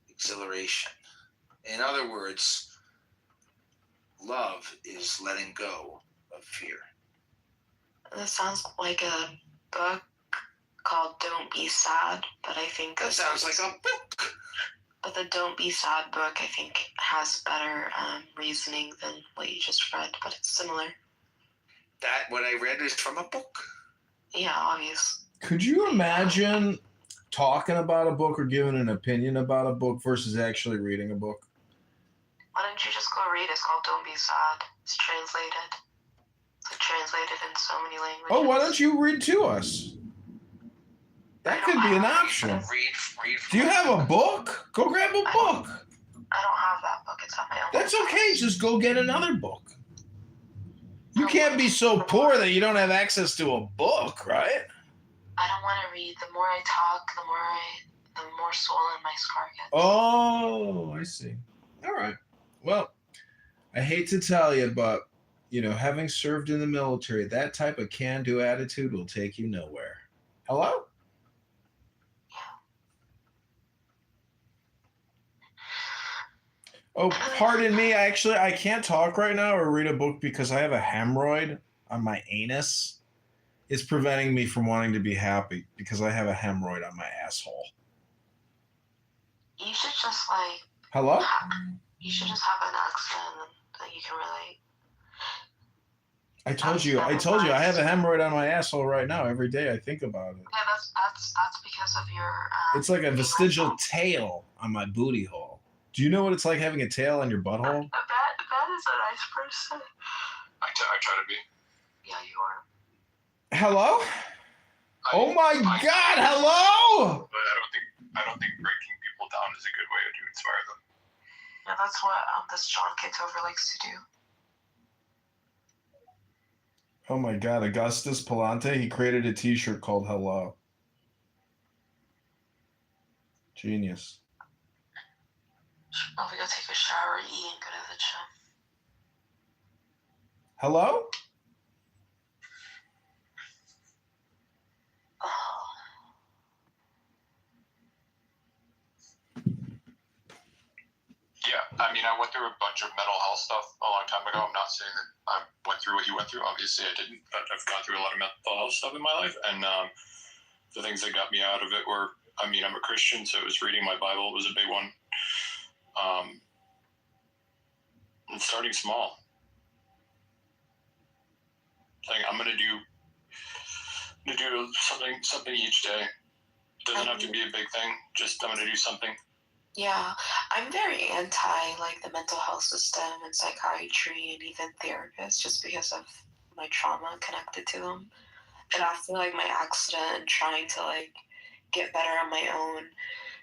exhilaration. In other words, love is letting go of fear. That sounds like a book called Don't Be Sad, but I think that sounds like a book. But the Don't Be Sad book, I think, has better reasoning than what you just read, but it's similar. That what I read is from a book. Yeah, obvious. Could you imagine talking about a book or giving an opinion about a book versus actually reading a book? Why don't you just go read? It's called Don't Be Sad. It's translated. It's like translated in so many languages. Oh, why don't you read to us? That could be an option. Read. Do you have a book? Go grab a book. I don't have that book. It's on my own. That's okay. Just go get another book. You can't be so poor that you don't have access to a book, right? I don't want to read. The more I talk, the more swollen my scar gets. Oh, I see. All right. Well, I hate to tell you, but having served in the military, that type of can-do attitude will take you nowhere. Hello? Oh, pardon me. I can't talk right now or read a book because I have a hemorrhoid on my anus. It's preventing me from wanting to be happy because I have a hemorrhoid on my asshole. You should just Hello? You should just have an accent that you can relate. I told you. I have a hemorrhoid on my asshole right now. Every day I think about it. Yeah, that's because of your. It's like a vestigial tail on my booty hole. Do you know what it's like having a tail on your butthole? That is a nice person. I try to be. Yeah, you are. Hello? Oh my God! Hello! But I don't think breaking people down is a good way to inspire them. Yeah, that's what this John Kitover likes to do. Oh my God, Augustus Palante, he created a t-shirt called Hello. Genius. Should probably go take a shower, eat, and go to the gym. Hello? Yeah, I mean, I went through a bunch of mental health stuff a long time ago. I'm not saying that I went through what you went through. Obviously, I didn't. But I've gone through a lot of mental health stuff in my life. And the things that got me out of it were, I mean, I'm a Christian, so it was reading my Bible. It was a big one. And starting small. Saying, I'm going to do something each day. It doesn't have to be a big thing. Just I'm going to do something. Yeah, I'm very anti the mental health system and psychiatry and even therapists just because of my trauma connected to them. But after my accident and trying to get better on my own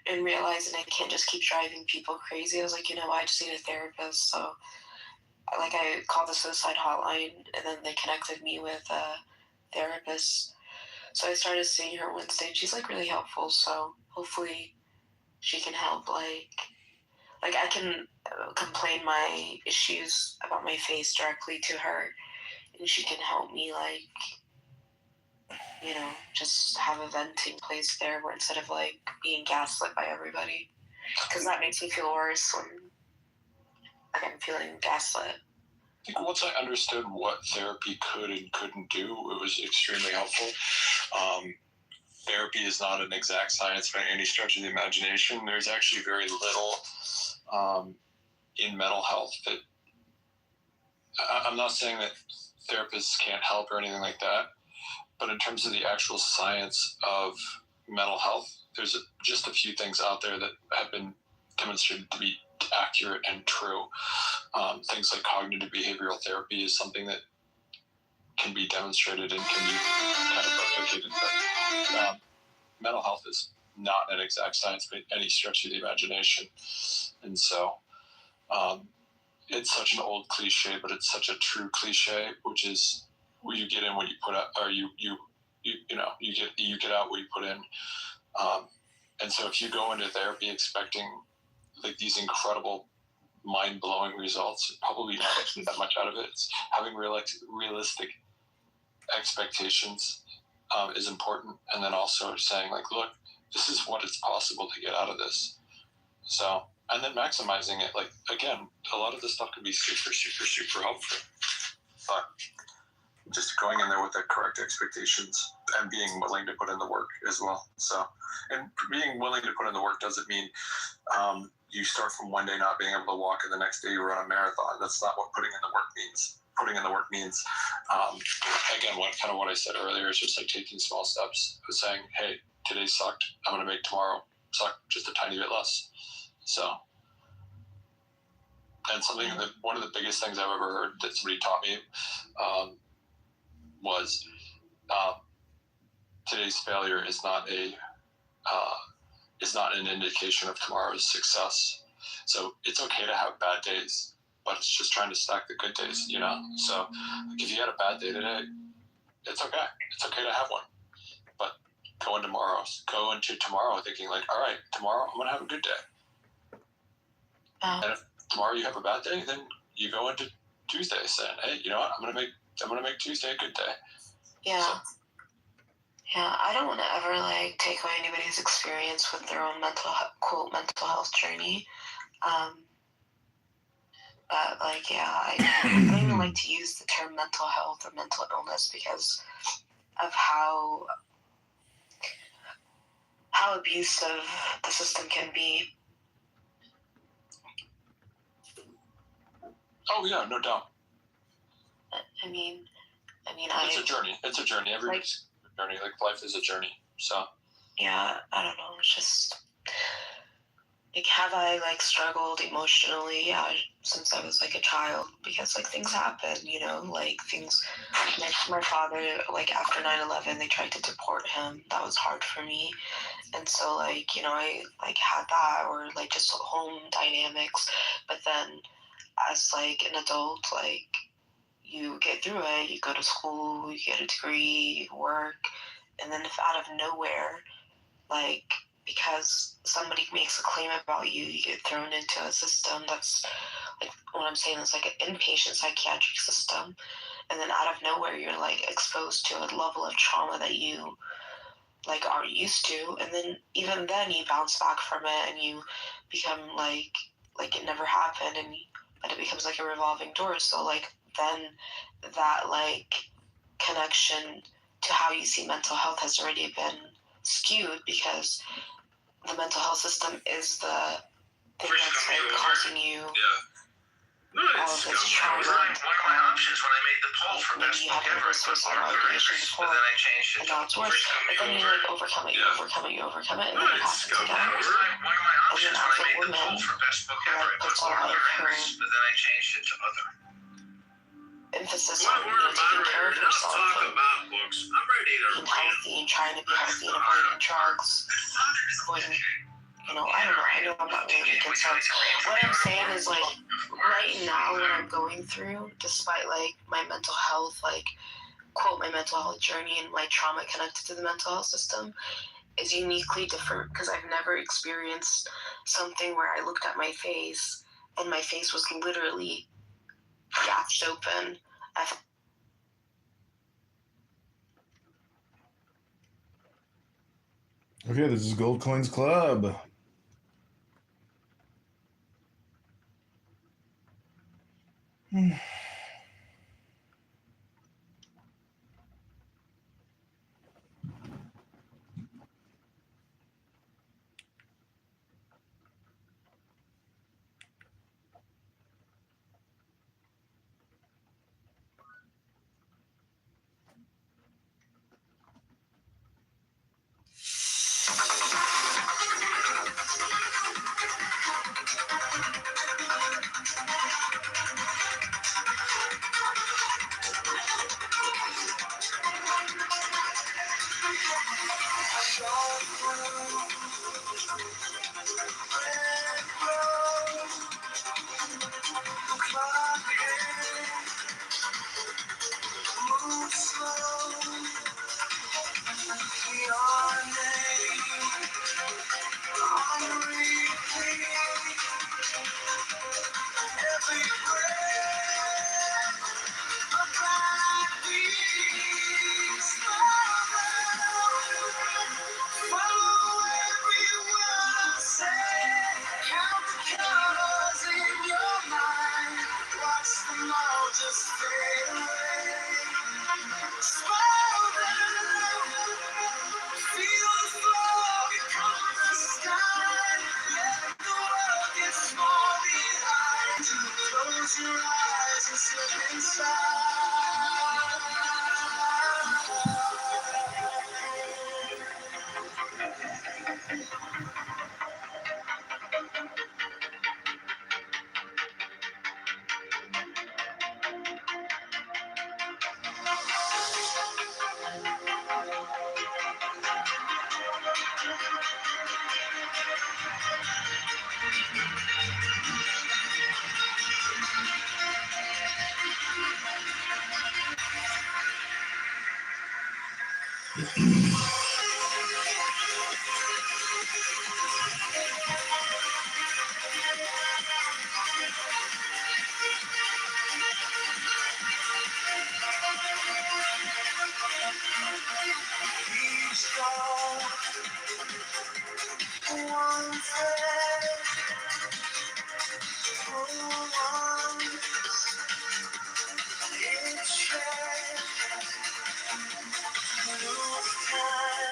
and realizing I can't just keep driving people crazy, I was like, I just need a therapist. So I called the suicide hotline, and then they connected me with a therapist. So I started seeing her Wednesday, and she's like really helpful. So hopefully she can help. Like I can complain my issues about my face directly to her, and she can help me, like, you know, just have a venting place there where instead of like being gaslit by everybody, because that makes me feel worse when like I'm feeling gaslit. I think once I understood what therapy could and couldn't do, it was extremely helpful. Therapy is not an exact science by any stretch of the imagination. There's actually very little in mental health that I'm not saying that therapists can't help or anything like that, but in terms of the actual science of mental health, there's just a few things out there that have been demonstrated to be accurate and true. Things like cognitive behavioral therapy is something that can be demonstrated and can be kind of replicated, but mental health is not an exact science by any stretch of the imagination. And so it's such an old cliche, but it's such a true cliche, which is what you get in what you put out, or you get out what you put in. And so if you go into therapy expecting like these incredible mind-blowing results, you're probably not getting that much out of it. It's having realistic expectations is important, and then also saying like, look, this is what it's possible to get out of this. So, and then maximizing it. Like, again, a lot of this stuff can be super, super, super helpful, but just going in there with the correct expectations and being willing to put in the work as well. So, and being willing to put in the work doesn't mean you start from one day not being able to walk and the next day you run a marathon. That's not what putting in the work means. Putting in the work means, again, what I said earlier is just like taking small steps, saying, hey, today sucked. I'm going to make tomorrow suck just a tiny bit less. So, and something that one of the biggest things I've ever heard that somebody taught me was today's failure is not an indication of tomorrow's success. So it's okay to have bad days, but it's just trying to stack the good days, you know? So like, if you had a bad day today, it's okay. It's okay to have one. But go into tomorrow thinking like, all right, tomorrow I'm going to have a good day. And if tomorrow you have a bad day, then you go into Tuesday saying, hey, you know what? I'm going to make Tuesday a good day. Yeah. So, yeah, I don't want to ever like take away anybody's experience with their own mental health journey. But like, yeah, I don't even like to use the term mental health or mental illness because of how abusive the system can be. Oh yeah, no doubt. I mean, it's a journey. It's a journey. Everybody's journey. Like life is a journey. So. Yeah, I don't know. It's just like, have I like struggled emotionally? Yeah, since I was like a child, because like things happen, you know, like things. Like my father, like after 9/11, they tried to deport him. That was hard for me, and so like, you know, I like had that, or like just home dynamics. But then, as like an adult, like you get through it. You go to school, you get a degree, you work, and then if out of nowhere, like, because somebody makes a claim about you, you get thrown into a system that's, like, what I'm saying is like an inpatient psychiatric system, and then out of nowhere you're like exposed to a level of trauma that you like aren't used to, and then even then you bounce back from it and you become like it never happened, but it becomes like a revolving door. So like then that like connection to how you see mental health has already been skewed, because the mental health system is the thing that's like causing you all of this trauma. One of my options when I made the poll for best book ever, I put one of the records, but then I changed it to But then you like overcome it, and then it happens again. That was one of my options when I made the poll for best book ever. I put one of the records, but then I changed it to other. Emphasis on taking care of yourself and being healthy and trying to be healthy and avoiding drugs, avoiding I don't know. I know I'm not making sense. What I'm saying is, like, right now, what I'm going through, despite, like, my mental health, like, quote, my mental health journey and my trauma connected to the mental health system, is uniquely different because I've never experienced something where I looked at my face and my face was literally gashed open. Okay, this is Gold Coins Club. Time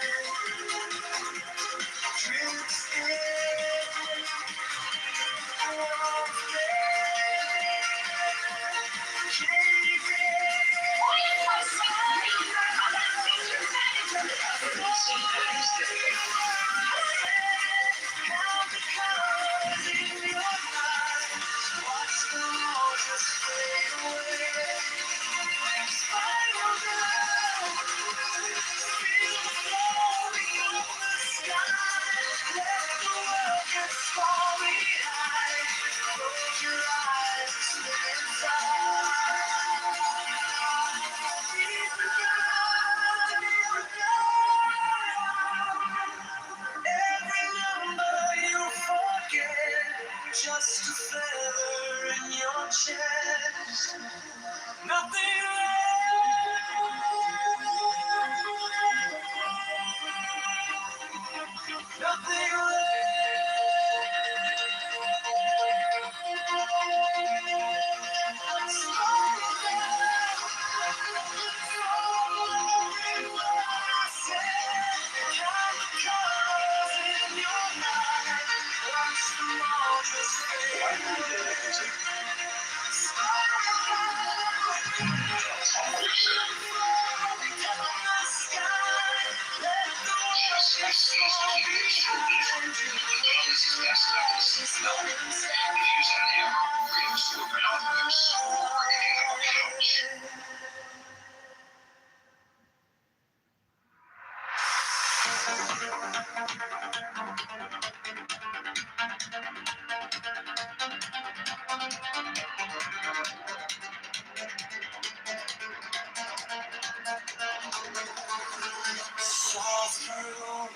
Soft room,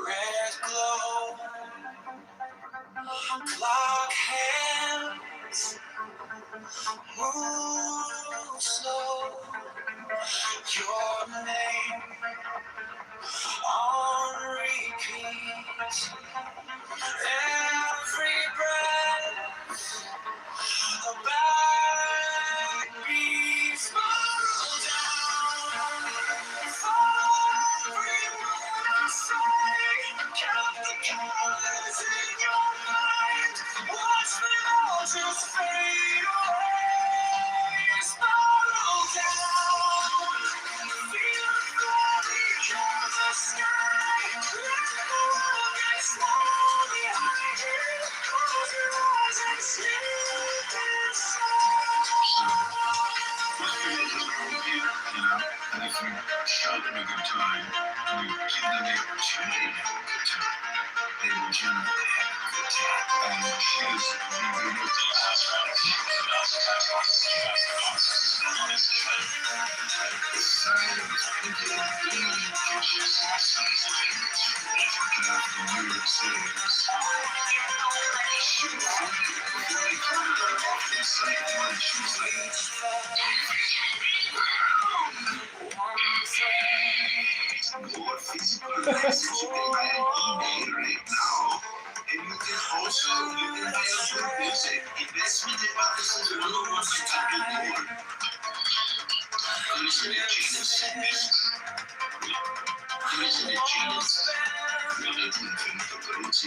red glow, clock hands, move slow. Your name on repeat. Every breath, a backbeat. Spiral down. Every word I say, count the colors in your mind. Watch them all just fade away. Spiral down. Feel the glory of the sky. Let the world get small behind you. Close your eyes and sleep inside. And if you show them a good time, and you give them the opportunity to have a good time, they will generally have a good time. And she's being able to last round. The silence into the bleeding pictures looking after New York City. She was really kind of off inside one. She was like, more physical relationship right now. And you can also, you can buy a good music. Investment in Pakistan is one of the top of the world. Listen to genius. Listen to genius. Really thinking the roots.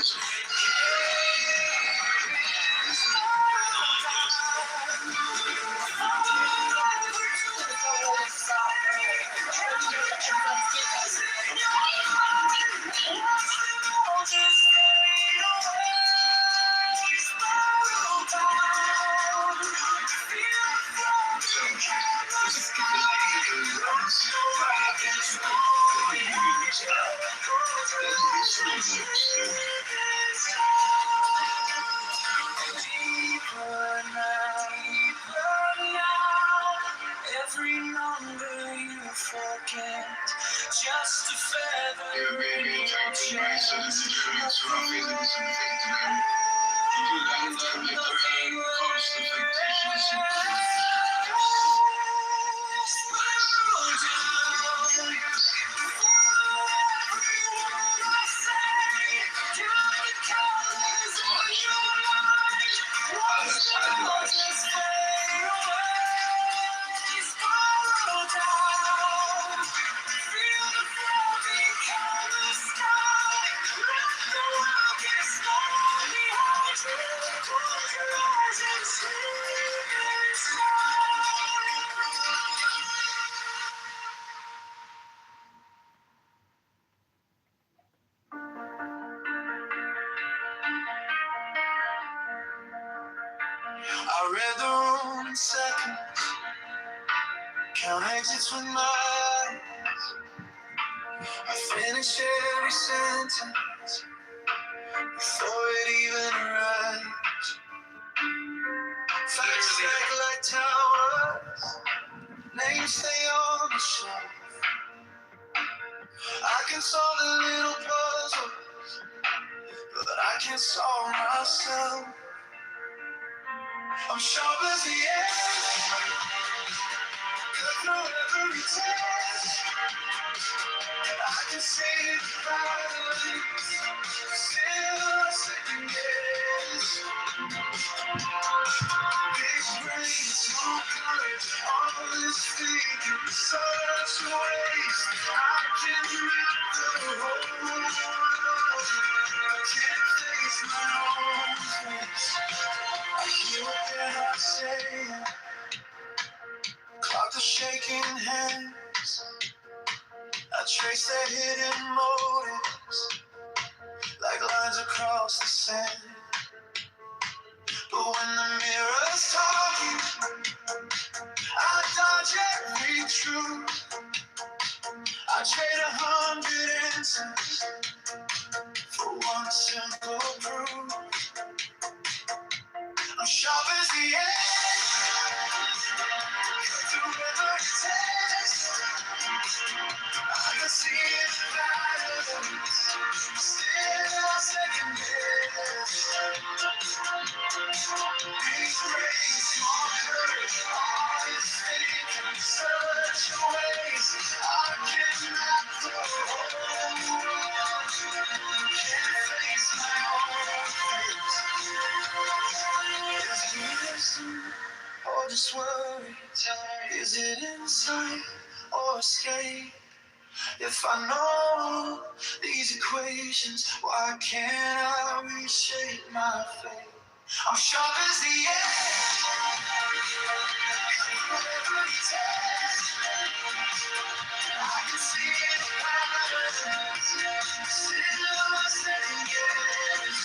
Every number you forget, just a feather. Yeah, baby, thank you, right? So this is your so I'm feeling this thing tonight. You do that and make the constant expectations. I read the room in seconds, count exits with my eyes. I finish every sentence before it even arrives. Facts stack like towers, names stay on the shelf. I can solve the little puzzles, but I can't solve myself. I'm sharp as the edge, cut through every test. I can see it finally, still I second guess. Big brain, small colors, all this thinking, such a waste. I can wrap the whole world up. I can't face my own face. I hear what they're not saying. Clock the shaking hands. I trace their hidden motives like lines across the sand. But when the mirror's talking, I dodge every truth. I trade 100 test for one simple proof. I'm sharp as the edge, cut through every test. I can see it patterns, still I second guess. Big brain, small courage, honest faith, in such a ways I cannot go on. Can't face my own face. Is it wisdom or just worry? Is it insight or escape? If I know these equations, why can't I reshape my fate? I'm sharp as the edge, every test. I can see it patterns, still I second guess.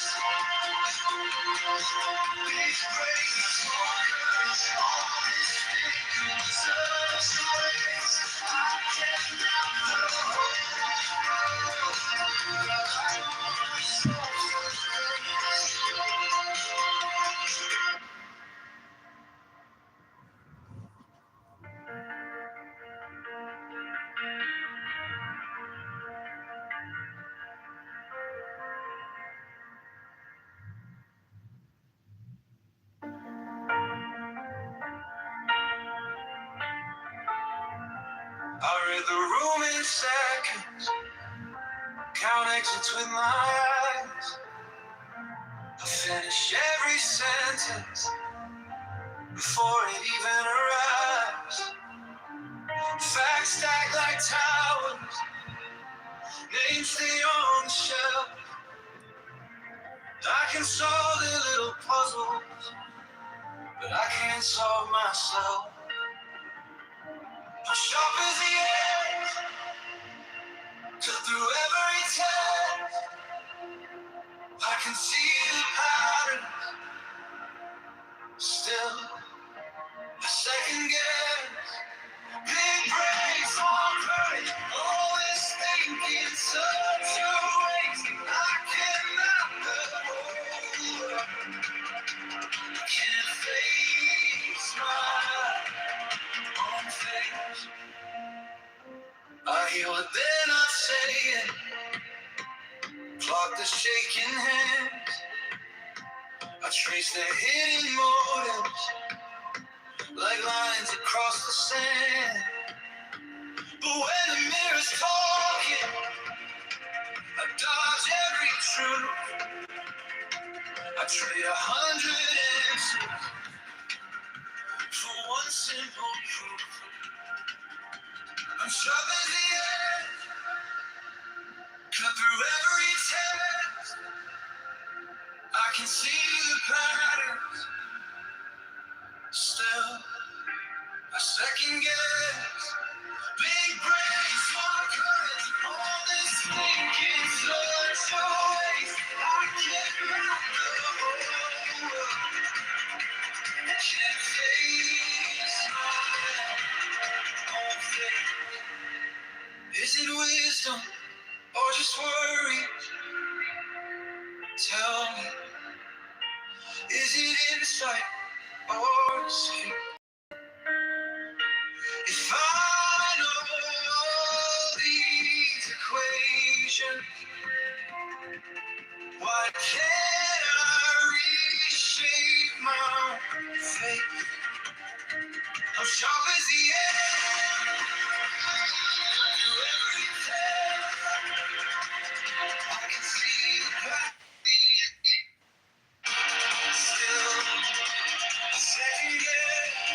Big brain, small courage, honest thinking, such ways I cannot I read the room in seconds, count exits with my eyes. I finish every sentence before it even arrives. Facts stack like towers, names stay on the shelf. I can solve the little puzzles, but I can't solve myself. I'm sharp as the edge, cut through every text. I can see the pattern, still a second guess. Big brain, small courage, all this thinking, such a waste. I cannot hold up, can't face my own face. I hear what they're not saying, clock the shaking hands. I trace their hidden motives, like lines across the sand. But when the mirror's talking, I dodge every truth. I trade 100 answers for one simple truth. I'm sharp as the edge, cut through every text. I can see the patterns, still a second guess. Big brain, small courage, all this thinking, such a waste. I cannot go, can't face my own fate. Is it wisdom or just worry? Tell me, is it insight or escape? If I know these equations, why can't I reshape my fate? I'm sharp as the edge, through every text. I can see the path, still a second guess.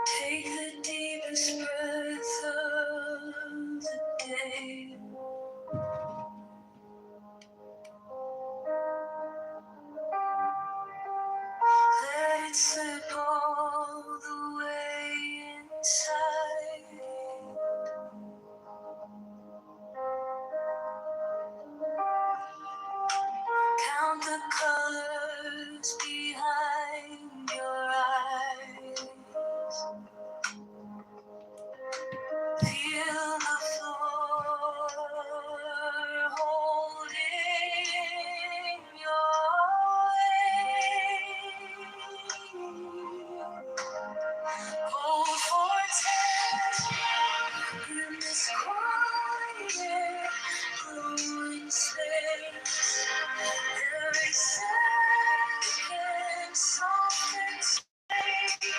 Take the deepest breath.